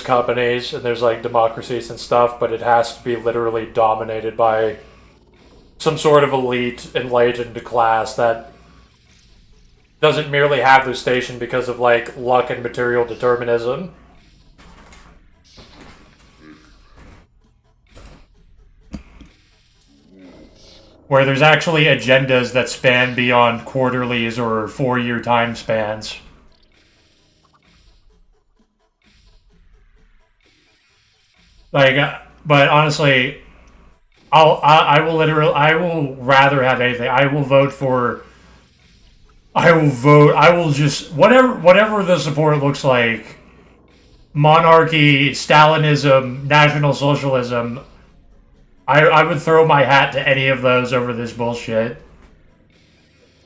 Speaker 1: companies and there's like democracies and stuff, but it has to be literally dominated by some sort of elite enlightened class that doesn't merely have their station because of like luck and material determinism. Where there's actually agendas that span beyond quarterlies or 4-year time spans. Like, but honestly, I will rather have anything. I will just whatever the support looks like. Monarchy, Stalinism, National Socialism. I would throw my hat to any of those over this bullshit.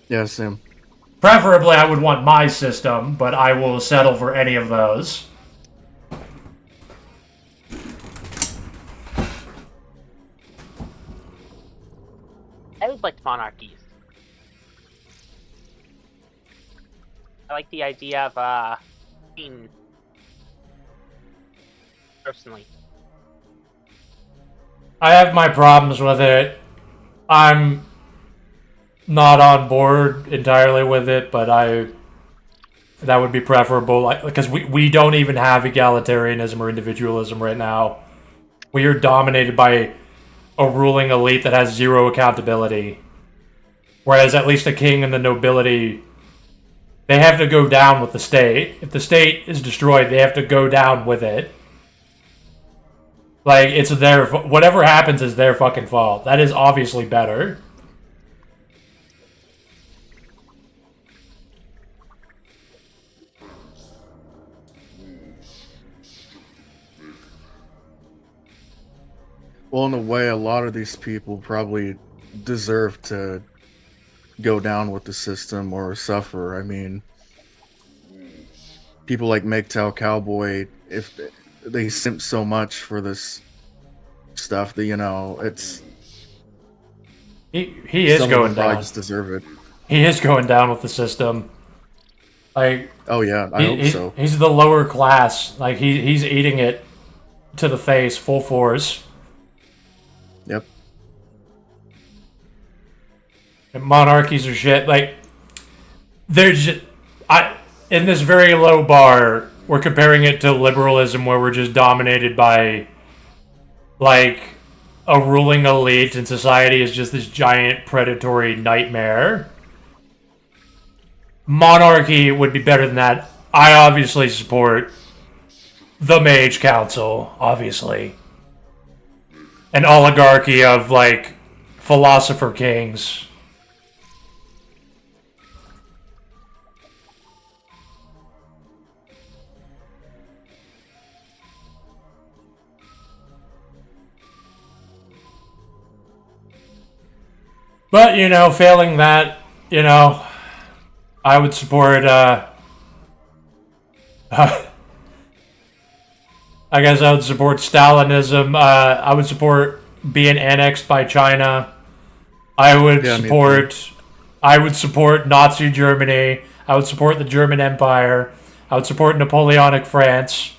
Speaker 4: Yeah, Sam.
Speaker 1: Preferably, I would want my system, but I will settle for any of those.
Speaker 2: monarchies. I like the idea of queen. Personally,
Speaker 1: I have my problems with it. I'm not on board entirely with it, but that would be preferable, like, because we don't even have egalitarianism or individualism right now. We are dominated by a ruling elite that has zero accountability. Whereas at least the king and the nobility, they have to go down with the state. If the state is destroyed, they have to go down with it. Like, it's their... Whatever happens is their fucking fault. That is obviously better.
Speaker 4: Well, in a way, a lot of these people probably deserve to go down with the system or suffer. I mean, people like MGTOW Cowboy, if they simp so much for this stuff that, you know, it's...
Speaker 1: He is
Speaker 4: some of
Speaker 1: going
Speaker 4: them probably
Speaker 1: down.
Speaker 4: just deserve it.
Speaker 1: He is going down with the system. Like,
Speaker 4: Oh yeah, I hope so.
Speaker 1: He's the lower class. Like, he's eating it to the face, full force.
Speaker 4: Yep.
Speaker 1: And monarchies are shit. Like, there's just, in this very low bar, we're comparing it to liberalism, where we're just dominated by, like, a ruling elite, and society is just this giant predatory nightmare. Monarchy would be better than that. I obviously support the Mage Council, obviously. An oligarchy of, like, philosopher kings. But, you know, failing that, you know, I would support, I guess I would support Stalinism. I would support being annexed by China. I would support Nazi Germany. I would support the German Empire. I would support Napoleonic France.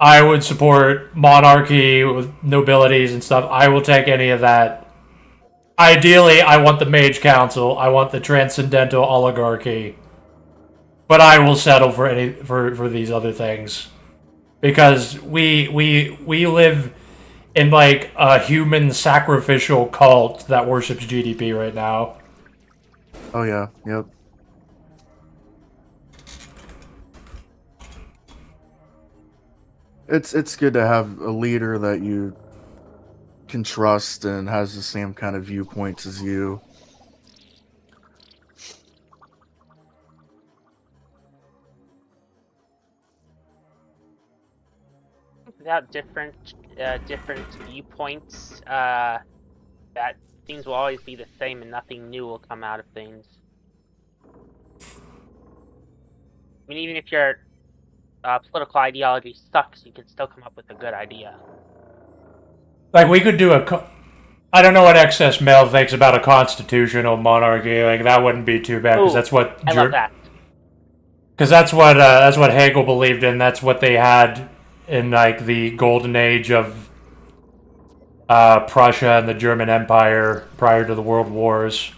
Speaker 1: I would support monarchy with nobilities and stuff. I will take any of that. Ideally, I want the Mage Council. I want the Transcendental Oligarchy. But I will settle for these other things. Because we live in, like, a human sacrificial cult that worships GDP right now.
Speaker 4: Oh yeah, yep. It's good to have a leader that you can trust and has the same kind of viewpoints as you.
Speaker 2: without different viewpoints, that things will always be the same and nothing new will come out of things. I mean, even if your political ideology sucks, you can still come up with a good idea.
Speaker 1: Like, we could do I don't know what Excess Male thinks about a constitutional monarchy. Like, that wouldn't be too bad, because that's what...
Speaker 2: I love that.
Speaker 1: Because that's what Hegel believed in. That's what they had in, like, the golden age of Prussia and the German Empire prior to the World Wars.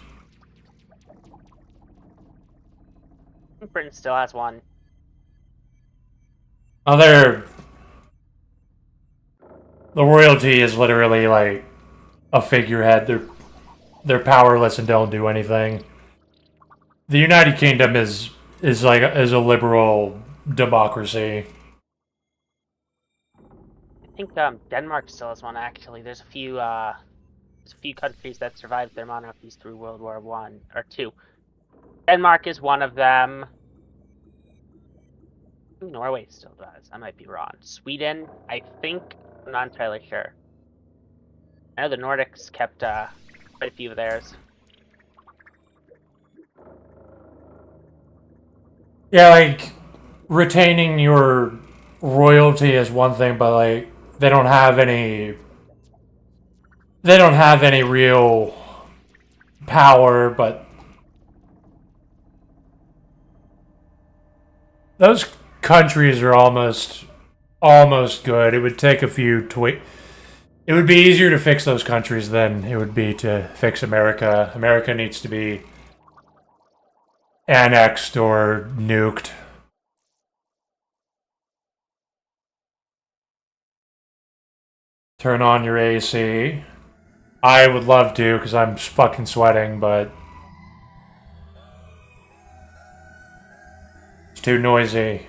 Speaker 2: Britain still has one.
Speaker 1: Oh, the royalty is literally like a figurehead. They're powerless and don't do anything. The United Kingdom is a liberal democracy.
Speaker 2: I think Denmark still has one. Actually, there's a few countries that survived their monarchies through World War One or Two. Denmark is one of them. Norway still does. I might be wrong. Sweden, I think. I'm not entirely sure. I know the Nordics kept quite a few of theirs.
Speaker 1: Yeah, like, retaining your royalty is one thing, but, like, they don't have any they don't have any real power, but those countries are almost good. It would take a few it would be easier to fix those countries than it would be to fix America. America needs to be annexed or nuked. Turn on your AC. I would love to, because I'm fucking sweating, but it's too noisy.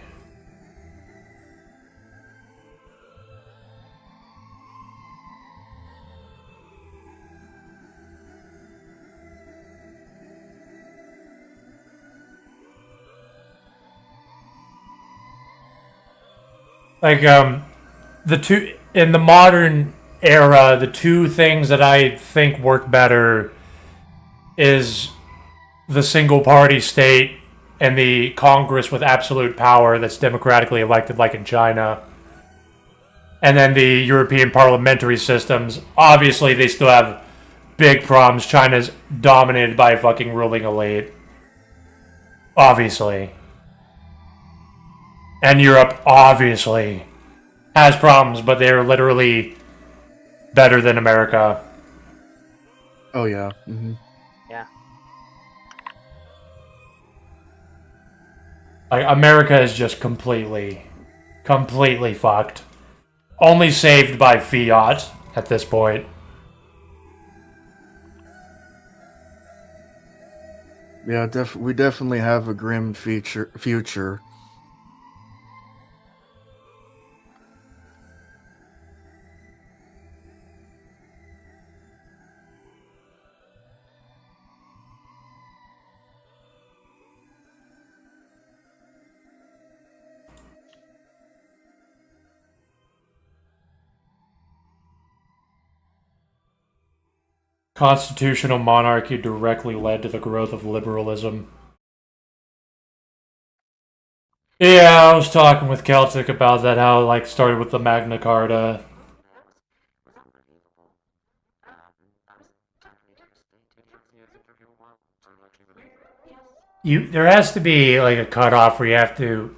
Speaker 1: Like, the two, in the modern era, the two things that I think work better is the single party state and the Congress with absolute power that's democratically elected, like in China. And then the European parliamentary systems. Obviously, they still have big problems. China's dominated by a fucking ruling elite. Obviously. And Europe, obviously, has problems, but they're literally better than America.
Speaker 4: Oh yeah. Mm-hmm.
Speaker 2: Yeah.
Speaker 1: Like, America is just completely fucked. Only saved by fiat at this point.
Speaker 4: Yeah, we definitely have a grim future.
Speaker 1: Constitutional monarchy directly led to the growth of liberalism. Yeah, I was talking with Celtic about that, how it, like, started with the Magna Carta. There has to be, like, a cutoff where you have to...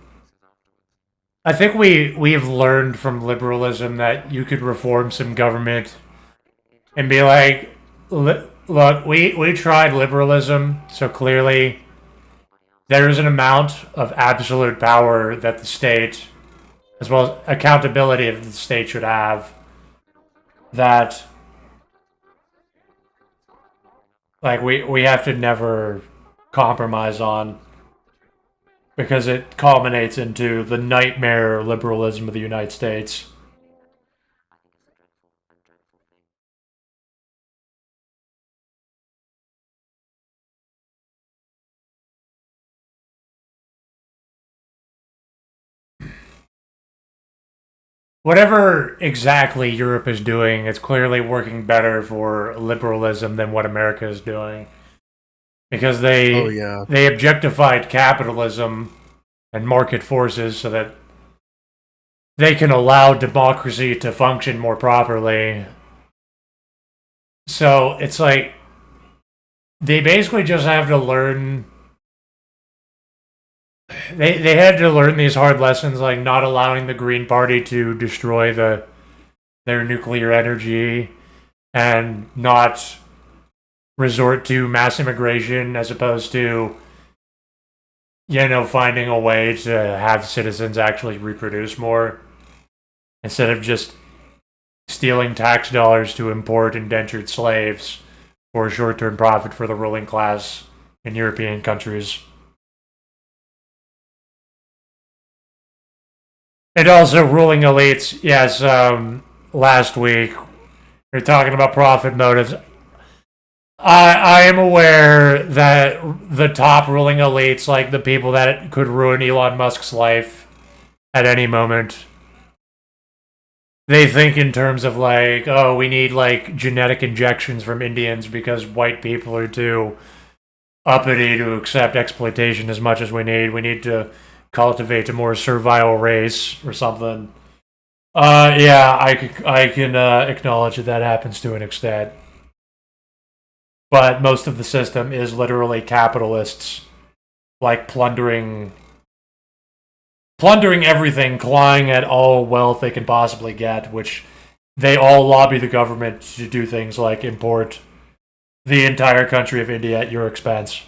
Speaker 1: I think we've learned from liberalism that you could reform some government and be like, look, we tried liberalism, so clearly there is an amount of absolute power that the state, as well as accountability that the state should have, that, like, we have to never compromise on, because it culminates into the nightmare liberalism of the United States. Whatever exactly Europe is doing, it's clearly working better for liberalism than what America is doing. Because they objectified capitalism and market forces so that they can allow democracy to function more properly. So it's like they basically just have to learn. They had to learn these hard lessons, like not allowing the Green Party to destroy their nuclear energy, and not resort to mass immigration, as opposed to, finding a way to have citizens actually reproduce more, instead of just stealing tax dollars to import indentured slaves for short-term profit for the ruling class in European countries. And also ruling elites, yes, last week, we're talking about profit motives. I am aware that the top ruling elites, like the people that could ruin Elon Musk's life at any moment, they think in terms of like, oh, we need like genetic injections from Indians because white people are too uppity to accept exploitation as much as we need. We need to cultivate a more servile race or something. Yeah, I can acknowledge that happens to an extent. But most of the system is literally capitalists, like plundering everything, clawing at all wealth they can possibly get, which they all lobby the government to do things like import the entire country of India at your expense.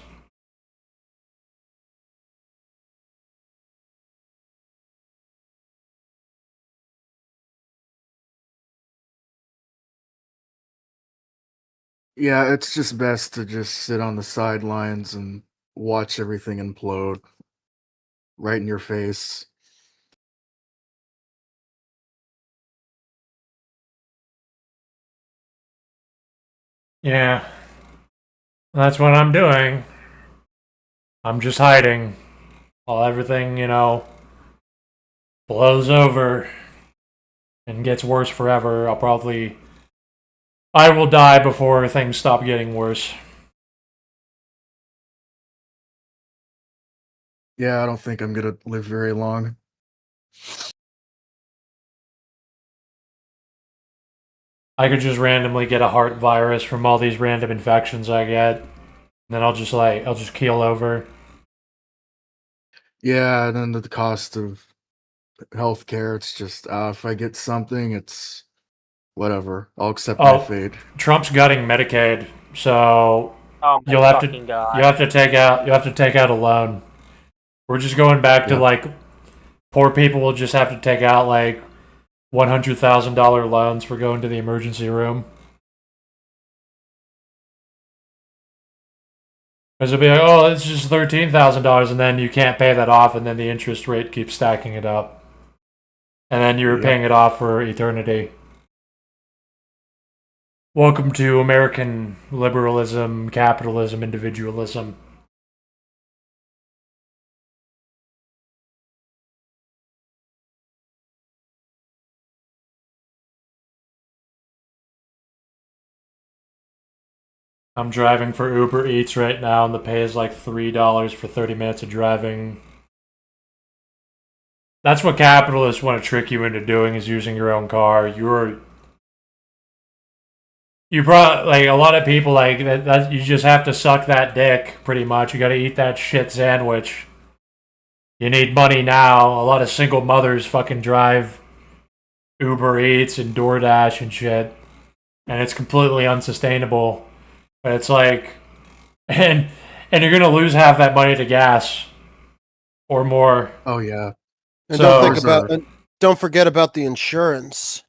Speaker 4: Yeah, it's just best to just sit on the sidelines and watch everything implode right in your face.
Speaker 1: Yeah, that's what I'm doing. I'm just hiding while everything, blows over and gets worse forever. I will die before things stop getting worse.
Speaker 4: Yeah, I don't think I'm gonna live very long.
Speaker 1: I could just randomly get a heart virus from all these random infections I get. And then I'll just keel over.
Speaker 4: Yeah, and then the cost of healthcare, it's just if I get something, it's whatever. I'll accept my
Speaker 1: Oh,
Speaker 4: fate.
Speaker 1: Trump's gutting Medicaid, so
Speaker 2: Oh my
Speaker 1: you'll have to
Speaker 2: fucking god.
Speaker 1: you'll have to take out a loan. We're just going back to
Speaker 4: Yep.
Speaker 1: like poor people will just have to take out like $100,000 loans for going to the emergency room. Because it'll be like, oh, it's just $13,000, and then you can't pay that off, and then the interest rate keeps stacking it up, and then you're
Speaker 4: Yep.
Speaker 1: paying it off for eternity. Welcome to American liberalism, capitalism, individualism. I'm driving for Uber Eats right now, and the pay is like $3 for 30 minutes of driving. That's what capitalists want to trick you into doing, is using your own car. You brought like a lot of people like that. You just have to suck that dick, pretty much. You got to eat that shit sandwich. You need money now. A lot of single mothers fucking drive Uber Eats and DoorDash and shit, and it's completely unsustainable. But it's like, and and you're gonna lose half that money to gas or more.
Speaker 4: Oh yeah.
Speaker 3: And
Speaker 1: So
Speaker 3: don't forget about the insurance.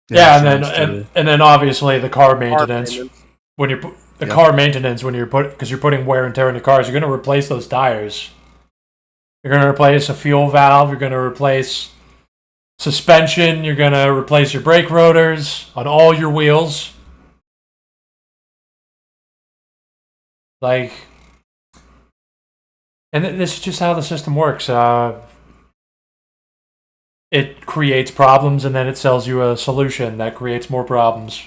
Speaker 1: yeah,
Speaker 4: Insurance too.
Speaker 1: and then obviously the car
Speaker 3: Car
Speaker 1: maintenance
Speaker 3: payments.
Speaker 1: when you're the
Speaker 4: Yep.
Speaker 1: car maintenance when you're because you're putting wear and tear into cars. You're gonna replace those tires. You're gonna replace a fuel valve. You're gonna replace suspension. You're gonna replace your brake rotors on all your wheels. Like, and this is just how the system works. It creates problems and then it sells you a solution that creates more problems.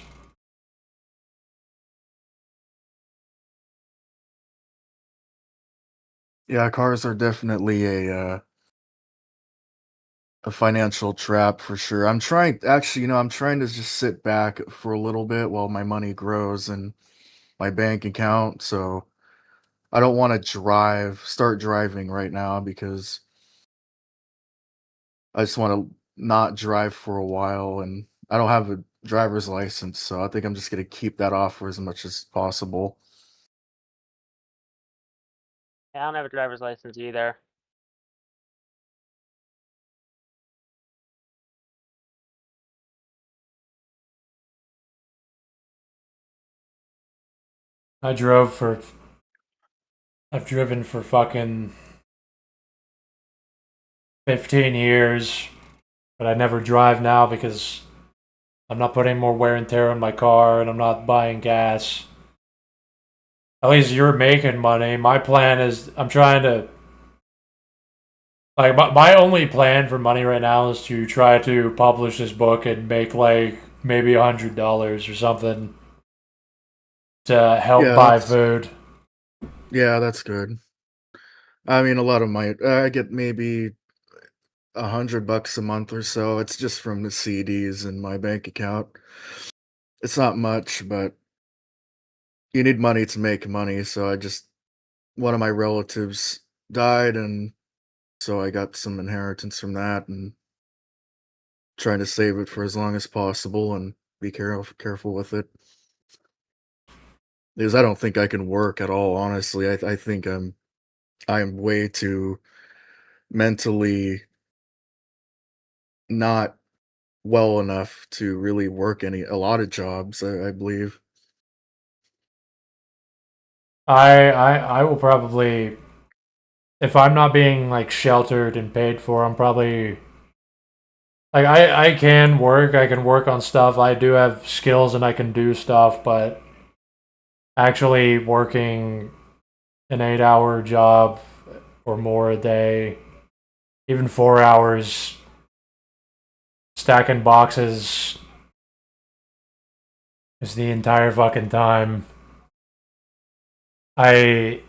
Speaker 4: Yeah, cars are definitely a financial trap for sure. I'm trying actually, I'm trying to just sit back for a little bit while my money grows in my bank account. So I don't want to start driving right now because I just want to not drive for a while and I don't have a driver's license, so I think I'm just gonna keep that off for as much as possible.
Speaker 2: Yeah, I don't have a driver's license either.
Speaker 1: I drove for. I've driven for fucking 15 years, but I never drive now because I'm not putting more wear and tear on my car and I'm not buying gas. At least you're making money. My plan is I'm trying to. Like, my only plan for money right now is to try to publish this book and make like maybe $100 or something to help
Speaker 4: Yeah,
Speaker 1: buy food.
Speaker 4: that's good. I mean, a lot of my I get maybe $100 a month or so. It's just from the CDs in my bank account. It's not much, but you need money to make money. So one of my relatives died, and so I got some inheritance from that, and trying to save it for as long as possible and be careful with it. Because I don't think I can work at all, honestly. I think I am way too mentally not well enough to really work a lot of jobs, I believe.
Speaker 1: I will probably, if I'm not being like sheltered and paid for, I'm probably like I can work. I can work on stuff. I do have skills and I can do stuff, but actually working an 8-hour job or more a day, even 4 hours, stacking boxes is the entire fucking time. I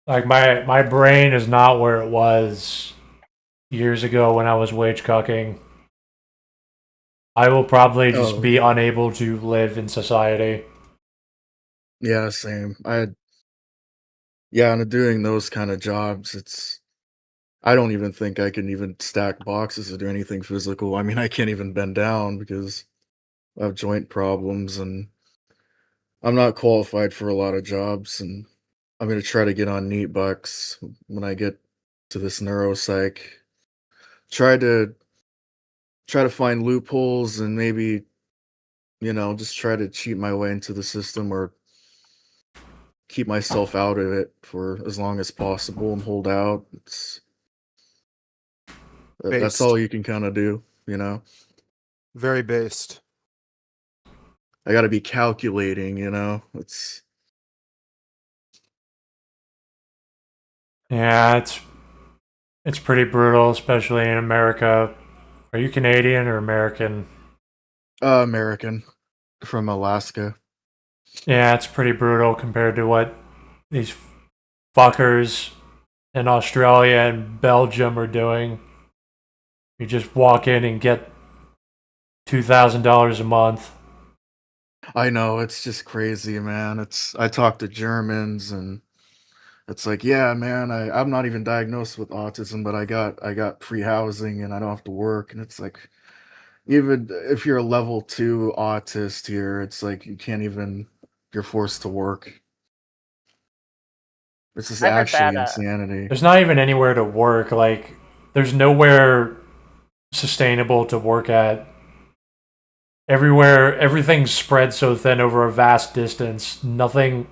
Speaker 1: like my brain is not where it was years ago when I was wage cucking. I will probably just
Speaker 4: Oh,
Speaker 1: be unable to live in society.
Speaker 4: yeah, same. Yeah, and doing those kind of jobs, I don't even think I can even stack boxes or do anything physical. I mean, I can't even bend down because I have joint problems, and I'm not qualified for a lot of jobs, and I'm gonna try to get on neat bucks when I get to this neuropsych. Try to try to find loopholes and maybe, just try to cheat my way into the system or keep myself out of it for as long as possible and hold out. That's
Speaker 3: Based.
Speaker 4: all you can kind of do, you know.
Speaker 3: Very based.
Speaker 4: I got to be calculating, It's
Speaker 1: Yeah, it's pretty brutal, especially in America. Are you Canadian or American?
Speaker 4: American from Alaska.
Speaker 1: Yeah, it's pretty brutal compared to what these fuckers in Australia and Belgium are doing. You just walk in and get $2,000 a month.
Speaker 4: I know, it's just crazy, man. I talk to Germans, and it's like, yeah, man, I'm not even diagnosed with autism, but I got free housing and I don't have to work. And it's like, even if you're a level 2 autist here, it's like you're forced to work. It's just
Speaker 2: I heard that.
Speaker 4: actually insanity.
Speaker 1: There's not even anywhere to work. Like, there's nowhere sustainable to work at. Everywhere, everything's spread so thin over a vast distance. Nothing.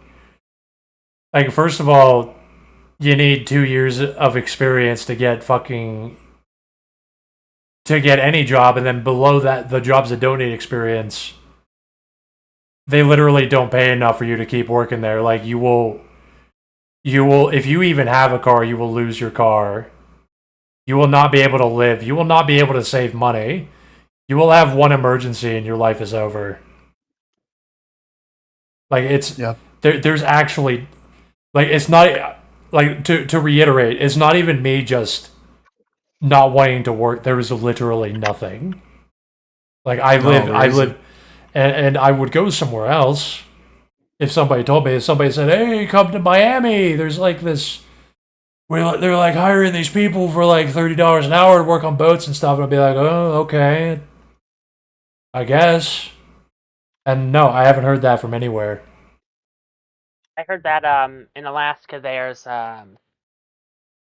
Speaker 1: Like, first of all, you need 2 years of experience to get any job, and then below that, the jobs that don't need experience, they literally don't pay enough for you to keep working there. Like, you will, if you even have a car, you will lose your car. You will not be able to live. You will not be able to save money. You will have one emergency and your life is over. Like,
Speaker 4: Yeah.
Speaker 1: there's actually, like, it's not, like, to reiterate, it's not even me just not wanting to work. There is literally nothing. Like,
Speaker 4: No, there
Speaker 1: I
Speaker 4: isn't.
Speaker 1: live, and I would go somewhere else if somebody told me. If somebody said, "Hey, come to Miami," there's like this. They're like hiring these people for like $30 an hour to work on boats and stuff, and I'd be like, "Oh, okay, I guess." And no, I haven't heard that from anywhere.
Speaker 2: I heard that in Alaska there's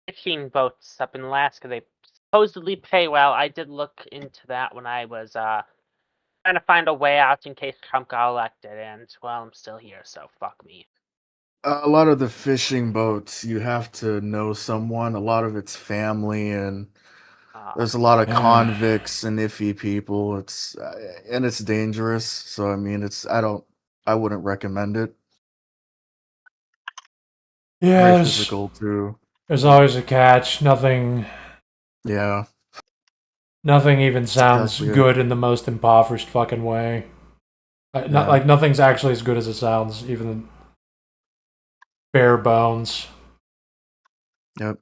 Speaker 2: fishing boats up in Alaska. They supposedly pay well. I did look into that when I was trying to find a way out in case Trump got elected, and well, I'm still here, so fuck me.
Speaker 4: A lot of the fishing boats, you have to know someone. A lot of it's family, and there's a lot of convicts and iffy people. And it's dangerous. So I mean, I wouldn't recommend it.
Speaker 1: Yeah,
Speaker 4: Very
Speaker 1: there's
Speaker 4: physical too.
Speaker 1: there's always a catch.
Speaker 4: Yeah,
Speaker 1: Nothing even
Speaker 4: that's
Speaker 1: sounds
Speaker 4: exactly it.
Speaker 1: good in the most impoverished fucking way. Not
Speaker 4: Yeah.
Speaker 1: like nothing's actually as good as it sounds, even bare bones.
Speaker 4: Yep.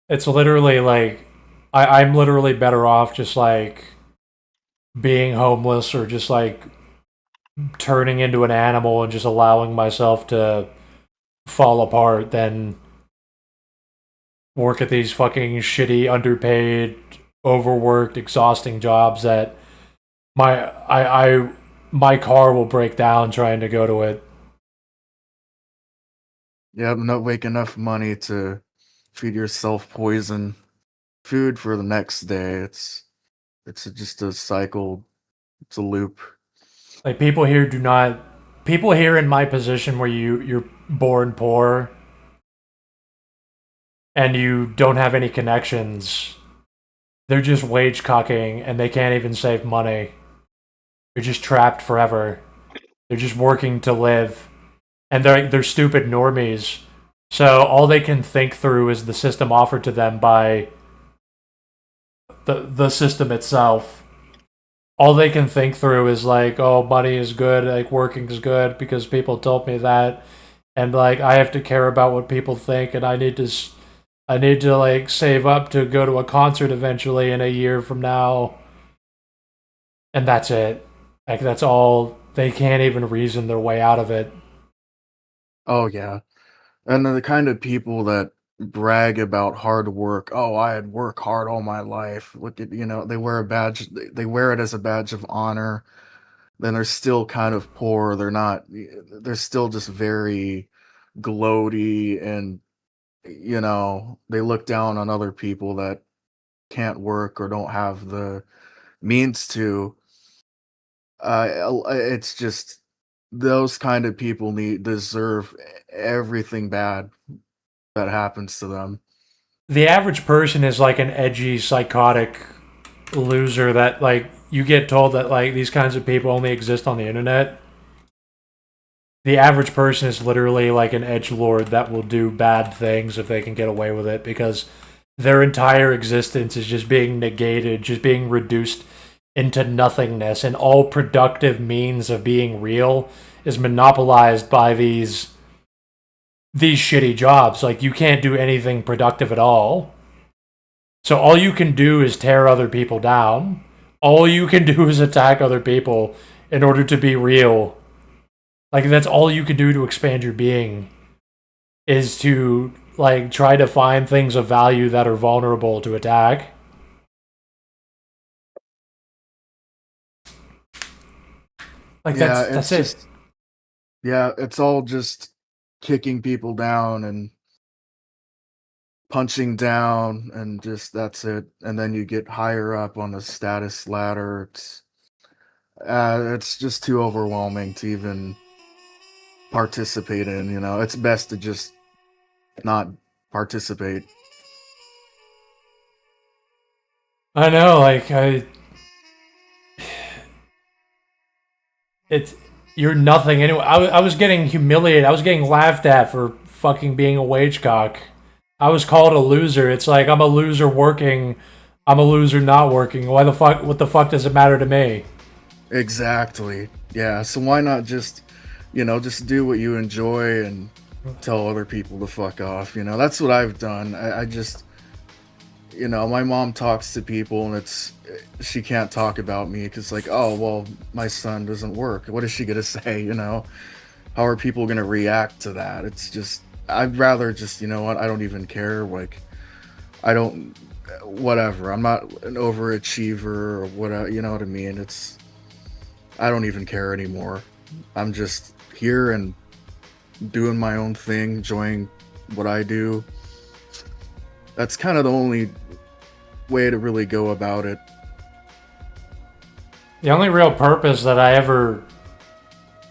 Speaker 1: It's literally like I'm literally better off just like being homeless or just like turning into an animal and just allowing myself to fall apart than work at these fucking shitty, underpaid, overworked, exhausting jobs that my car will break down trying to go to it.
Speaker 4: Yeah, not make enough money to feed yourself poison food for the next day. It's just a cycle. It's a loop.
Speaker 1: Like people here in my position where you're born poor and you don't have any connections, they're just wage cocking and they can't even save money. They're just trapped forever. They're just working to live, and they're stupid normies. So all they can think through is the system offered to them by the system itself. All they can think through is like, oh, money is good, like working is good because people told me that, and like I have to care about what people think, and I need to like save up to go to a concert eventually in a year from now, and that's it. Like that's all. They can't even reason their way out of it.
Speaker 4: Oh yeah. And the kind of people that brag about hard work. Oh, I had worked hard all my life. Look at, they wear a badge. They wear it as a badge of honor. Then they're still kind of poor. They're not. They're still just very gloaty, and they look down on other people that can't work or don't have the means to. It's just those kind of people deserve everything bad that happens to them.
Speaker 1: The average person is like an edgy, psychotic loser that like you get told that like these kinds of people only exist on the internet. The average person is literally like an edgelord that will do bad things if they can get away with it because their entire existence is just being negated, just being reduced into nothingness, and all productive means of being real is monopolized by these shitty jobs. Like you can't do anything productive at all. So all you can do is tear other people down. All you can do is attack other people in order to be real. Like that's all you can do to expand your being is to like try to find things of value that are vulnerable to attack. Like
Speaker 4: Yeah,
Speaker 1: that's
Speaker 4: it's
Speaker 1: it.
Speaker 4: just it's all just kicking people down and punching down, and just that's it. And then you get higher up on the status ladder. It's just too overwhelming to even participate in. It's best to just not participate.
Speaker 1: I know, it's you're nothing anyway. I was getting humiliated. I was getting laughed at for fucking being a wage cock. I was called a loser. It's like I'm a loser working. I'm a loser not working. Why the fuck? What the fuck does it matter to me?
Speaker 4: Exactly. Yeah. So why not just do what you enjoy and tell other people to fuck off? That's what I've done. I just, my mom talks to people, and she can't talk about me because like, oh well, my son doesn't work. What is she gonna say? How are people gonna react to that? It's just, I'd rather just, what, I don't even care. Like, I don't, whatever. I'm not an overachiever or whatever. You know what I mean? I don't even care anymore. I'm just here and doing my own thing, enjoying what I do. That's kind of the only way to really go about it.
Speaker 1: The only real purpose that I ever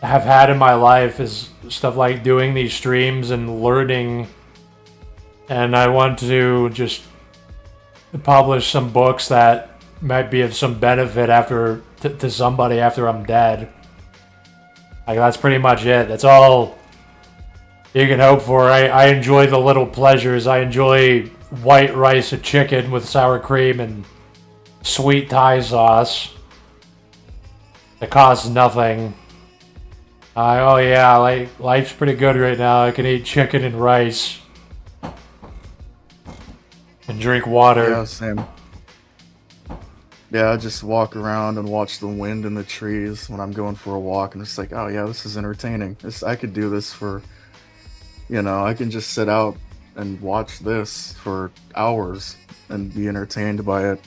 Speaker 1: have had in my life is stuff like doing these streams and learning. And I want to just publish some books that might be of some benefit to somebody after I'm dead. Like that's pretty much it. That's all you can hope for. I enjoy the little pleasures. I enjoy white rice and chicken with sour cream and sweet Thai sauce. It costs nothing. Oh yeah, like life's pretty good right now. I can eat chicken and rice. And drink water.
Speaker 4: Yeah, same. Yeah, I just walk around and watch the wind in the trees when I'm going for a walk, and it's like, oh yeah, this is entertaining. I could do this for, I can just sit out and watch this for hours and be entertained by it.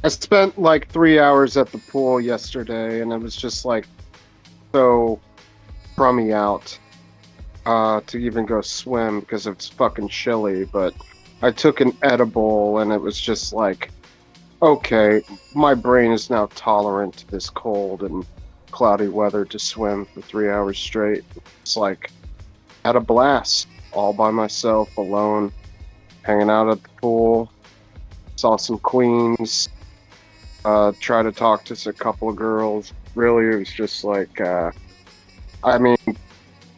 Speaker 7: I spent like 3 hours at the pool yesterday, and it was just like so crummy out to even go swim because it's fucking chilly. But I took an edible, and it was just like, okay, my brain is now tolerant to this cold and cloudy weather to swim for 3 hours straight. It's like, had a blast all by myself, alone, hanging out at the pool. Saw some queens. Try to talk to a couple of girls. Really, it was just like, I mean,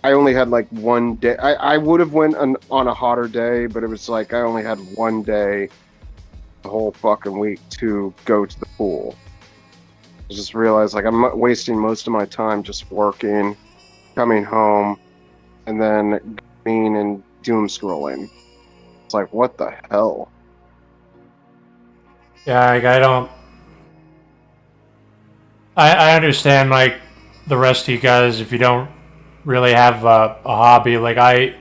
Speaker 7: I only had like one day. I would have went on a hotter day, but it was like I only had one day the whole fucking week to go to the pool. I just realized like I'm wasting most of my time just working, coming home, and then being and doom scrolling. It's like, what the hell?
Speaker 1: Yeah, like, I understand, like, the rest of you guys, if you don't really have a hobby. Like,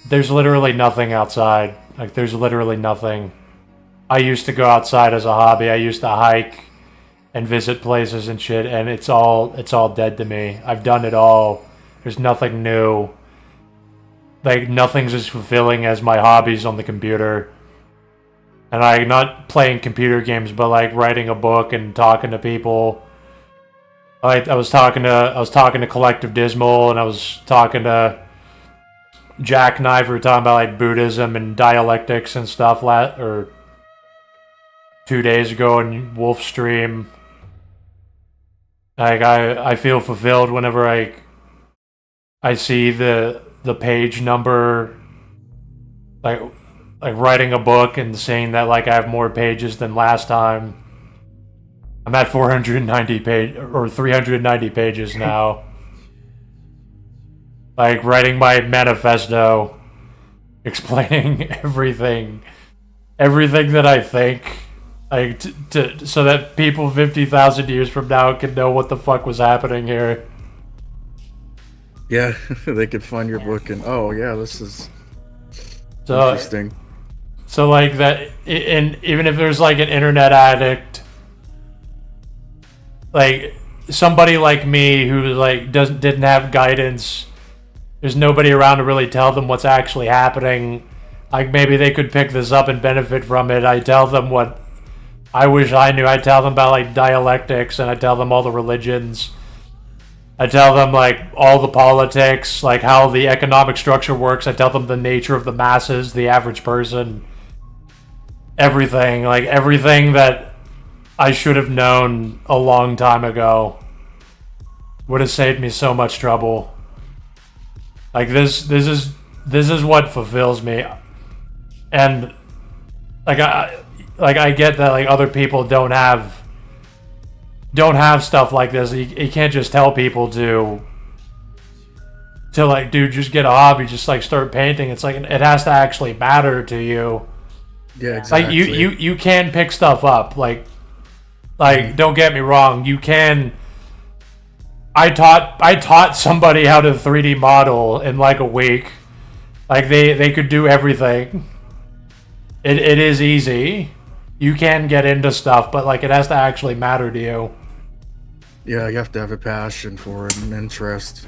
Speaker 1: there's literally nothing outside. Like, there's literally nothing. I used to go outside as a hobby. I used to hike and visit places and shit, and it's all dead to me. I've done it all. There's nothing new. Like, nothing's as fulfilling as my hobbies on the computer. And I'm not playing computer games, but like writing a book and talking to people. I was talking to Collective Dismal, and I was talking to Jack Knife. We were talking about like Buddhism and dialectics and stuff. Or 2 days ago in Wolfstream. Like I feel fulfilled whenever I see the page number, like writing a book and saying that like I have more pages than last time. I'm at 390 pages now. Like writing my manifesto, explaining everything that I think, like so that people 50,000 years from now can know what the fuck was happening here.
Speaker 4: Yeah, they could find your book and, oh yeah, this is
Speaker 1: so
Speaker 4: interesting.
Speaker 1: So like that, and even if there's like an internet addict, like somebody like me who like didn't have guidance, there's nobody around to really tell them what's actually happening. Like maybe they could pick this up and benefit from it. I tell them what I wish I knew. I tell them about like dialectics, and I tell them all the religions. I tell them like all the politics, like how the economic structure works. I tell them the nature of the masses, the average person. Everything that I should have known a long time ago would have saved me so much trouble. Like this is what fulfills me, and I get that like other people don't have stuff like this. You can't just tell people to like, dude, just get a hobby, just like start painting. It's like it has to actually matter to you.
Speaker 4: Yeah, exactly.
Speaker 1: Like you can pick stuff up. Like don't get me wrong, you can. I taught somebody how to 3D model in like a week. Like they could do everything. It is easy. You can get into stuff, but like it has to actually matter to you.
Speaker 4: Yeah, you have to have a passion for it, an interest.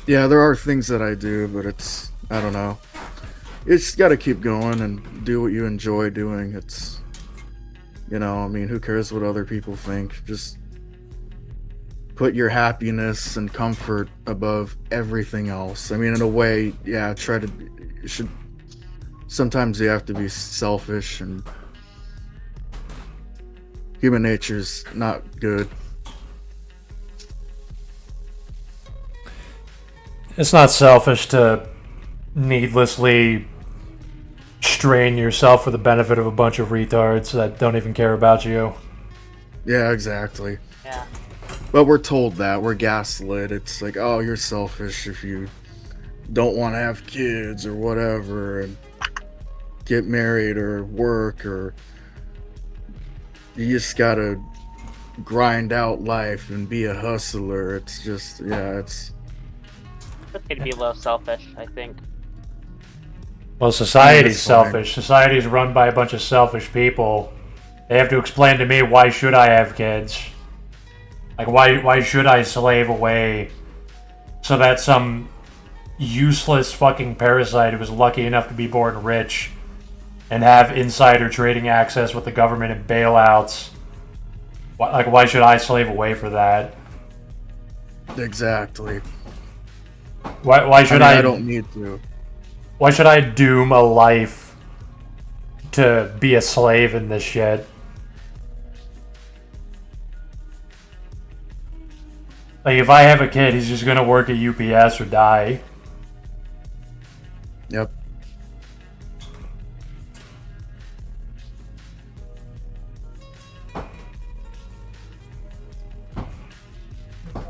Speaker 4: Yeah, there are things that I do, but I don't know. It's got to keep going and do what you enjoy doing. It's, I mean, who cares what other people think? Just put your happiness and comfort above everything else. I mean, in a way, yeah, sometimes you have to be selfish, and human nature's not good.
Speaker 1: It's not selfish to needlessly strain yourself for the benefit of a bunch of retards that don't even care about you.
Speaker 4: Yeah, exactly.
Speaker 2: Yeah.
Speaker 4: But we're told that. We're gaslit. It's like, oh, you're selfish if you don't want to have kids or whatever, and get married or work, or you just gotta grind out life and be a hustler. It's just, yeah, it's...
Speaker 2: It's okay to be a little selfish, I think.
Speaker 1: Well, society's
Speaker 4: That's fine.
Speaker 1: selfish. Society's run by a bunch of selfish people. They have to explain to me, why should I have kids? Like, why should I slave away so that some useless fucking parasite who was lucky enough to be born rich and have insider trading access with the government and bailouts, why should I slave away for that?
Speaker 4: Exactly.
Speaker 1: Why should
Speaker 4: I don't need to.
Speaker 1: Why should I doom a life to be a slave in this shit? Like, if I have a kid, he's just gonna work at UPS or die.
Speaker 4: Yep.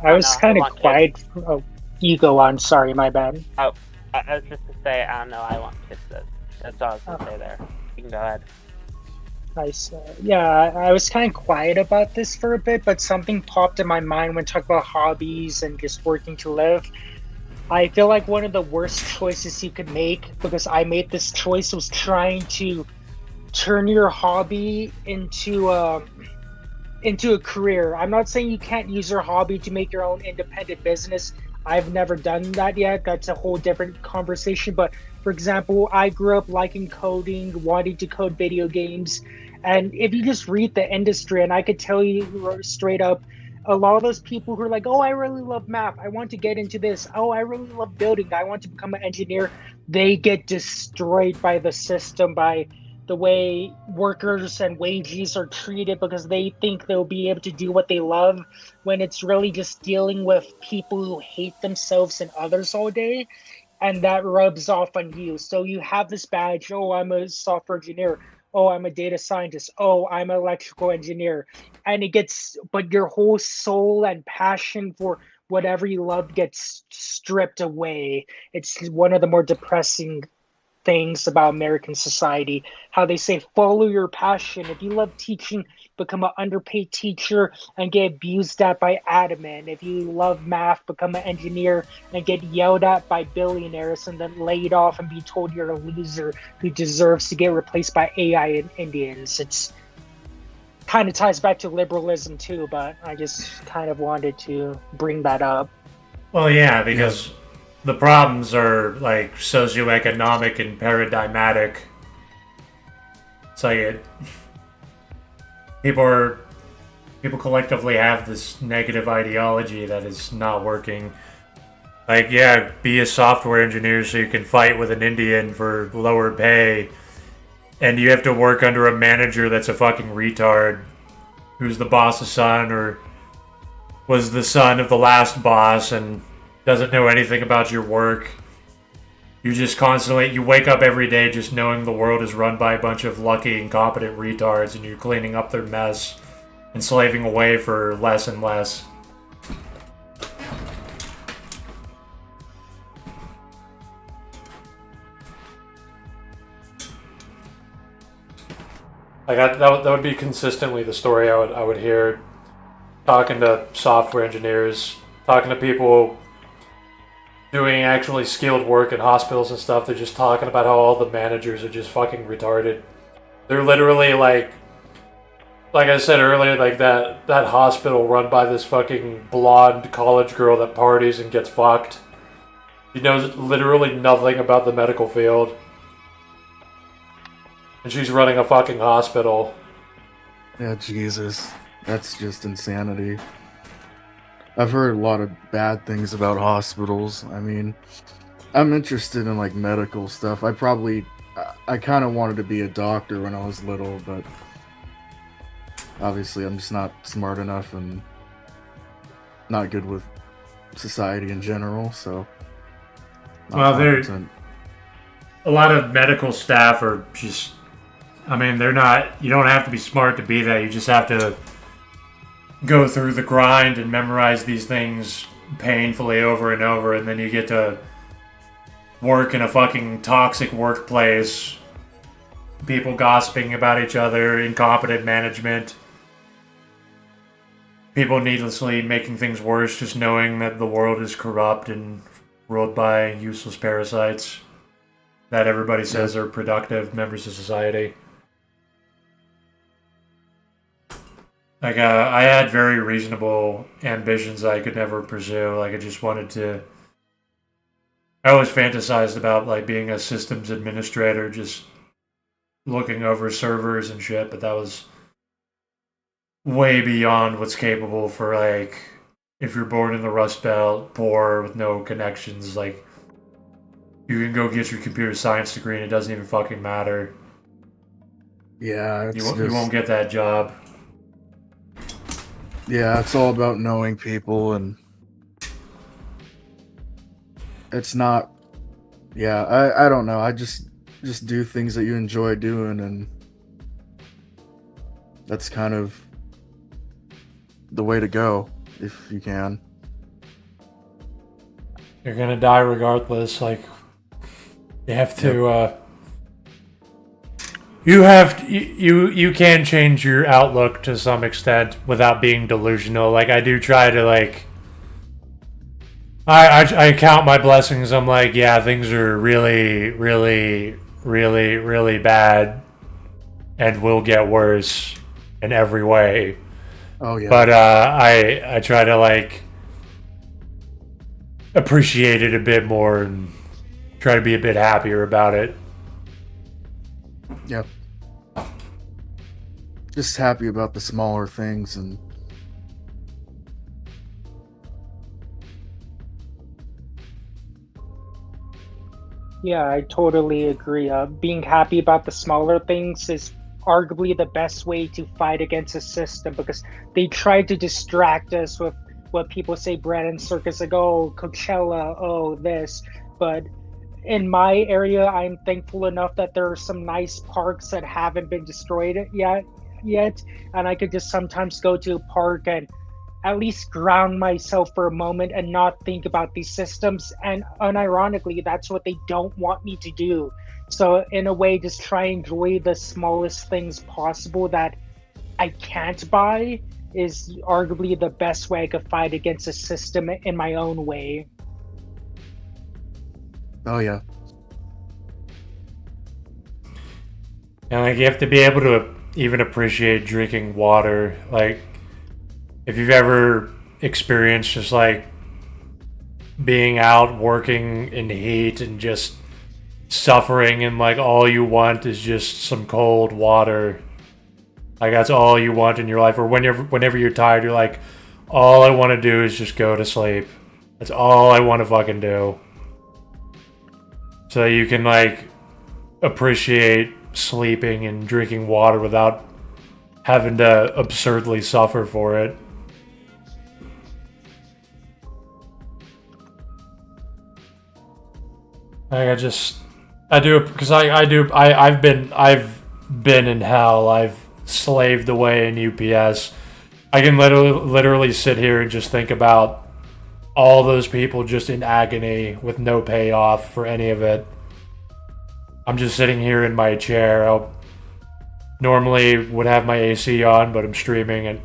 Speaker 5: I was
Speaker 2: No,
Speaker 5: kind
Speaker 2: I
Speaker 5: of
Speaker 2: want
Speaker 5: quiet. Oh, you go on. Sorry, my bad.
Speaker 2: I was just to say, I don't know, I want kids. That's all I was gonna say there. You can go ahead.
Speaker 5: Nice. Yeah, I was kind of quiet about this for a bit, but something popped in my mind when talking about hobbies and just working to live. I feel like one of the worst choices you could make, because I made this choice, was trying to turn your hobby into a career. I'm not saying you can't use your hobby to make your own independent business. I've never done that yet. That's a whole different conversation. But for example, I grew up liking coding, wanting to code video games. And if you just read the industry, and I could tell you straight up, a lot of those people who are like, oh, I really love math, I want to get into this. Oh, I really love building, I want to become an engineer. They get destroyed by the system, by the way workers and wages are treated, because they think they'll be able to do what they love, when it's really just dealing with people who hate themselves and others all day. And that rubs off on you. So you have this badge, oh, I'm a software engineer. Oh, I'm a data scientist. Oh, I'm an electrical engineer. And it gets, but your whole soul and passion for whatever you love gets stripped away. It's one of the more depressing things about American society, how they say follow your passion. If you love teaching, become an underpaid teacher and get abused at by admin. If you love math, become an engineer and get yelled at by billionaires and then laid off and be told you're a loser who deserves to get replaced by AI and Indians. It's kind of ties back to liberalism too, but I just kind of wanted to bring that up.
Speaker 1: Well, yeah, because the problems are like socioeconomic and paradigmatic. It's like people collectively have this negative ideology that is not working. Like, yeah, be a software engineer so you can fight with an Indian for lower pay, and you have to work under a manager that's a fucking retard, who's the boss's son or was the son of the last boss and doesn't know anything about your work. You just constantly, you wake up every day just knowing the world is run by a bunch of lucky, incompetent retards, and you're cleaning up their mess and slaving away for less and less. Like that would be consistently the story I would hear, talking to software engineers, talking to people doing actually skilled work in hospitals and stuff. They're just talking about how all the managers are just fucking retarded. They're literally like I said earlier, like that hospital run by this fucking blonde college girl that parties and gets fucked. She knows literally nothing about the medical field. And she's running a fucking hospital.
Speaker 4: Yeah, Jesus. That's just insanity. I've heard a lot of bad things about hospitals. I mean, I'm interested in like medical stuff. I kind of wanted to be a doctor when I was little, but obviously I'm just not smart enough and not good with society in general, so.
Speaker 1: Well, a lot of medical staff are just, I mean, they're not, you don't have to be smart to be that. You just have to go through the grind and memorize these things painfully over and over, and then you get to work in a fucking toxic workplace, people gossiping about each other, incompetent management, people needlessly making things worse just knowing that the world is corrupt and ruled by useless parasites that everybody says are productive members of society. Like, I had very reasonable ambitions I could never pursue. Like, I just wanted to... I always fantasized about, like, being a systems administrator, just looking over servers and shit, but that was way beyond what's capable for, like, if you're born in the Rust Belt, poor, with no connections, like, you can go get your computer science degree and it doesn't even fucking matter.
Speaker 4: Yeah,
Speaker 1: You won't get that job.
Speaker 4: Yeah, it's all about knowing people, and it's not. Yeah, I don't know. I just do things that you enjoy doing, and that's kind of the way to go if you can.
Speaker 1: You're gonna die regardless. Like, you have to. You can change your outlook to some extent without being delusional. Like, I do try to, like, I count my blessings. I'm like, yeah, things are really, really, really, really bad and will get worse in every way.
Speaker 4: Oh yeah.
Speaker 1: But I try to, like, appreciate it a bit more and try to be a bit happier about it.
Speaker 4: Yep. Just happy about the smaller things, and
Speaker 5: Yeah, I totally agree. Being happy about the smaller things is arguably the best way to fight against a system, because they try to distract us with what people say, bread and circus, like, oh, Coachella, oh, this. But in my area, I'm thankful enough that there are some nice parks that haven't been destroyed yet, and I could just sometimes go to a park and at least ground myself for a moment and not think about these systems. And unironically, that's what they don't want me to do. So in a way, just try and enjoy the smallest things possible that I can't buy is arguably the best way I could fight against a system in my own way.
Speaker 4: oh yeah.
Speaker 1: And, like, you have to be able to even appreciate drinking water. Like, if you've ever experienced just, like, being out working in heat and just suffering, and, like, all you want is just some cold water. Like, that's all you want in your life. Or whenever you're tired, you're like, all I want to do is just go to sleep. That's all I want to fucking do. So you can, like, appreciate sleeping and drinking water without having to absurdly suffer for it. Like, I've been in hell. I've slaved away in UPS. I can literally sit here and just think about all those people just in agony with no payoff for any of it. I'm just sitting here in my chair. I normally would have my AC on, but I'm streaming, and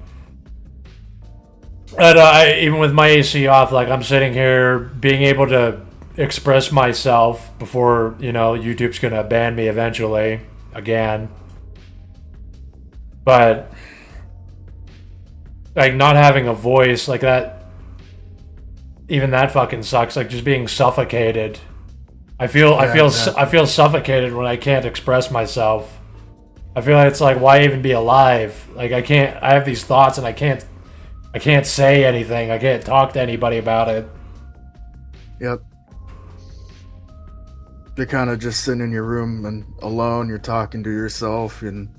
Speaker 1: even with my AC off, like, I'm sitting here being able to express myself before, YouTube's gonna ban me eventually again. But, like, not having a voice like that, even that fucking sucks. Like, just being suffocated. I feel suffocated when I can't express myself. I feel like it's like, why even be alive? Like, I have these thoughts and I can't say anything. I can't talk to anybody about it.
Speaker 4: Yep. You're kind of just sitting in your room and alone. You're talking to yourself, and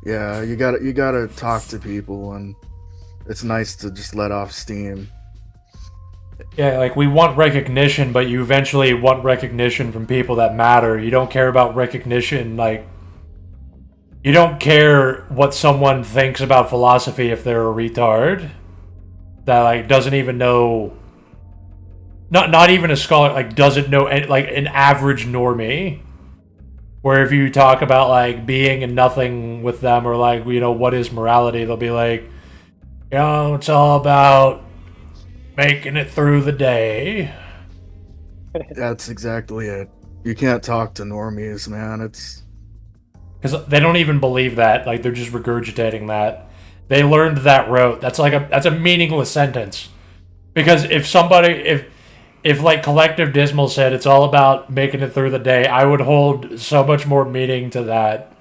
Speaker 4: yeah, you gotta talk to people, and it's nice to just let off steam.
Speaker 1: Yeah, like, we want recognition, but you eventually want recognition from people that matter. You don't care about recognition, like, you don't care what someone thinks about philosophy if they're a retard that like doesn't even know, not even a scholar, like doesn't know like an average normie. Where if you talk about like being and nothing with them, or like, you know, what is morality, they'll be like, you know, it's all about making it through the day.
Speaker 4: That's exactly it. You can't talk to normies, man. It's
Speaker 1: Because they don't even believe that. Like, they're just regurgitating that. They learned that rote. That's a meaningless sentence. Because if like Collective Dismal said it's all about making it through the day, I would hold so much more meaning to that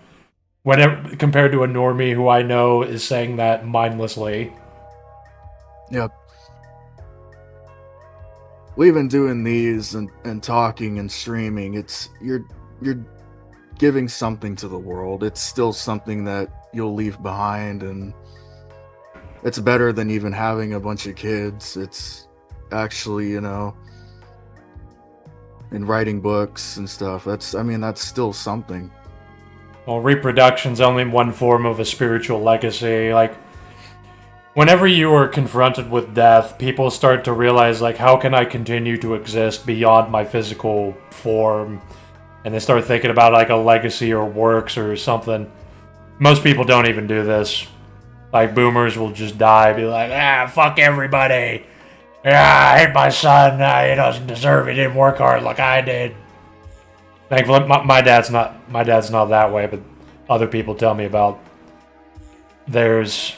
Speaker 1: whenever compared to a normie who I know is saying that mindlessly.
Speaker 4: Yep. We've been doing these and talking and streaming. It's you're giving something to the world. It's still something that you'll leave behind, and it's better than even having a bunch of kids. It's actually, you know, and writing books and stuff. That's still something.
Speaker 1: Well, reproduction's only one form of a spiritual legacy. Like, whenever you are confronted with death, people start to realize, like, how can I continue to exist beyond my physical form? And they start thinking about, like, a legacy or works or something. Most people don't even do this. Like, boomers will just die, be like, fuck everybody. Yeah, I hate my son. He doesn't deserve it. He didn't work hard like I did. Thankfully, my dad's not that way, but other people tell me about theirs.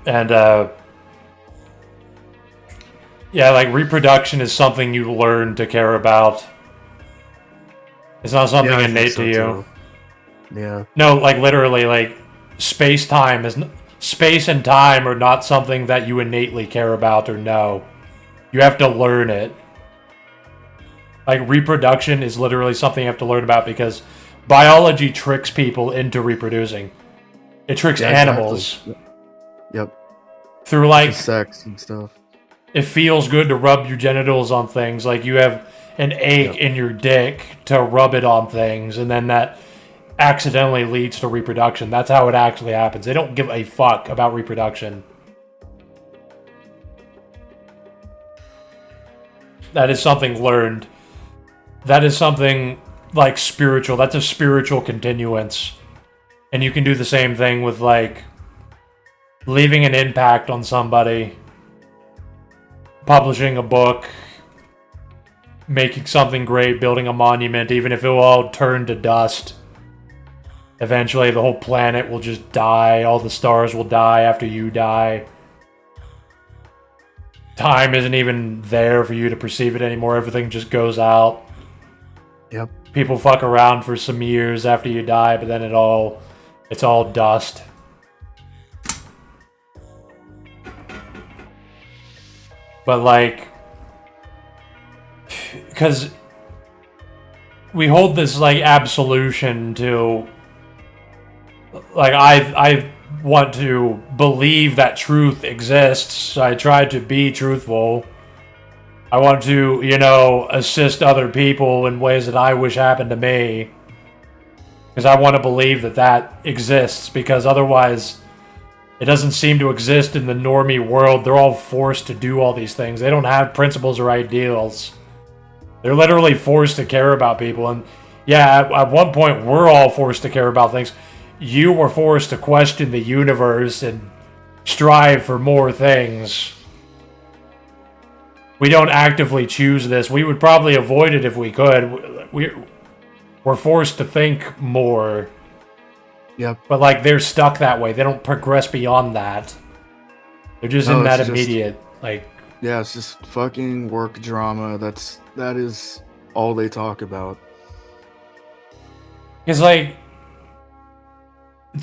Speaker 1: And, yeah, like, reproduction is something you learn to care about. It's not something
Speaker 4: Yeah, I think
Speaker 1: innate
Speaker 4: so
Speaker 1: to you.
Speaker 4: too. Yeah.
Speaker 1: No, like, literally, like, space and time are not something that you innately care about or know. You have to learn it. Like, reproduction is literally something you have to learn about because biology tricks people into reproducing. It tricks animals.
Speaker 4: Exactly. Yep.
Speaker 1: Through, like,
Speaker 4: Sex and stuff.
Speaker 1: it feels good to rub your genitals on things. Like, you have an ache in your dick to rub it on things, and then that accidentally leads to reproduction. That's how it actually happens. They don't give a fuck about reproduction. That is something learned. That is something, like, spiritual. That's a spiritual continuance. And you can do the same thing with, like, leaving an impact on somebody, publishing a book, making something great, building a monument, even if it will all turn to dust. Eventually, the whole planet will just die. All the stars will die after you die. Time isn't even there for you to perceive it anymore. Everything just goes out.
Speaker 4: Yep.
Speaker 1: People fuck around for some years after you die, but then it's all dust. But, like, because we hold this, like, absolution to, like, I want to believe that truth exists. I try to be truthful. I want to, you know, assist other people in ways that I wish happened to me. Because I want to believe that that exists, because otherwise it doesn't seem to exist in the normie world. They're all forced to do all these things. They don't have principles or ideals. They're literally forced to care about people. And yeah, at one point, we're all forced to care about things. You were forced to question the universe and strive for more things. We don't actively choose this. We would probably avoid it if we could. We're forced to think more.
Speaker 4: Yep.
Speaker 1: But, like, they're stuck that way. They don't progress beyond that. They're just in that immediate, like...
Speaker 4: Yeah, it's just fucking work drama. That is all they talk about.
Speaker 1: It's like...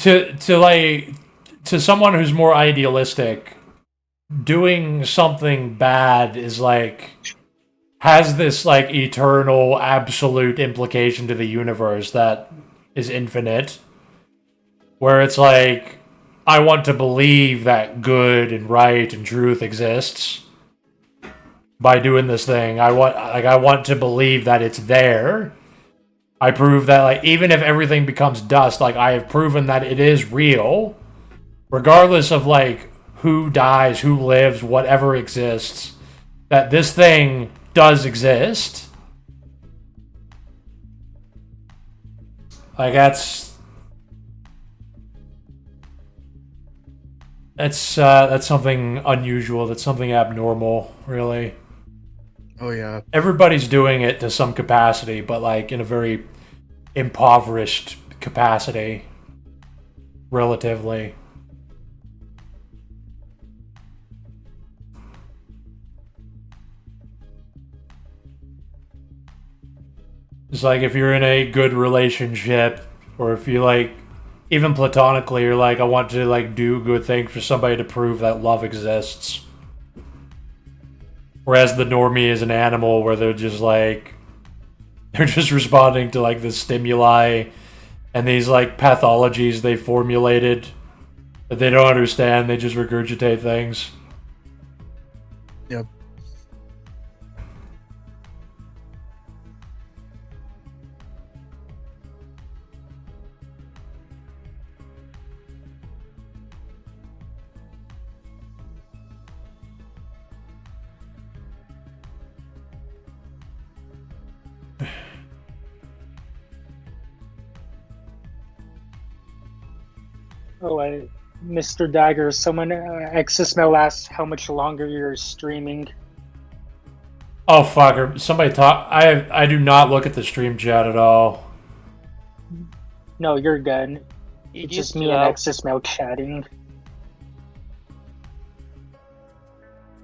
Speaker 1: To someone who's more idealistic, doing something bad is, like... has this, like, eternal, absolute implication to the universe that is infinite. Where it's like, I want to believe that good and right and truth exists by doing this thing. I want to believe that it's there. I prove that, like, even if everything becomes dust, like, I have proven that it is real, regardless of, like, who dies, who lives, whatever exists, that this thing does exist. Like, that's something unusual. That's something abnormal, really.
Speaker 4: Oh yeah.
Speaker 1: Everybody's doing it to some capacity, but, like, in a very impoverished capacity, relatively. It's like if you're in a good relationship, or if you, like, even platonically, you're like, I want to, like, do good things for somebody to prove that love exists. Whereas the normie is an animal where they're just like, they're just responding to, like, the stimuli and these, like, pathologies they formulated that they don't understand. They just regurgitate things.
Speaker 4: Yep.
Speaker 5: Oh, Mr. Dagger, someone XSML asked how much longer you're streaming.
Speaker 1: Oh, fucker. Somebody talk. I do not look at the stream chat at all.
Speaker 5: No, you're good.
Speaker 2: You
Speaker 5: It's
Speaker 2: used
Speaker 5: just
Speaker 2: to,
Speaker 5: me and
Speaker 2: though.
Speaker 5: XSML chatting.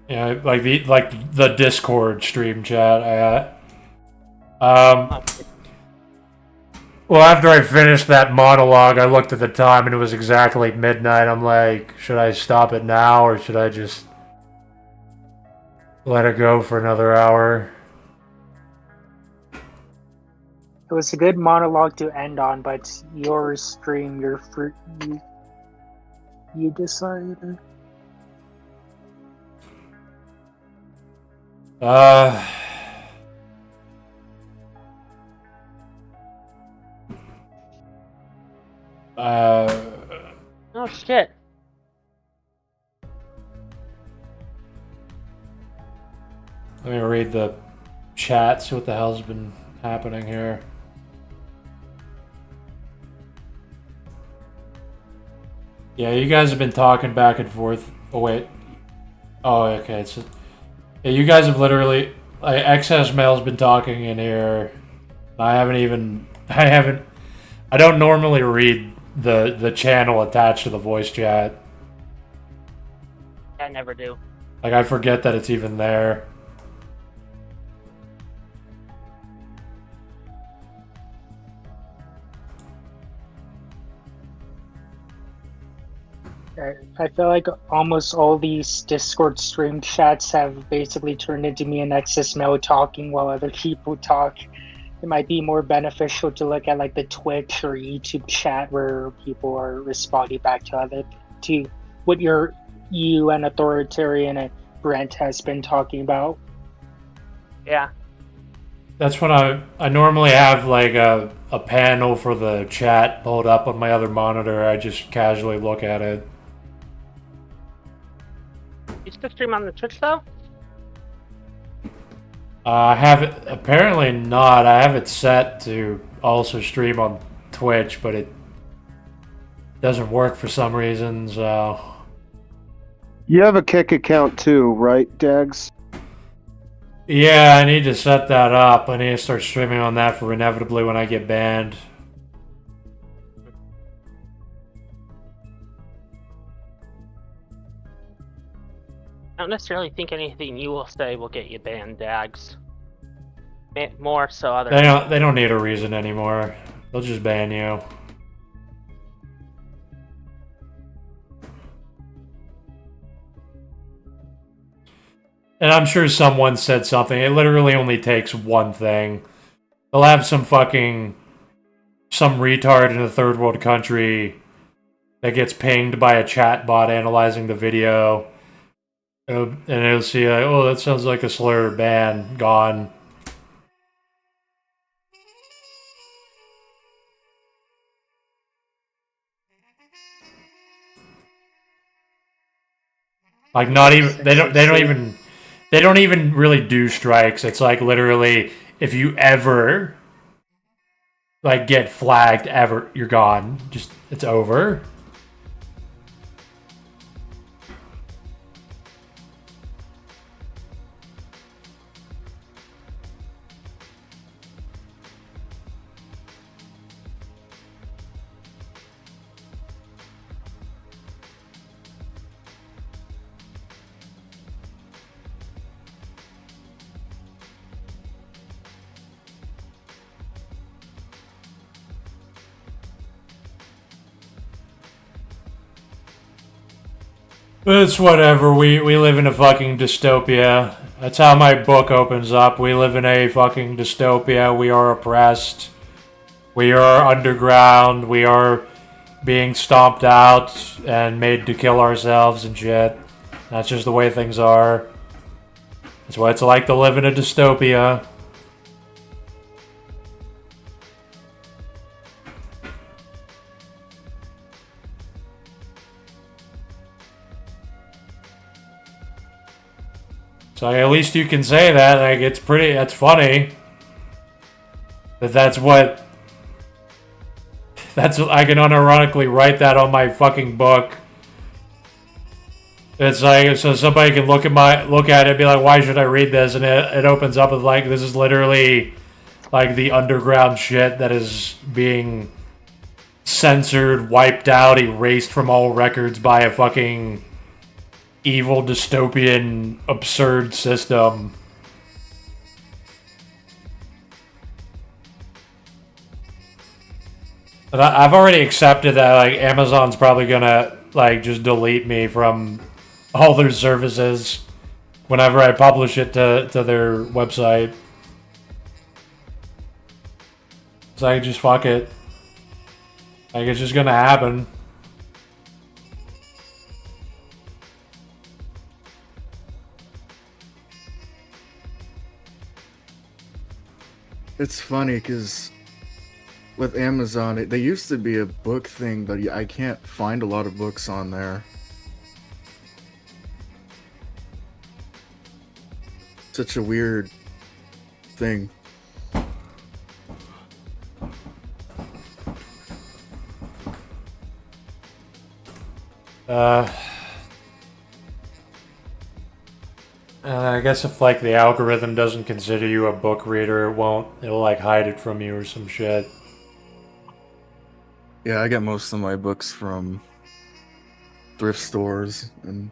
Speaker 1: Yeah, like the Discord stream chat. Well, after I finished that monologue, I looked at the time and it was exactly midnight. I'm like, should I stop it now or should I just let it go for another hour?
Speaker 5: It was a good monologue to end on, but your stream, you decided.
Speaker 2: Oh shit.
Speaker 1: Let me read the chat, see what the hell's been happening here. Yeah, you guys have been talking back and forth. Oh, wait. Oh, okay. Yeah, you guys have literally... Like, XS Mail's been talking in here. I don't normally read the channel attached to the voice chat.
Speaker 2: I never do.
Speaker 1: Like, I forget that it's even there.
Speaker 5: I feel like almost all these Discord stream chats have basically turned into me and XSML talking while other people talk. It might be more beneficial to look at like the Twitch or YouTube chat where people are responding back to what you and Authoritarian and Brent has been talking about.
Speaker 2: Yeah.
Speaker 1: That's when I normally have like a panel for the chat pulled up on my other monitor. I just casually look at it.
Speaker 2: You still stream on the Twitch though?
Speaker 1: I have it, apparently not. I have it set to also stream on Twitch, but it doesn't work for some reason, so...
Speaker 7: You have a Kick account too, right, Dags?
Speaker 1: Yeah, I need to set that up. I need to start streaming on that for inevitably when I get banned.
Speaker 2: I don't necessarily think anything you will say will get you banned, Dags. More so other.
Speaker 1: They don't need a reason anymore. They'll just ban you. And I'm sure someone said something. It literally only takes one thing. They'll have some retard in a third world country that gets pinged by a chat bot analyzing the video. And it'll see like, oh, that sounds like a slur, ban, gone. Like not even they don't even really do strikes. It's like literally if you ever like get flagged ever, you're gone. Just it's over. It's whatever. We live in a fucking dystopia. That's how my book opens up. We live in a fucking dystopia. We are oppressed. We are underground. We are being stomped out and made to kill ourselves and shit. That's just the way things are. That's what it's like to live in a dystopia. So at least you can say that. Like it's pretty. That's funny. That's what. That's I can unironically write that on my fucking book. It's like so somebody can look at it and be like, why should I read this? And it opens up with like this is literally like the underground shit that is being censored, wiped out, erased from all records by a fucking evil, dystopian, absurd system. And I've already accepted that like Amazon's probably gonna like just delete me from all their services whenever I publish it to their website. So I just fuck it. Like it's just gonna happen.
Speaker 4: It's funny because with Amazon, they used to be a book thing, but I can't find a lot of books on there. Such a weird thing.
Speaker 1: I guess if like the algorithm doesn't consider you a book reader, it'll like hide it from you or some shit.
Speaker 4: Yeah, I get most of my books from thrift stores and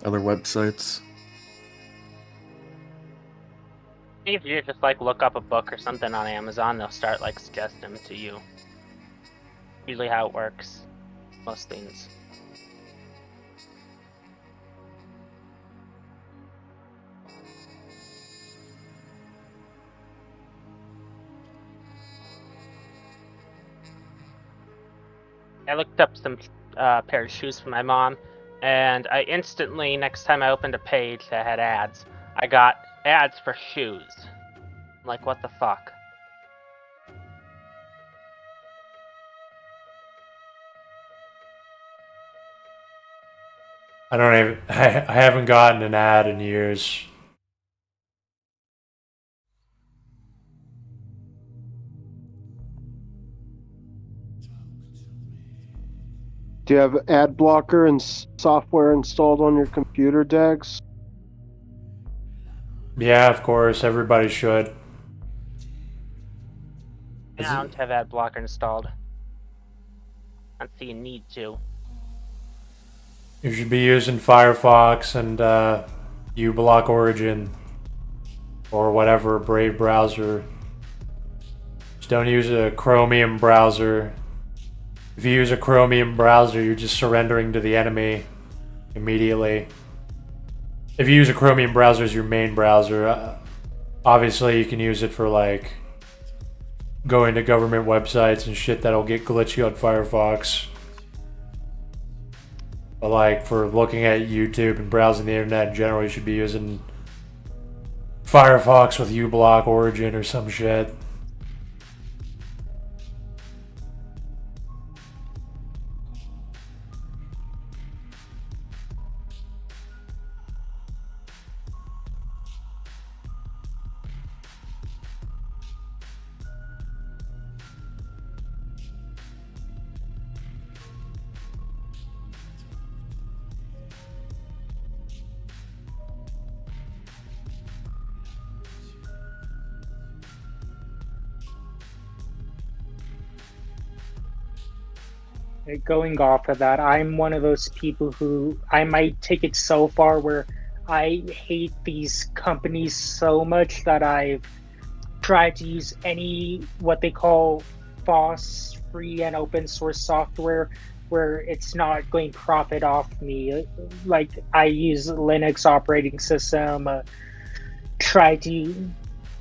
Speaker 4: other websites.
Speaker 2: If you just like look up a book or something on Amazon, they'll start like suggesting them to you. Usually how it works. Most things. I looked up some pair of shoes for my mom, and I instantly, next time I opened a page that had ads, I got ads for shoes. I'm like, what the fuck?
Speaker 1: I haven't gotten an ad in years.
Speaker 7: Do you have ad blocker and software installed on your computer, Dex?
Speaker 1: Yeah, of course, everybody should.
Speaker 2: I don't have ad blocker installed. I don't see a need to.
Speaker 1: You should be using Firefox and uBlock Origin or whatever Brave browser. Just don't use a Chromium browser. If you use a Chromium browser, you're just surrendering to the enemy immediately. If you use a Chromium browser as your main browser, obviously you can use it for like going to government websites and shit that'll get glitchy on Firefox. But like for looking at YouTube and browsing the internet in general, you should be using Firefox with uBlock Origin or some shit.
Speaker 5: Going off of that, I'm one of those people who I might take it so far where I hate these companies so much that I've tried to use any what they call FOSS, free and open source software, where it's not going profit off me. Like I use Linux operating system, try to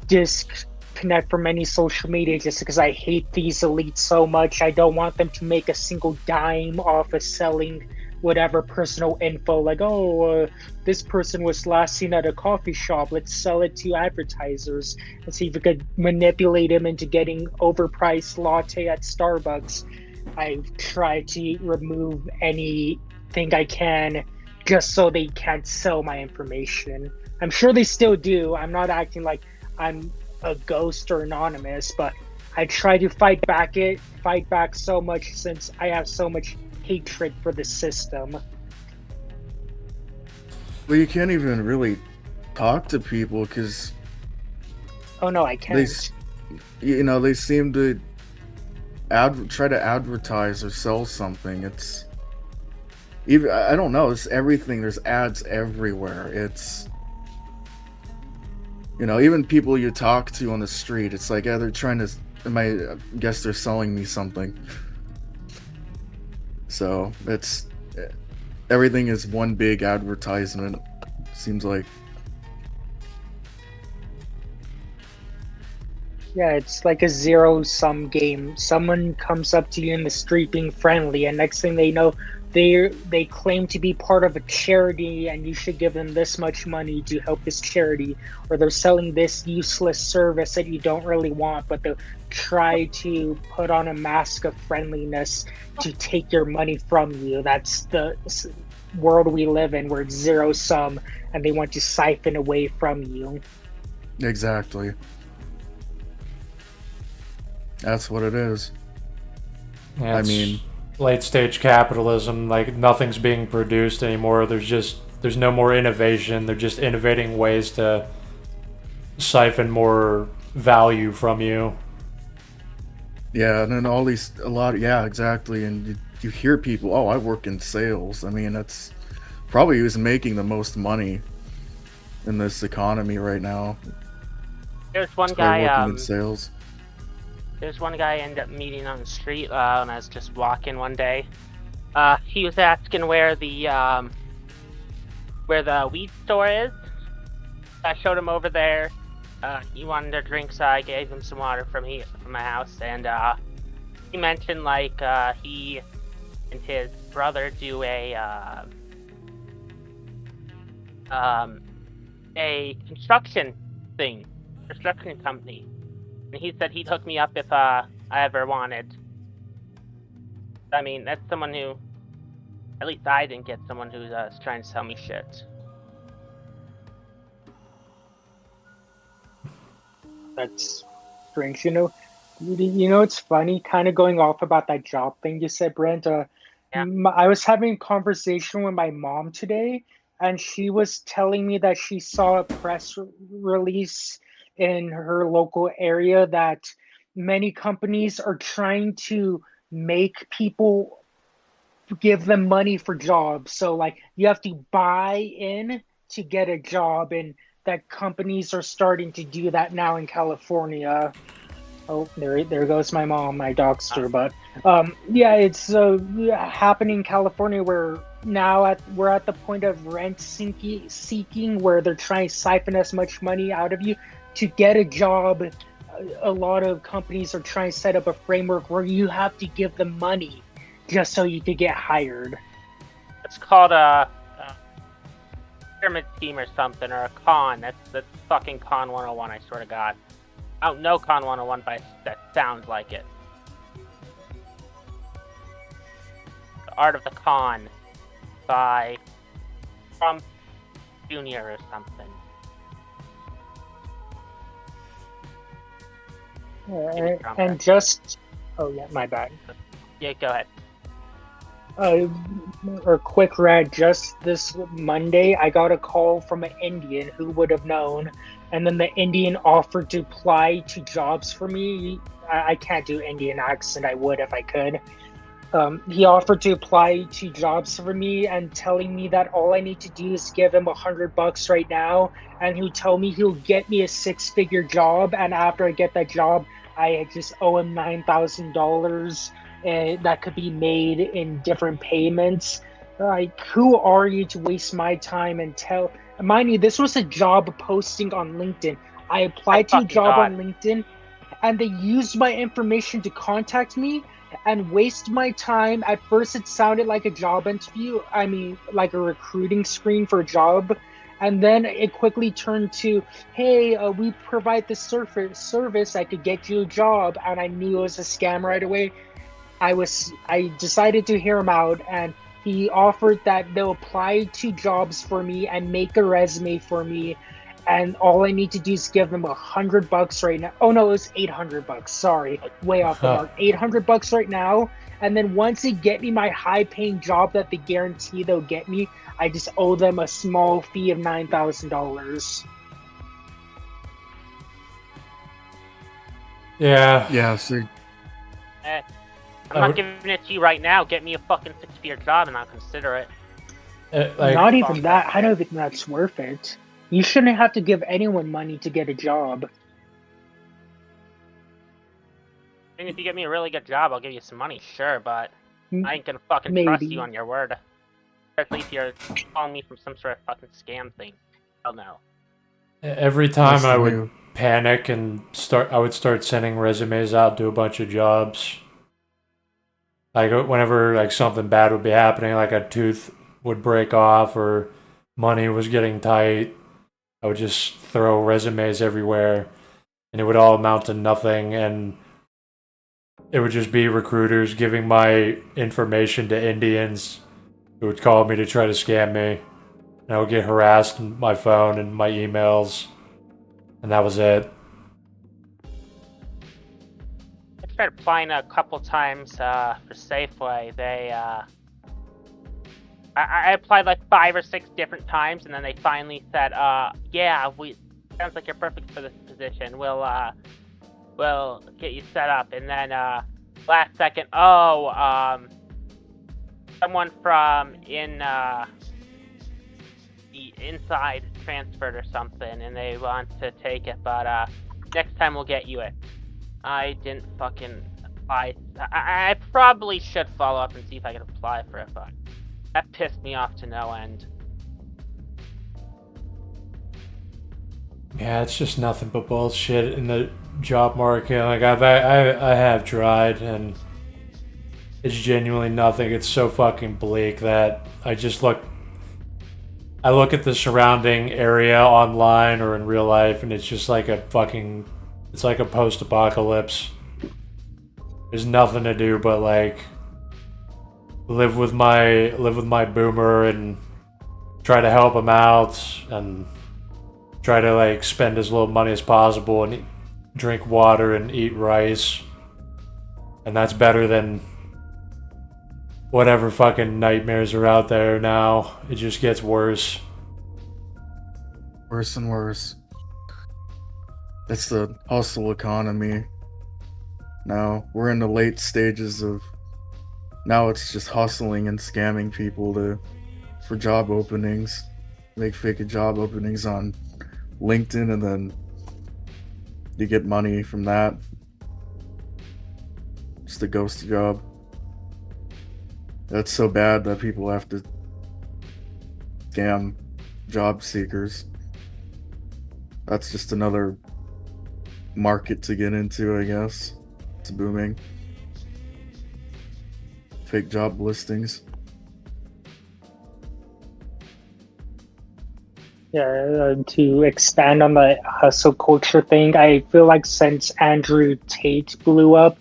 Speaker 5: disconnect from any social media just because I hate these elites so much. I don't want them to make a single dime off of selling whatever personal info, like, oh, this person was last seen at a coffee shop, let's sell it to advertisers and see if we could manipulate them into getting overpriced latte at Starbucks. I've tried to remove anything I can just so they can't sell my information. I'm sure they still do. I'm not acting like I'm a ghost or anonymous, but I try to fight back so much since I have so much hatred for the system.
Speaker 4: Well, you can't even really talk to people because
Speaker 5: Oh no, I can't.
Speaker 4: they seem to try to advertise or sell something. It's even, I don't know, it's everything. There's ads everywhere. It's, even people you talk to on the street, it's like, yeah, they're trying to, I guess they're selling me something. So it's, everything is one big advertisement, seems like.
Speaker 5: Yeah, it's like a zero-sum game. Someone comes up to you in the street being friendly, and next thing they know, they claim to be part of a charity, and you should give them this much money to help this charity, or they're selling this useless service that you don't really want, but they'll try to put on a mask of friendliness to take your money from you. That's the world we live in, where it's zero-sum, and they want to siphon away from you.
Speaker 4: Exactly. That's what it is.
Speaker 1: Yeah,
Speaker 4: I mean,
Speaker 1: late stage capitalism, like nothing's being produced anymore. There's no more innovation. They're just innovating ways to siphon more value from you.
Speaker 4: yeah, and then yeah, exactly. And you hear people, oh, I work in sales. I mean, that's probably who's making the most money in this economy right now.
Speaker 2: There's one
Speaker 4: Probably
Speaker 2: guy,
Speaker 4: working in sales.
Speaker 2: There's one guy I ended up meeting on the street when I was just walking one day. He was asking where the weed store is. I showed him over there. He wanted a drink, so I gave him some water from my house, and he mentioned like he and his brother do a construction company. And he said he'd hook me up if I ever wanted. I mean, that's someone who, at least I didn't get someone who's trying to sell me shit.
Speaker 5: That's strange. It's funny, kind of going off about that job thing you said, Brent.
Speaker 2: Yeah.
Speaker 5: I was having a conversation with my mom today, and she was telling me that she saw a press release in her local area that many companies are trying to make people give them money for jobs. So like you have to buy in to get a job, and that companies are starting to do that now in California. Oh, there goes my mom. I doxed her, but yeah, it's happening in California, where now we're at the point of rent seeking, where they're trying to siphon as much money out of you to get a job. A lot of companies are trying to set up a framework where you have to give them money just so you could get hired.
Speaker 2: It's called a pyramid scheme or something, or a con. That's fucking Con 101, I swear to God. I don't know Con 101, but that sounds like it. The Art of the Con by Trump Jr. or something.
Speaker 5: And just... Oh yeah, my bad.
Speaker 2: Yeah, go ahead.
Speaker 5: Or quick rant, just this Monday, I got a call from an Indian, who would have known, and then the Indian offered to apply to jobs for me. I can't do Indian accent, I would if I could. He offered to apply to jobs for me and telling me that all I need to do is give him $100 right now, and he'll tell me he'll get me a six-figure job, and after I get that job, I just owe him $9,000 that could be made in different payments. Like, who are you to waste my time and tell? Mind you, this was a job posting on LinkedIn. I applied to a job on LinkedIn, and they used my information to contact me and waste my time. At first, it sounded like a job interview. I mean, like a recruiting screen for a job. And then it quickly turned to, hey, we provide this service. I could get you a job. And I knew it was a scam right away. I decided to hear him out, and he offered that they'll apply to jobs for me and make a resume for me, and all I need to do is give them $100 right now. Oh no, it was $800. Sorry, way off the mark. $800 right now, and then once they get me my high-paying job that they guarantee they'll get me, I just owe them a small fee of $9,000.
Speaker 1: Yeah.
Speaker 4: Yeah, so
Speaker 2: I'm not giving it to you right now. Get me a fucking six-figure job and I'll consider it.
Speaker 5: Not even that. I don't think that's worth it. You shouldn't have to give anyone money to get a job.
Speaker 2: I mean, if you get me a really good job, I'll give you some money, sure, but I ain't gonna fucking trust you on your word. Especially if you're calling me from some sort of fucking scam thing. Hell no.
Speaker 1: Every time I would panic and I would start sending resumes out to a bunch of jobs. Like whenever like something bad would be happening, like a tooth would break off or money was getting tight, I would just throw resumes everywhere, and it would all amount to nothing, and it would just be recruiters giving my information to Indians who would call me to try to scam me, and I would get harassed on my phone and my emails, and that was it.
Speaker 2: I tried applying a couple times for Safeway. I applied like 5 or 6 different times, and then they finally said, yeah, sounds like you're perfect for this position. We'll get you set up. And then last second, someone from the inside transferred or something, and they want to take it, but next time we'll get you it. I didn't fucking apply. I probably should follow up and see if I can apply for it, but that pissed me off to no end.
Speaker 1: Yeah, it's just nothing but bullshit in the job market. Like I have tried, and it's genuinely nothing. It's so fucking bleak that I look at the surrounding area online or in real life, and it's just like it's like a post-apocalypse. There's nothing to do but like live with my boomer and try to help him out and try to like spend as little money as possible and drink water and eat rice. And that's better than whatever fucking nightmares are out there now. It just gets worse.
Speaker 4: Worse and worse. It's the hustle economy. Now, we're in the late stages of... Now it's just hustling and scamming people for job openings. Make fake job openings on LinkedIn, and then you get money from that. It's the ghost job. That's so bad that people have to scam job seekers. That's just another market to get into, I guess. It's booming. Fake job listings.
Speaker 5: Yeah, to expand on the hustle culture thing, I feel like since Andrew Tate blew up,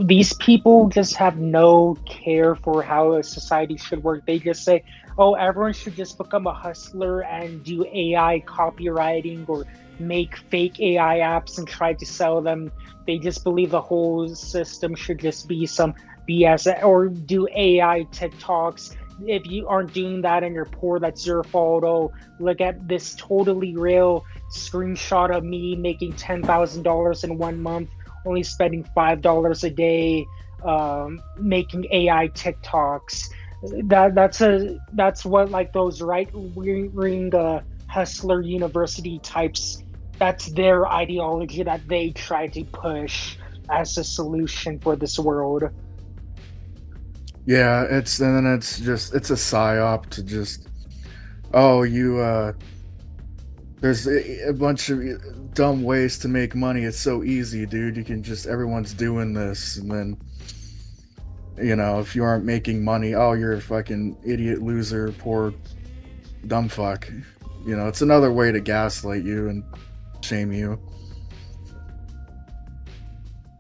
Speaker 5: these people just have no care for how a society should work. They just say, oh, everyone should just become a hustler and do AI copywriting or make fake AI apps and try to sell them. They just believe the whole system should just be some BS, or do AI TikToks. If you aren't doing that and you're poor, that's your fault. Oh, look at this totally real screenshot of me making $10,000 in 1 month, only spending $5 a day. making AI TikToks. That's what like those right wing hustler university types. That's their ideology that they try to push as a solution for this world.
Speaker 4: Yeah, it's and then it's a psyop to just there's a bunch of dumb ways to make money. It's so easy, dude. You can just everyone's doing this, and then if you aren't making money, oh, you're a fucking idiot, loser, poor, dumb fuck. It's another way to gaslight you and shame you.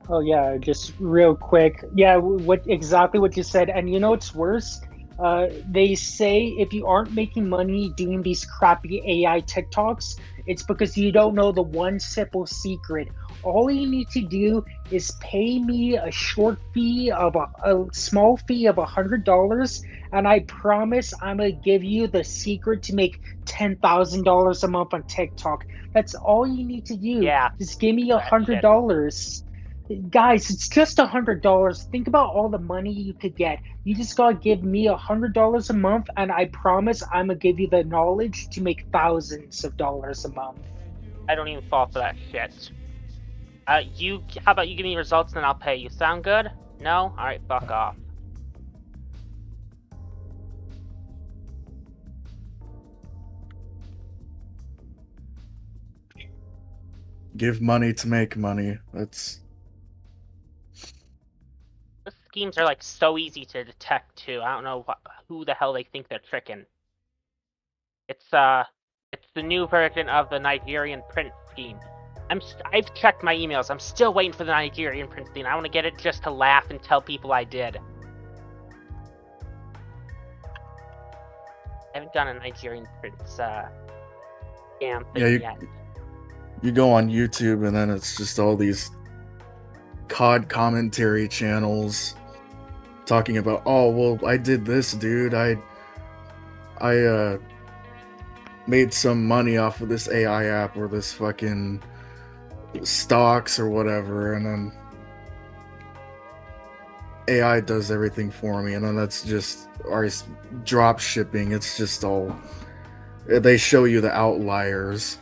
Speaker 5: Oh yeah, just real quick. Yeah, what exactly what you said. And you know what's worse? They say if you aren't making money doing these crappy AI TikToks, it's because you don't know the one simple secret. All you need to do is pay me a short fee of a small fee of $100, and I promise I'm gonna give you the secret to make $10,000 a month on TikTok. That's all you need to do.
Speaker 2: Yeah.
Speaker 5: Just give me
Speaker 2: that shit.
Speaker 5: $100. Guys, it's just $100. Think about all the money you could get. You just gotta give me $100 a month, and I promise I'm gonna give you the knowledge to make thousands of dollars a month.
Speaker 2: I don't even fall for that shit. How about you give me results and then I'll pay you? Sound good? No? Alright, fuck off.
Speaker 4: Give money to make money. That's
Speaker 2: The schemes are like so easy to detect too. I don't know who the hell they think they're tricking. It's the new version of the Nigerian prince scheme. I've checked my emails. I'm still waiting for the Nigerian prince scheme. I want to get it just to laugh and tell people I did. I haven't done a Nigerian prince scam thing yet.
Speaker 4: You go on YouTube and then it's just all these COD commentary channels talking about, oh well, I did this, dude. I made some money off of this AI app or this fucking stocks or whatever, and then AI does everything for me, and then that's just drop shipping. It's just all they show you the outliers.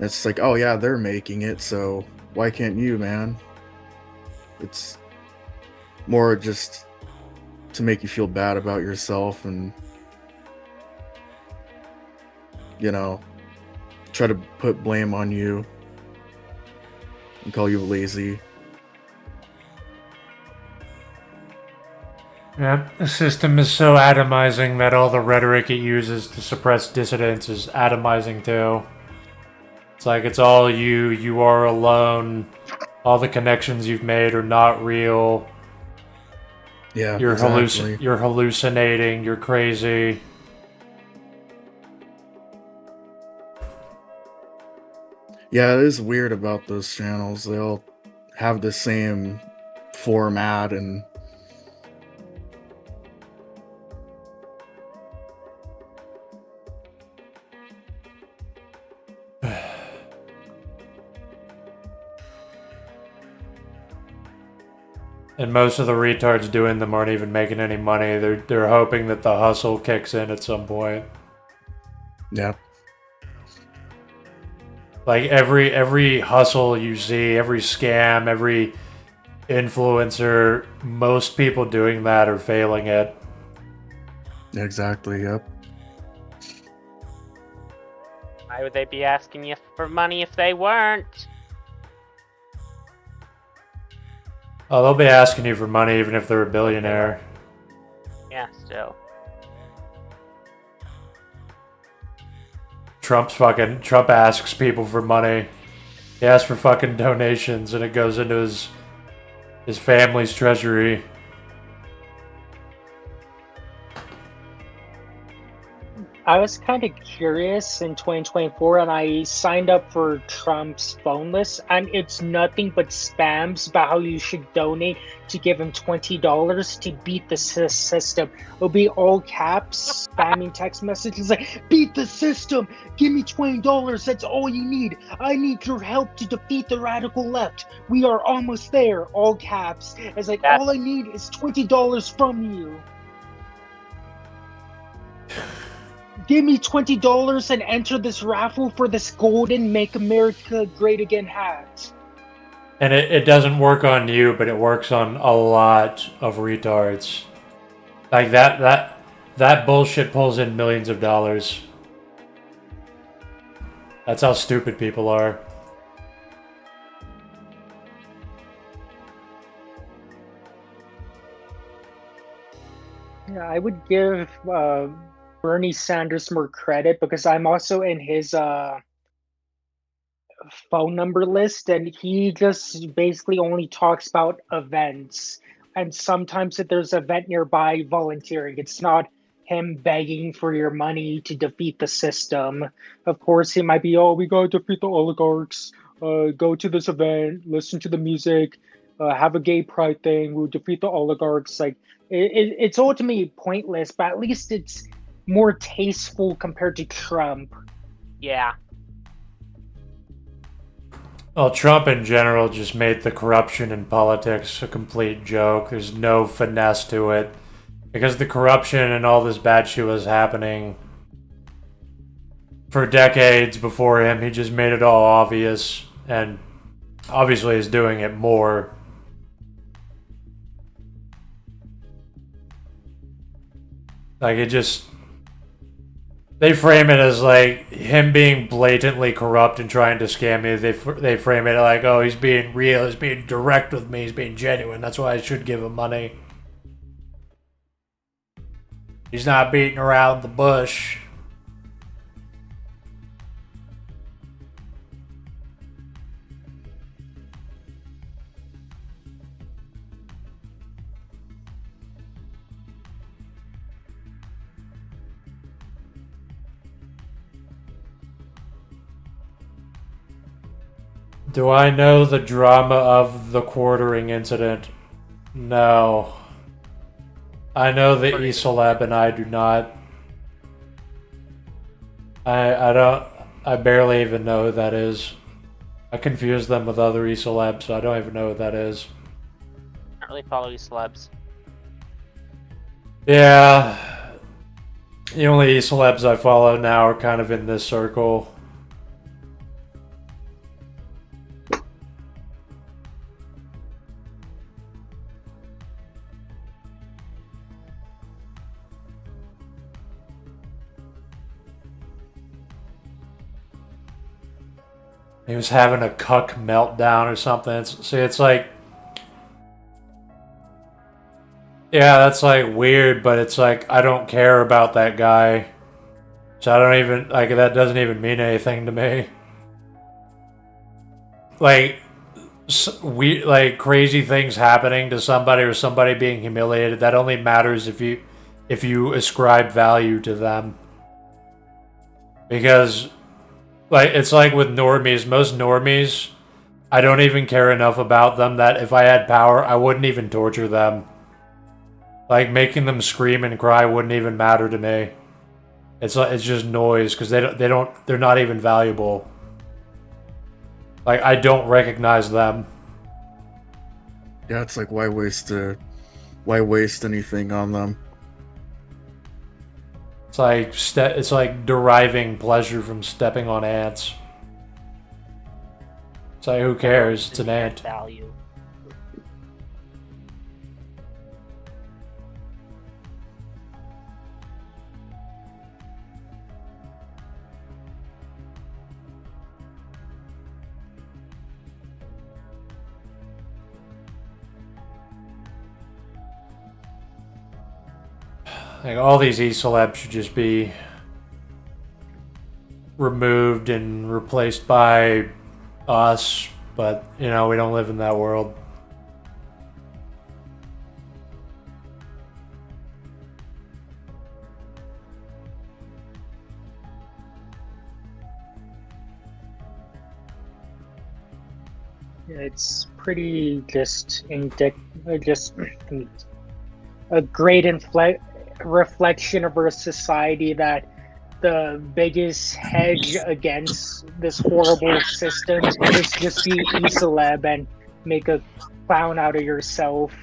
Speaker 4: It's like, oh yeah, they're making it, so why can't you, man? It's more just to make you feel bad about yourself and try to put blame on you and call you lazy.
Speaker 1: Yeah, the system is so atomizing that all the rhetoric it uses to suppress dissidents is atomizing too. It's like it's all you are alone, all the connections you've made are not real.
Speaker 4: Yeah,
Speaker 1: you're
Speaker 4: exactly.
Speaker 1: You're hallucinating, you're crazy.
Speaker 4: Yeah, it is weird about those channels. They'll have the same format and
Speaker 1: and most of the retards doing them aren't even making any money. They're hoping that the hustle kicks in at some point.
Speaker 4: yeah.
Speaker 1: Like every hustle you see, every scam, every influencer, most people doing that are failing it.
Speaker 4: Exactly, yep.
Speaker 2: Why would they be asking you for money if they weren't?
Speaker 1: Oh, they'll be asking you for money even if they're a billionaire.
Speaker 2: Yeah, still.
Speaker 1: Trump asks people for money. He asks for fucking donations and it goes into his family's treasury.
Speaker 5: I was kind of curious in 2024 and I signed up for Trump's phone list, and it's nothing but spams about how you should donate to give him $20 to beat the system. It'll be all caps, spamming text messages like, beat the system, give me $20, that's all you need. I need your help to defeat the radical left. We are almost there, all caps. It's like,
Speaker 2: That's-
Speaker 5: all I need is $20 from you. Give me $20 and enter this raffle for this golden Make America Great Again hat.
Speaker 1: And it doesn't work on you, but it works on a lot of retards. Like that bullshit pulls in millions of dollars. That's how stupid people are.
Speaker 5: Yeah, I would give Bernie Sanders more credit because I'm also in his phone number list, and he just basically only talks about events. And sometimes if there's an event nearby, volunteering. It's not him begging for your money to defeat the system. Of course, he might be, oh, we gotta defeat the oligarchs. Go to this event, listen to the music, have a gay pride thing. We'll defeat the oligarchs. Like it's ultimately pointless, but at least it's more tasteful compared to Trump.
Speaker 2: Yeah.
Speaker 1: Well, Trump in general just made the corruption in politics a complete joke. There's no finesse to it. Because the corruption and all this bad shit was happening for decades before him, he just made it all obvious. And obviously is doing it more. Like, it just... They frame it as, like, him being blatantly corrupt and trying to scam me. They frame it like, oh, he's being real, he's being direct with me, he's being genuine. That's why I should give him money. He's not beating around the bush. Do I know the drama of the quartering incident? No. I know the E-Celeb and I do not. I barely even know who that is. I confuse them with other E-Celebs, so I don't even know who that is.
Speaker 2: I don't really follow these celebs.
Speaker 1: Yeah. The only E-Celebs I follow now are kind of in this circle. He was having a cuck meltdown or something. It's like... Yeah, that's like weird, but it's like, I don't care about that guy. So I don't even, like, that doesn't even mean anything to me. Like, like crazy things happening to somebody or somebody being humiliated, that only matters if you ascribe value to them. Because... Like, it's like with normies. Most normies, I don't even care enough about them that if I had power, I wouldn't even torture them. Like, making them scream and cry wouldn't even matter to me. It's just noise, because they're not even valuable. Like, I don't recognize them.
Speaker 4: Yeah, it's like, why waste anything on them?
Speaker 1: It's like deriving pleasure from stepping on ants. It's like, who cares? It's an ant.
Speaker 2: Value.
Speaker 1: Like, all these E-Celebs should just be removed and replaced by us, but, you know, we don't live in that world.
Speaker 5: It's pretty just just a great reflection of our society that the biggest hedge against this horrible system is just be a celeb and make a clown out of yourself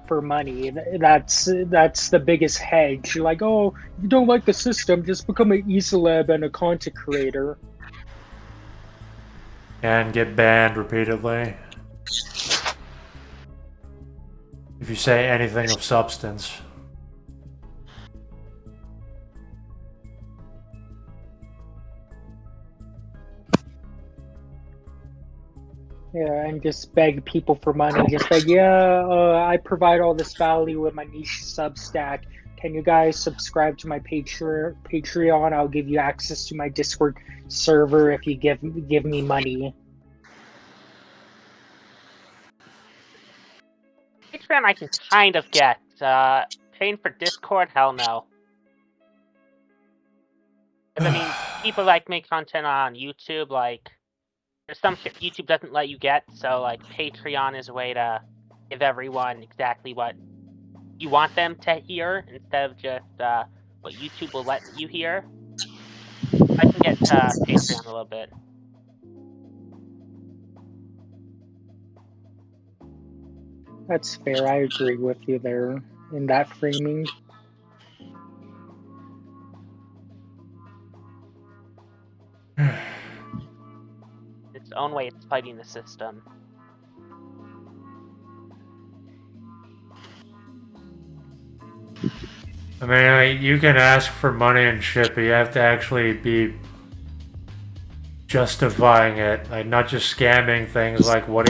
Speaker 5: for money. That's the biggest hedge. Like, oh, you don't like the system, just become an celeb and a content creator.
Speaker 1: And get banned repeatedly if you say anything of substance.
Speaker 5: Yeah, and just beg people for money. Just like, I provide all this value with my niche Substack. Can you guys subscribe to my Patreon? I'll give you access to my Discord server if you give me money.
Speaker 2: Patreon I can kind of get. Paying for Discord? Hell no. Because, I mean, people like make content on YouTube, like, there's some shit YouTube doesn't let you get, so, like, Patreon is a way to give everyone exactly what you want them to hear, instead of just, what YouTube will let you hear. I can get, Patreon a little bit.
Speaker 5: That's fair. I agree with you there in that framing.
Speaker 2: Its own way, it's fighting the system.
Speaker 1: I mean, like, you can ask for money and shit, but you have to actually be justifying it. Like, not just scamming things like, what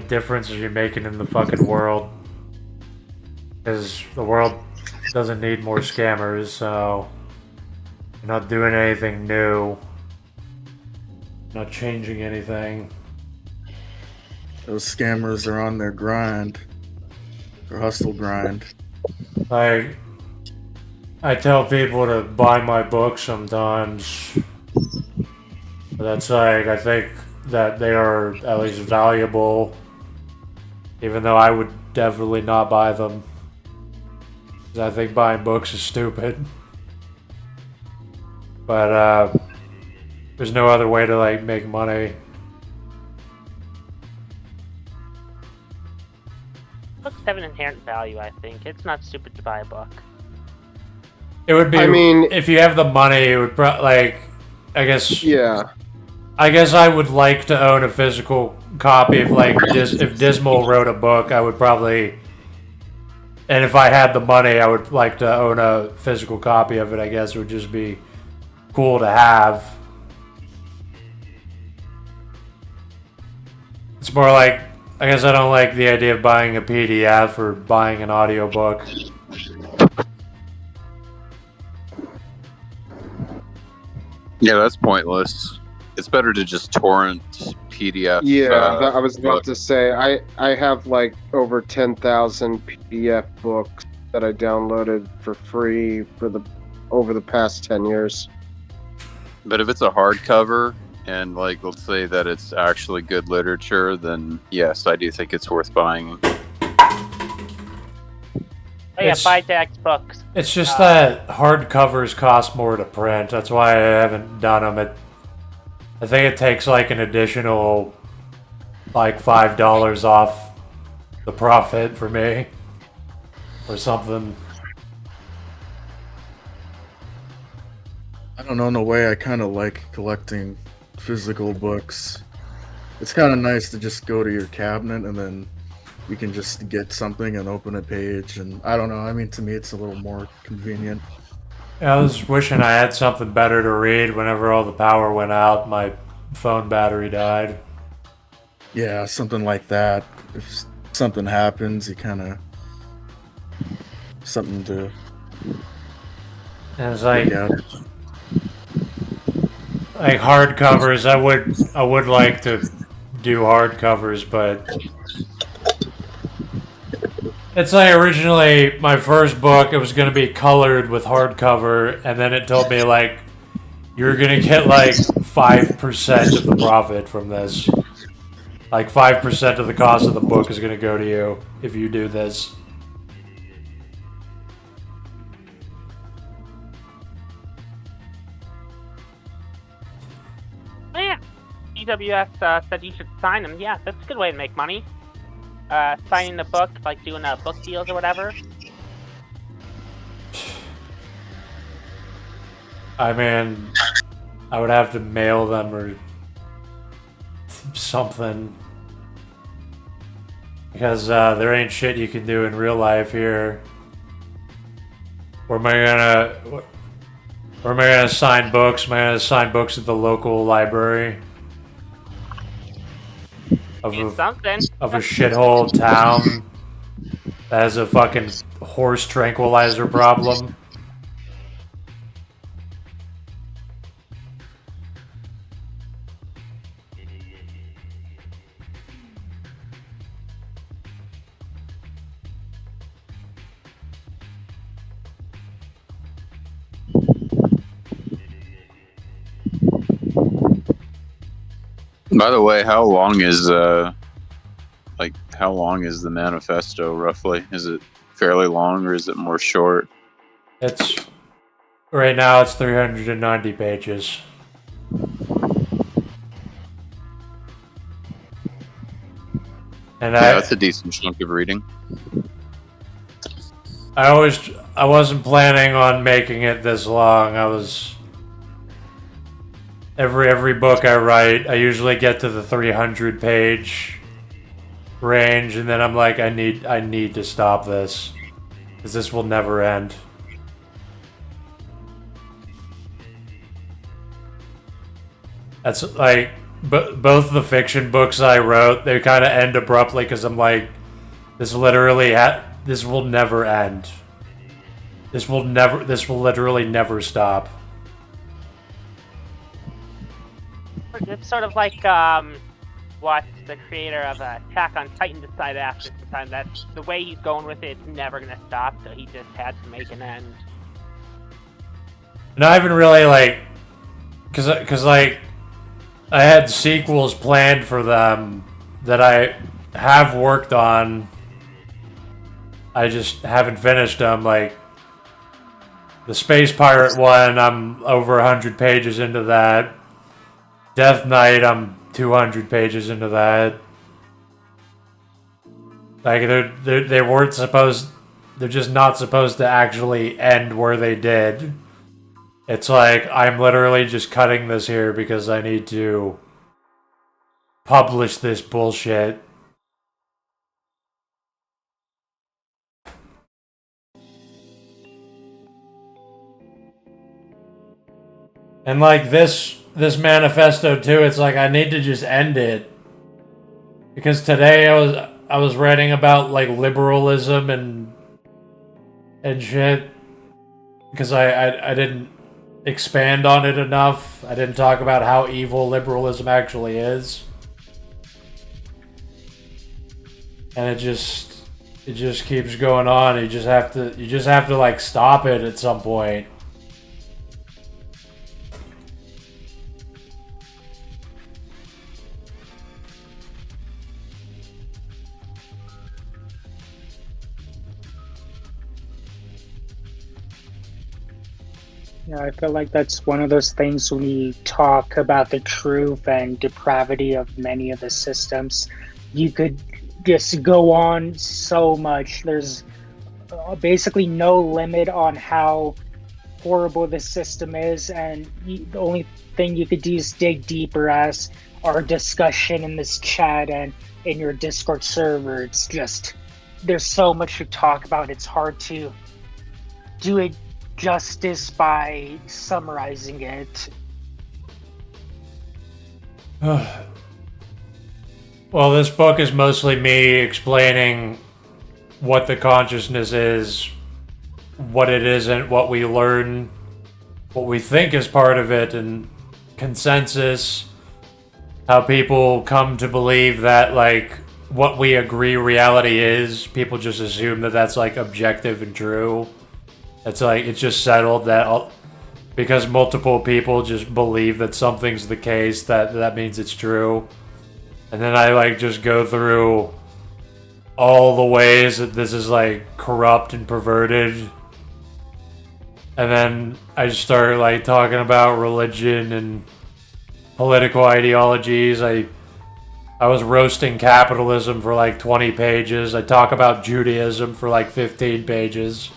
Speaker 1: difference are you making in the fucking world? Because the world doesn't need more scammers, so you're not doing anything new. Not changing anything.
Speaker 4: Those scammers are on their grind. Their hustle grind.
Speaker 1: Like, I tell people to buy my book sometimes. But that's like, I think that they are at least valuable. Even though I would definitely not buy them. Because I think buying books is stupid. But, there's no other way to, like, make money.
Speaker 2: Books have an inherent value, I think. It's not stupid to buy a book.
Speaker 1: It would be,
Speaker 7: I mean,
Speaker 1: if you have the money, it would like, I guess.
Speaker 7: yeah.
Speaker 1: I guess I would like to own a physical copy. If like if Dismal wrote a book, I would probably. And if I had the money, I would like to own a physical copy of it. I guess it would just be cool to have. It's more like, I guess I don't like the idea of buying a PDF or buying an audiobook.
Speaker 8: Yeah, that's pointless. It's better to just torrent PDF.
Speaker 7: Yeah, I was about to say, I have like over 10,000 PDF books that I downloaded for free over the past 10 years.
Speaker 8: But if it's a hardcover and like let's say that it's actually good literature, then yes, I do think it's worth buying.
Speaker 2: Oh yeah, buy Dex books.
Speaker 1: It's just that hardcovers cost more to print. That's why I haven't done them. I think it takes like an additional like $5 off the profit for me or something.
Speaker 4: I don't know, in a way I kind of like collecting physical books. It's kind of nice to just go to your cabinet and then you can just get something and open a page, and I don't know, I mean, to me it's a little more convenient.
Speaker 1: I was wishing I had something better to read whenever all the power went out. My phone battery died.
Speaker 4: Yeah, something like that. If something happens, you kind of... something to...
Speaker 1: And it's like...
Speaker 4: look at.
Speaker 1: Like hardcovers, I would like to do hardcovers, but... It's like originally my first book, it was going to be colored with hardcover, and then it told me like, you're going to get like 5% of the profit from this. Like 5% of the cost of the book is gonna go to you if you do this.
Speaker 2: Oh, yeah. EWS said you should sign them. Yeah, that's a good way to make money. Signing the book, like doing book deals or whatever.
Speaker 1: I mean, I would have to mail them or something. Because there ain't shit you can do in real life here. Where am I gonna sign books? Am I gonna sign books at the local library? Of a shithole town that has a fucking horse tranquilizer problem?
Speaker 8: By the way, how long is the manifesto roughly? Is it fairly long or is it more short?
Speaker 1: It's right now it's 390 pages. And
Speaker 8: yeah, that's a decent chunk of reading.
Speaker 1: I wasn't planning on making it this long. I was every book I write, I usually get to the 300 page range, and then I'm like, I need to stop this, because this will never end. That's like, both the fiction books I wrote, they kind of end abruptly, because I'm like, this will never end. This will literally never stop.
Speaker 2: It's sort of like what the creator of Attack on Titan decided after some time, that the way he's going with it, it's never gonna stop, so he just had to make an end.
Speaker 1: Not even really like, cause like, I had sequels planned for them that I have worked on. I just haven't finished them. Like the Space Pirate one, I'm over 100 pages into that. Death Knight, I'm 200 pages into that. Like they weren't supposed. They're just not supposed to actually end where they did. It's like, I'm literally just cutting this here because I need to publish this bullshit. And like this manifesto too, it's like I need to just end it. Because today I was writing about like liberalism and shit. Because I didn't expand on it enough. I didn't talk about how evil liberalism actually is. And it just keeps going on. You just have to like stop it at some point.
Speaker 5: Yeah, I feel like that's one of those things when you talk about the truth and depravity of many of the systems. You could just go on so much. There's basically no limit on how horrible the system is, and the only thing you could do is dig deeper, as our discussion in this chat and in your Discord server. It's just, there's so much to talk about. It's hard to do it justice by summarizing it.
Speaker 1: Well, this book is mostly me explaining what the consciousness is, what it isn't, what we learn, what we think is part of it, and consensus, how people come to believe that, like, what we agree reality is, people just assume that that's, like, objective and true. It's like, it's just settled that because multiple people just believe that something's the case, that means it's true. And then I like just go through all the ways that this is like corrupt and perverted. And then I just start like talking about religion and political ideologies. I was roasting capitalism for like 20 pages. I talk about Judaism for like 15 pages.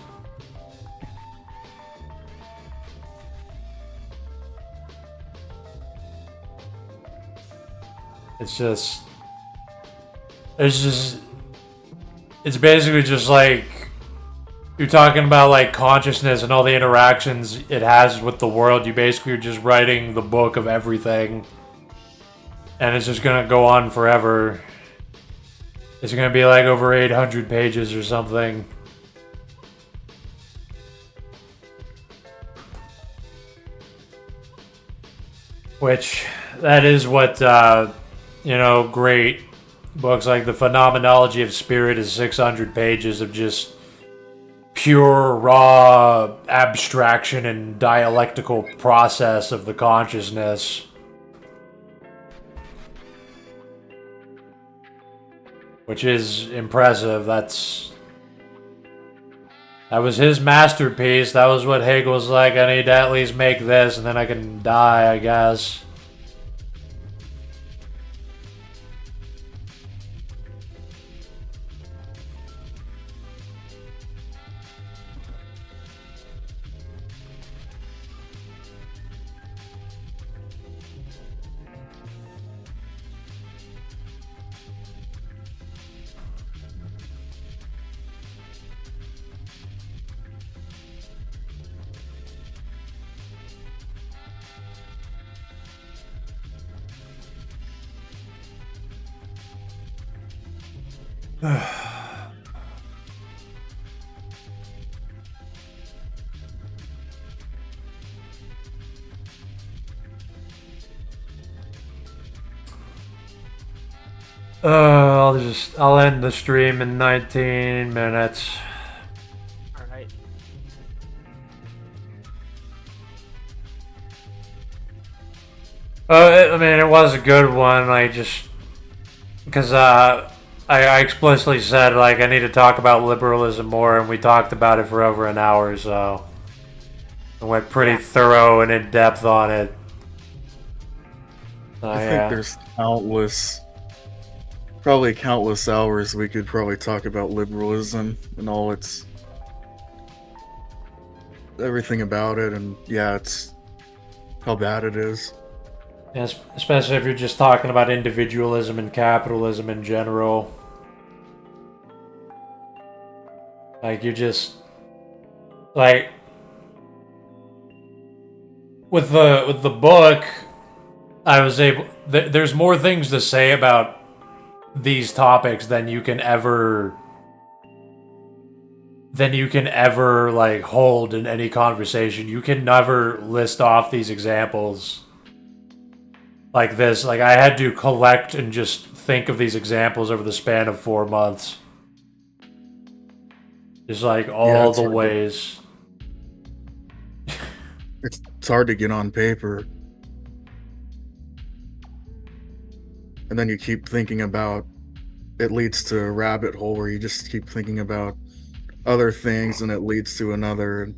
Speaker 1: It's basically just like, you're talking about like consciousness and all the interactions it has with the world. You basically are just writing the book of everything. And it's just gonna go on forever. It's gonna be like over 800 pages or something. Which, that is what, great books like The Phenomenology of Spirit is 600 pages of just pure, raw abstraction and dialectical process of the consciousness. Which is impressive. That was his masterpiece. That was what Hegel's like, I need to at least make this and then I can die, I guess. I'll end the stream in 19 minutes.
Speaker 2: Alright.
Speaker 1: It was a good one. Because I explicitly said, like, I need to talk about liberalism more, and we talked about it for over an hour, so I went pretty thorough and in depth on it. So,
Speaker 4: I think there's probably countless hours we could probably talk about liberalism and all its everything about it, and it's how bad it is.
Speaker 1: Yes, especially if you're just talking about individualism and capitalism in general. Like, you just like with the book, I was able. There's more things to say about these topics than you can ever like hold in any conversation. You can never list off these examples like this. Like, I had to collect and just think of these examples over the span of 4 months. Just like all the ways.
Speaker 4: It's hard to get on paper. And then you keep thinking about, it leads to a rabbit hole where you just keep thinking about other things and it leads to another.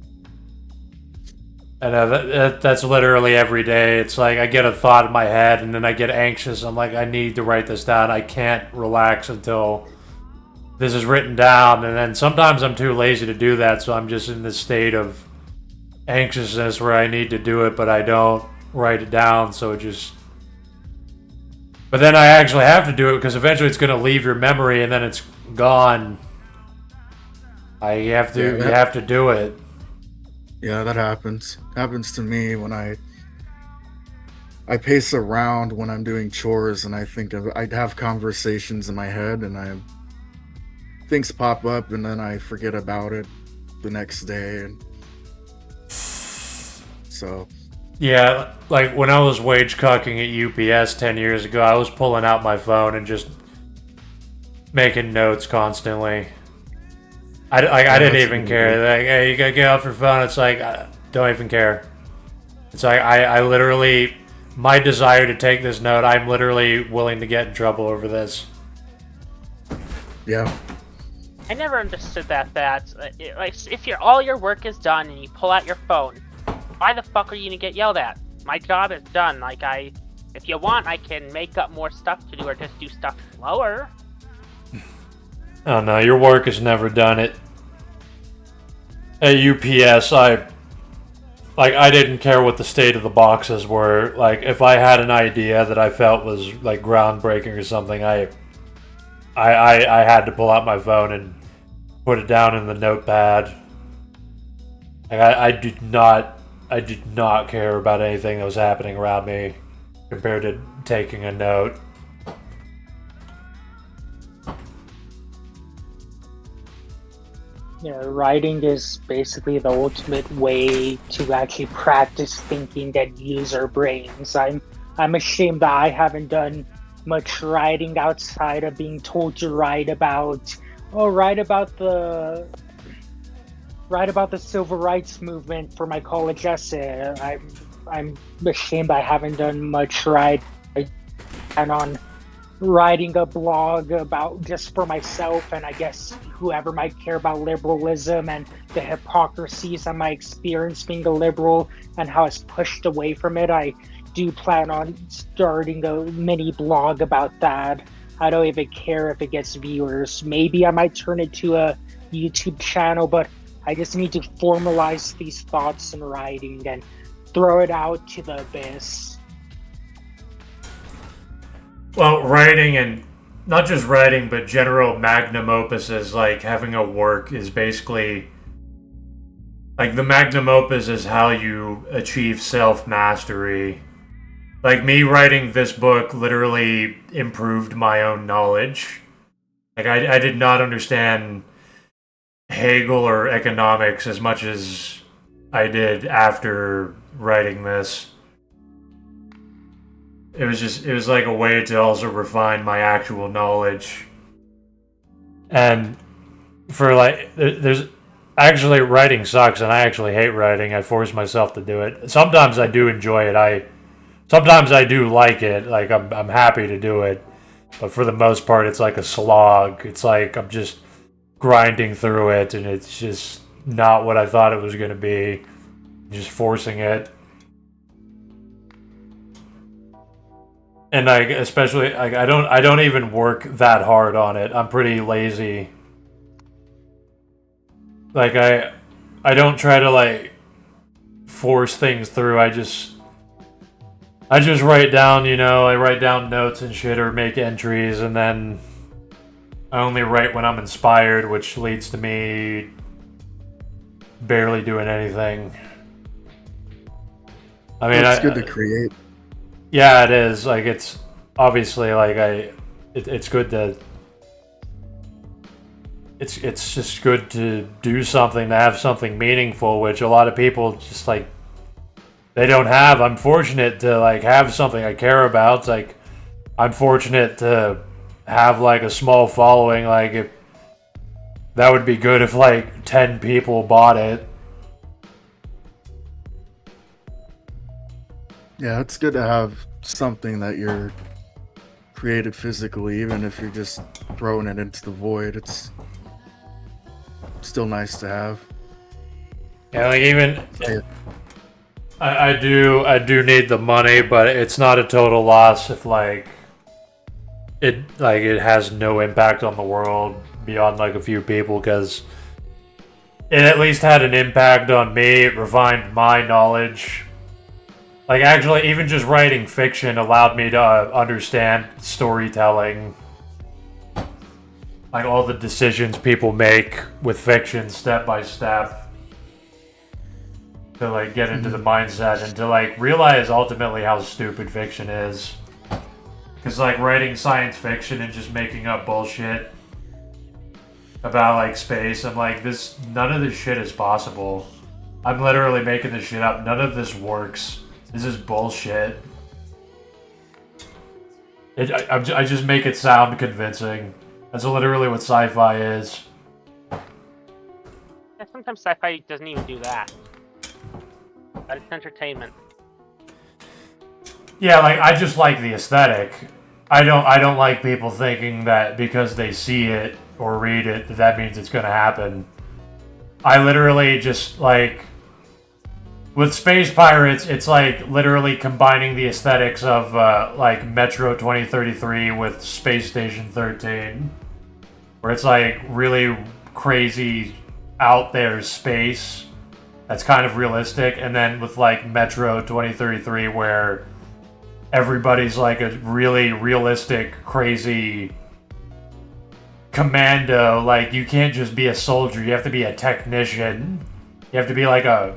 Speaker 1: And that's literally every day. It's like I get a thought in my head and then I get anxious. I'm like, I need to write this down. I can't relax until this is written down. And then sometimes I'm too lazy to do that, so I'm just in this state of anxiousness where I need to do it, but I don't write it down, so it just... But then I actually have to do it because eventually it's going to leave your memory and then it's gone. You have to do it.
Speaker 4: Yeah, that happens. Happens to me when I pace around when I'm doing chores and I have conversations in my head and things pop up and then I forget about it the next day, and so...
Speaker 1: Yeah, like when I was wage cucking at UPS 10 years ago, I was pulling out my phone and just making notes constantly. I didn't even care. Like, hey, you gotta get off your phone. It's like, I don't even care. It's like, I literally, my desire to take this note, I'm literally willing to get in trouble over this.
Speaker 4: Yeah.
Speaker 2: I never understood that. Like, if all your work is done and you pull out your phone, why the fuck are you gonna get yelled at? My job is done. Like, if you want, I can make up more stuff to do or just do stuff slower.
Speaker 1: Oh no, your work is never done. At UPS, I didn't care what the state of the boxes were. Like, if I had an idea that I felt was like groundbreaking or something, I had to pull out my phone and put it down in the notepad. Like, I did not care about anything that was happening around me compared to taking a note.
Speaker 5: Yeah, writing is basically the ultimate way to actually practice thinking and use our brains. I'm ashamed that I haven't done much writing outside of being told to write about the civil rights movement for my college essay. I'm ashamed I haven't done much writing, and on writing a blog about just for myself and I guess whoever might care about liberalism and the hypocrisies I might experience being a liberal and how it's pushed away from it. I do plan on starting a mini blog about that. I don't even care if it gets viewers. Maybe I might turn it to a YouTube channel, but I just need to formalize these thoughts in writing and throw it out to the abyss.
Speaker 1: Well, writing, and not just writing, but general magnum opuses, like having a work, is basically like the magnum opus is how you achieve self-mastery. Like, me writing this book literally improved my own knowledge. Like, I did not understand Hegel or economics as much as I did after writing this. It was like a way to also refine my actual knowledge. And for like, there's actually, writing sucks, and I actually hate writing. I force myself to do it. Sometimes I do enjoy it. Sometimes I do like it. Like, I'm happy to do it. But for the most part, it's like a slog. It's like I'm just grinding through it, and it's just not what I thought it was going to be. Just forcing it. And like, especially, like, I don't even work that hard on it. I'm pretty lazy. Like, I don't try to like force things through. I just write down, I write down notes and shit, or make entries, and then I only write when I'm inspired, which leads to me barely doing anything. I mean,
Speaker 4: it's good to create.
Speaker 1: Yeah, it is. Like, it's obviously like it's good to. It's just good to do something, to have something meaningful, which a lot of people just like they don't have. I'm fortunate to like have something I care about. It's like I'm fortunate to have like a small following. Like, if that would be good if like 10 people bought it.
Speaker 4: Yeah, it's good to have something that you're created physically, even if you're just throwing it into the void. It's still nice to have.
Speaker 1: Yeah, like, even
Speaker 4: Yeah.
Speaker 1: I do need the money, but it's not a total loss if like it has no impact on the world beyond like a few people, because it at least had an impact on me. It refined my knowledge. Like, actually, even just writing fiction allowed me to understand storytelling. Like, all the decisions people make with fiction, step by step. To, like, get into the mindset and to, like, realize ultimately how stupid fiction is. Because, like, writing science fiction and just making up bullshit about, like, space, I'm like, none of this shit is possible. I'm literally making this shit up. None of this works. This is bullshit. I just make it sound convincing. That's literally what sci-fi is.
Speaker 2: Yeah, sometimes sci-fi doesn't even do that. But it's entertainment.
Speaker 1: Yeah, like I just like the aesthetic. I don't like people thinking that because they see it or read it that means it's gonna happen. I literally just like with Space Pirates, it's like literally combining the aesthetics of like Metro 2033 with Space Station 13, where it's like really crazy out there space that's kind of realistic, and then with like Metro 2033 where everybody's like a really realistic, crazy commando. Like you can't just be a soldier; you have to be a technician. You have to be like a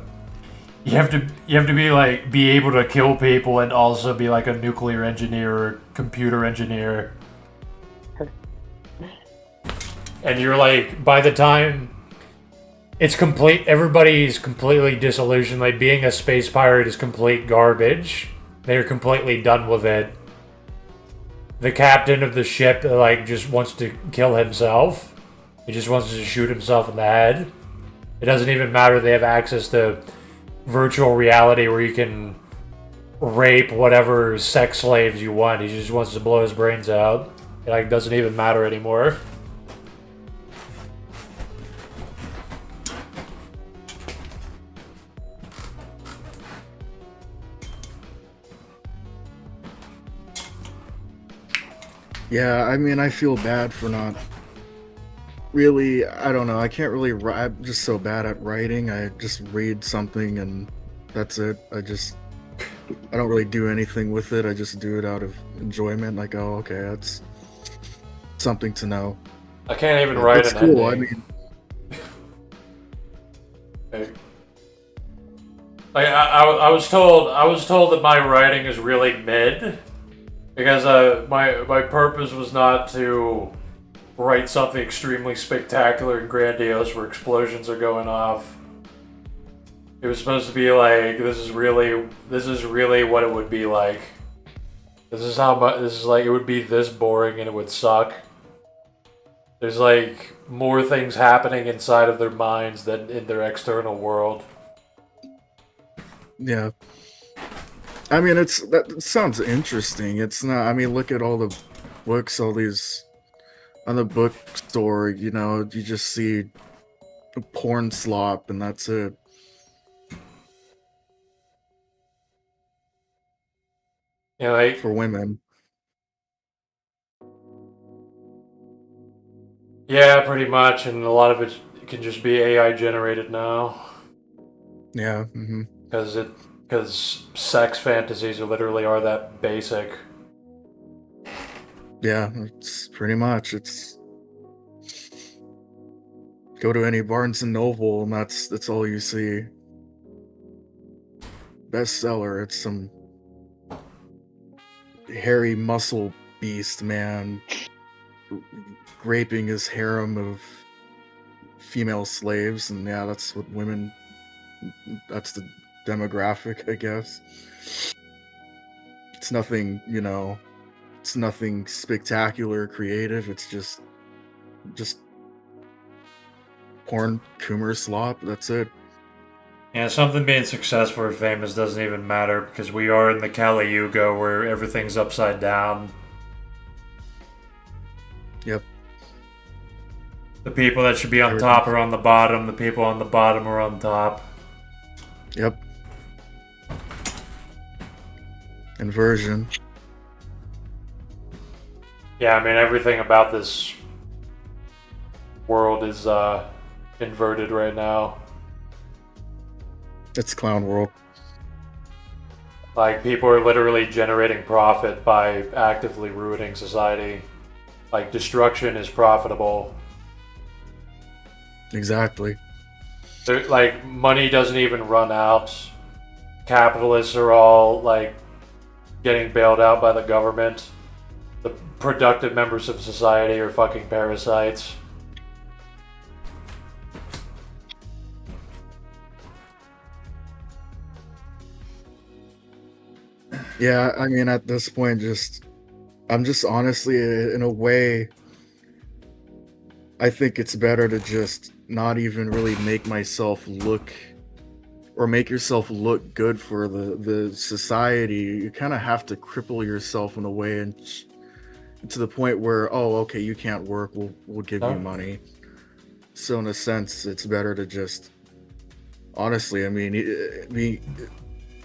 Speaker 1: you have to be like be able to kill people and also be like a nuclear engineer or computer engineer. And you're like, by the time it's complete, everybody's completely disillusioned. Like being a space pirate is complete garbage. They're completely done with it. The captain of the ship like just wants to kill himself. He just wants to shoot himself in the head. It doesn't even matter they have access to virtual reality where you can rape whatever sex slaves you want. He just wants to blow his brains out. It like doesn't even matter anymore.
Speaker 4: Yeah, I mean, I feel bad for not really, I don't know, I can't really write. I'm just so bad at writing. I just read something and that's it. I don't really do anything with it. I just do it out of enjoyment. Like, oh, okay, that's something to know.
Speaker 1: I can't even write
Speaker 4: That's
Speaker 1: an
Speaker 4: cool.
Speaker 1: ending. I was told that my writing is really mid because my purpose was not to write something extremely spectacular and grandiose where explosions are going off. It was supposed to be like this is really what it would be like. This is like it would be this boring and it would suck. There's like more things happening inside of their minds than in their external world.
Speaker 4: Yeah. I mean, that sounds interesting. It's not, I mean, look at all the books, all these on the bookstore, you know, you just see porn slop and that's it.
Speaker 1: Yeah, like
Speaker 4: For women.
Speaker 1: yeah, pretty much, and a lot of it can just be AI generated now.
Speaker 4: Yeah.
Speaker 1: Because sex fantasies are that basic.
Speaker 4: Yeah, it's pretty much. It's go to any Barnes and Noble and that's all you see. Bestseller. It's some hairy muscle beast man raping his harem of female slaves, and yeah, that's what women. That's the demographic, I guess. It's nothing, you know. It's nothing spectacular, creative. It's just porn, Coomer slop. That's it.
Speaker 1: Yeah, something being successful or famous doesn't even matter because we are in the Kali Yuga where everything's upside down.
Speaker 4: Yep.
Speaker 1: The people that should be on top are on the bottom. The people on the bottom are on top.
Speaker 4: Yep. Inversion.
Speaker 1: Yeah, I mean everything about this world is inverted right now.
Speaker 4: It's clown world.
Speaker 1: Like people are literally generating profit by actively ruining society. Like destruction is profitable.
Speaker 4: Exactly.
Speaker 1: Like money doesn't even run out. Capitalists are all like getting bailed out by the government. The productive members of society are fucking parasites.
Speaker 4: Yeah, I mean, at this point, I'm just honestly, in a way, I think it's better to just not even really make myself look or make yourself look good for the society, you kind of have to cripple yourself in a way, and to the point where, oh, okay, you can't work, we'll give you money. So in a sense, it's better to just, honestly, I mean,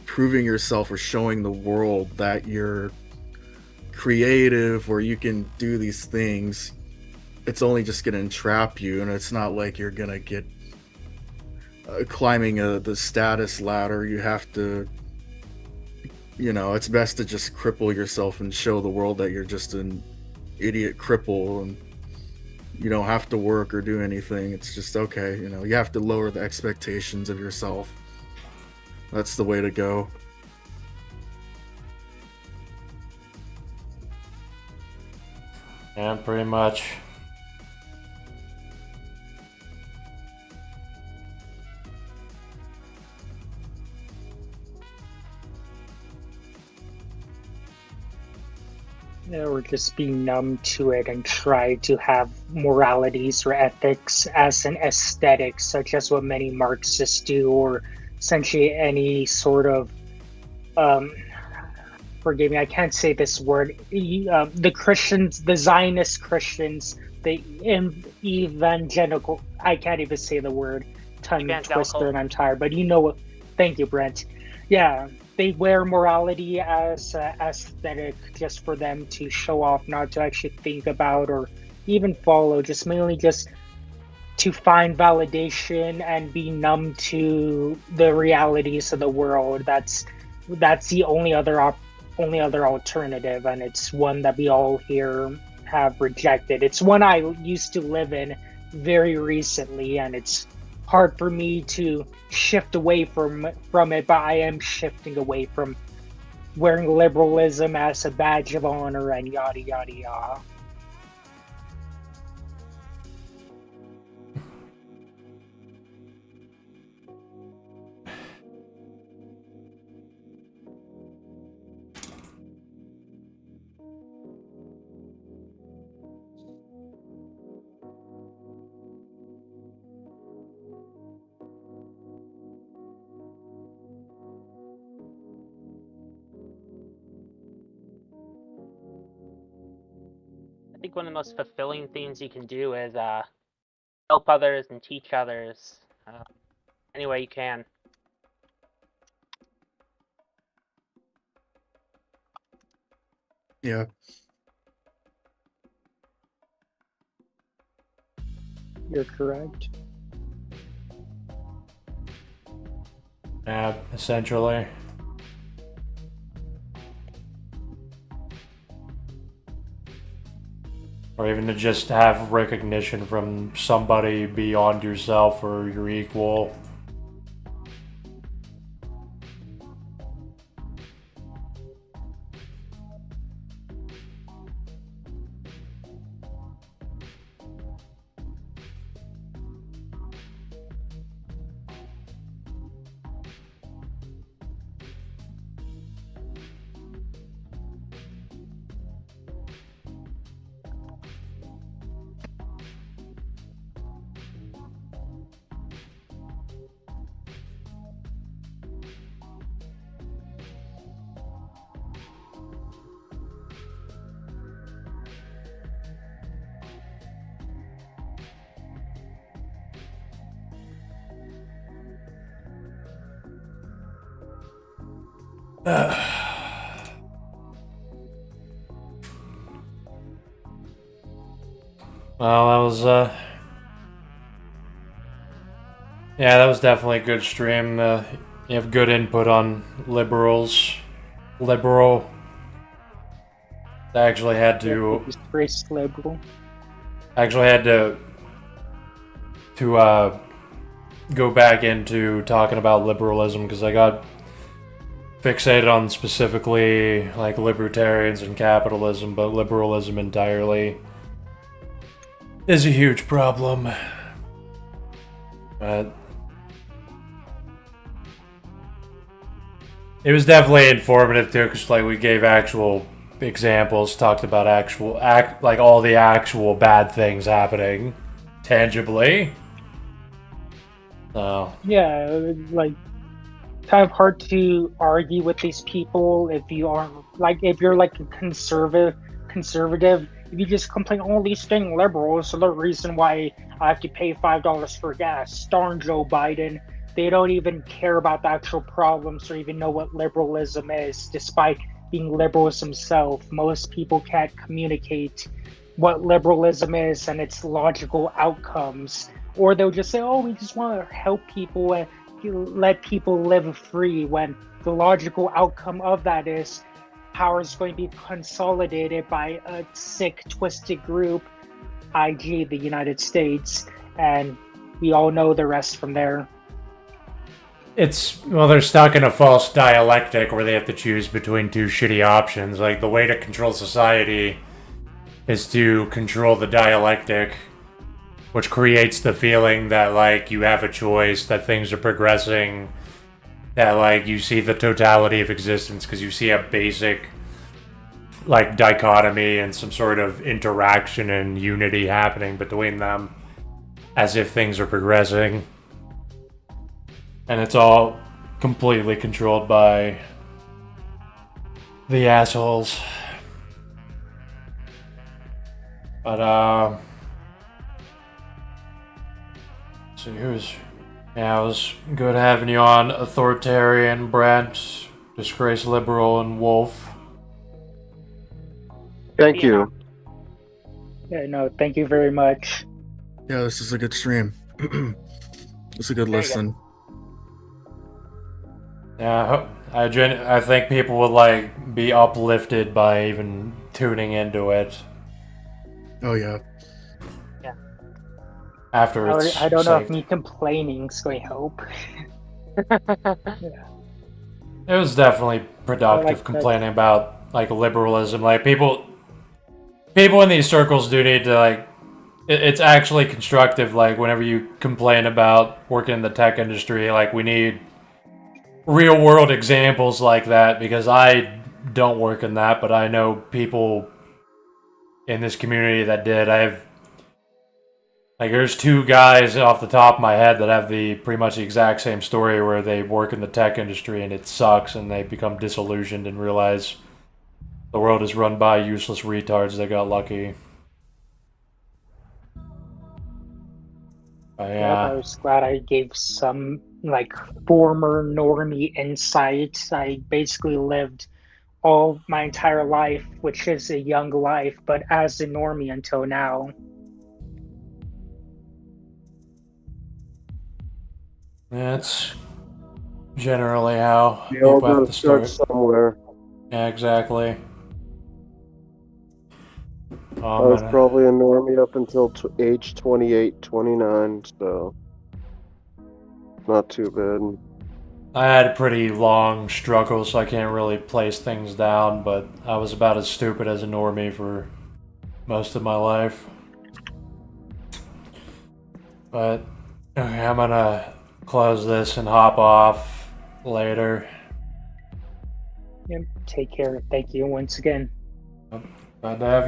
Speaker 4: proving yourself or showing the world that you're creative or you can do these things, it's only just gonna entrap you, and it's not like you're gonna get climbing the status ladder. You have to, it's best to just cripple yourself and show the world that you're just an idiot cripple, and you don't have to work or do anything. It's just, okay, you have to lower the expectations of yourself. That's the way to go.
Speaker 1: Yeah, pretty much.
Speaker 5: Or just be numb to it and try to have moralities or ethics as an aesthetic, such as what many Marxists do, or essentially any sort of forgive me, I can't say this word. The Christians, the Zionist Christians, the evangelical, I can't even say the word, tongue twister, and I'm tired, but you know what? Thank you, Brent. Yeah, they wear morality as aesthetic just for them to show off, not to actually think about or even follow, just mainly just to find validation and be numb to the realities of the world. That's the only other alternative, and it's one that we all here have rejected. It's one I used to live in very recently, and it's hard for me to shift away from it, but I am shifting away from wearing liberalism as a badge of honor and yada yada yada.
Speaker 2: I think one of the most fulfilling things you can do is help others and teach others any way you can.
Speaker 4: Yeah.
Speaker 5: You're correct.
Speaker 1: Yeah, essentially. Or even to just have recognition from somebody beyond yourself or your equal. Well, that was yeah, that was definitely a good stream. You have good input on liberal. I actually had to
Speaker 5: ADisgracedLiberal.
Speaker 1: Go back into talking about liberalism because I got fixated on specifically like libertarians and capitalism, but liberalism entirely is a huge problem. But it was definitely informative too, because like we gave actual examples, talked about like all the actual bad things happening tangibly. So
Speaker 5: Yeah, like kind of hard to argue with these people if you aren't like if you're like a conservative. If you just complain, oh, these dang liberals are the reason why I have to pay $5 for gas. Darn Joe Biden. They don't even care about the actual problems or even know what liberalism is, despite being liberals themselves. Most people can't communicate what liberalism is and its logical outcomes. Or they'll just say, oh, we just want to help people and let people live free, when the logical outcome of that is power is going to be consolidated by a sick, twisted group, i.g. the United States, and we all know the rest from there.
Speaker 1: They're stuck in a false dialectic where they have to choose between two shitty options. Like, the way to control society is to control the dialectic, which creates the feeling that, like, you have a choice, that things are progressing, that, like, you see the totality of existence because you see a basic, like, dichotomy and some sort of interaction and unity happening between them as if things are progressing. And it's all completely controlled by the assholes. But, so it was good having you on, Authoritarian, Brent, ADisgracedLiberal, and Wolf.
Speaker 7: Thank you.
Speaker 5: Yeah, no, thank you very much.
Speaker 4: Yeah, this is a good stream. It's a good listen.
Speaker 1: Yeah, I think people would, like, be uplifted by even tuning into it.
Speaker 4: Oh yeah.
Speaker 2: Yeah.
Speaker 1: After it's
Speaker 5: I don't know if
Speaker 1: saved.
Speaker 5: me complaining is going to help.
Speaker 1: It was definitely productive
Speaker 5: like that.
Speaker 1: complaining about, like, liberalism. Like, people in these circles do need to, like, it's actually constructive, like, whenever you complain about working in the tech industry, like, we need real world examples like that, because I don't work in that, but I know people in this community that did. There's two guys off the top of my head that have pretty much the exact same story, where they work in the tech industry and it sucks, and they become disillusioned and realize the world is run by useless retards that got lucky.
Speaker 5: I was glad I gave some, like, former normie insight. I basically lived all my entire life, which is a young life, but as a normie until now.
Speaker 1: That's generally how
Speaker 7: We all
Speaker 1: people have
Speaker 7: gotta
Speaker 1: to start.
Speaker 7: somewhere.
Speaker 1: Yeah, exactly.
Speaker 7: I
Speaker 1: Oh,
Speaker 7: was
Speaker 1: man.
Speaker 7: probably a normie up until age 28, 29, so not too bad.
Speaker 1: I had a pretty long struggle, so I can't really place things down, but I was about as stupid as a normie for most of my life. But okay, I'm gonna close this and hop off later.
Speaker 5: Yeah, take care. Thank you once again.
Speaker 1: Glad to have you.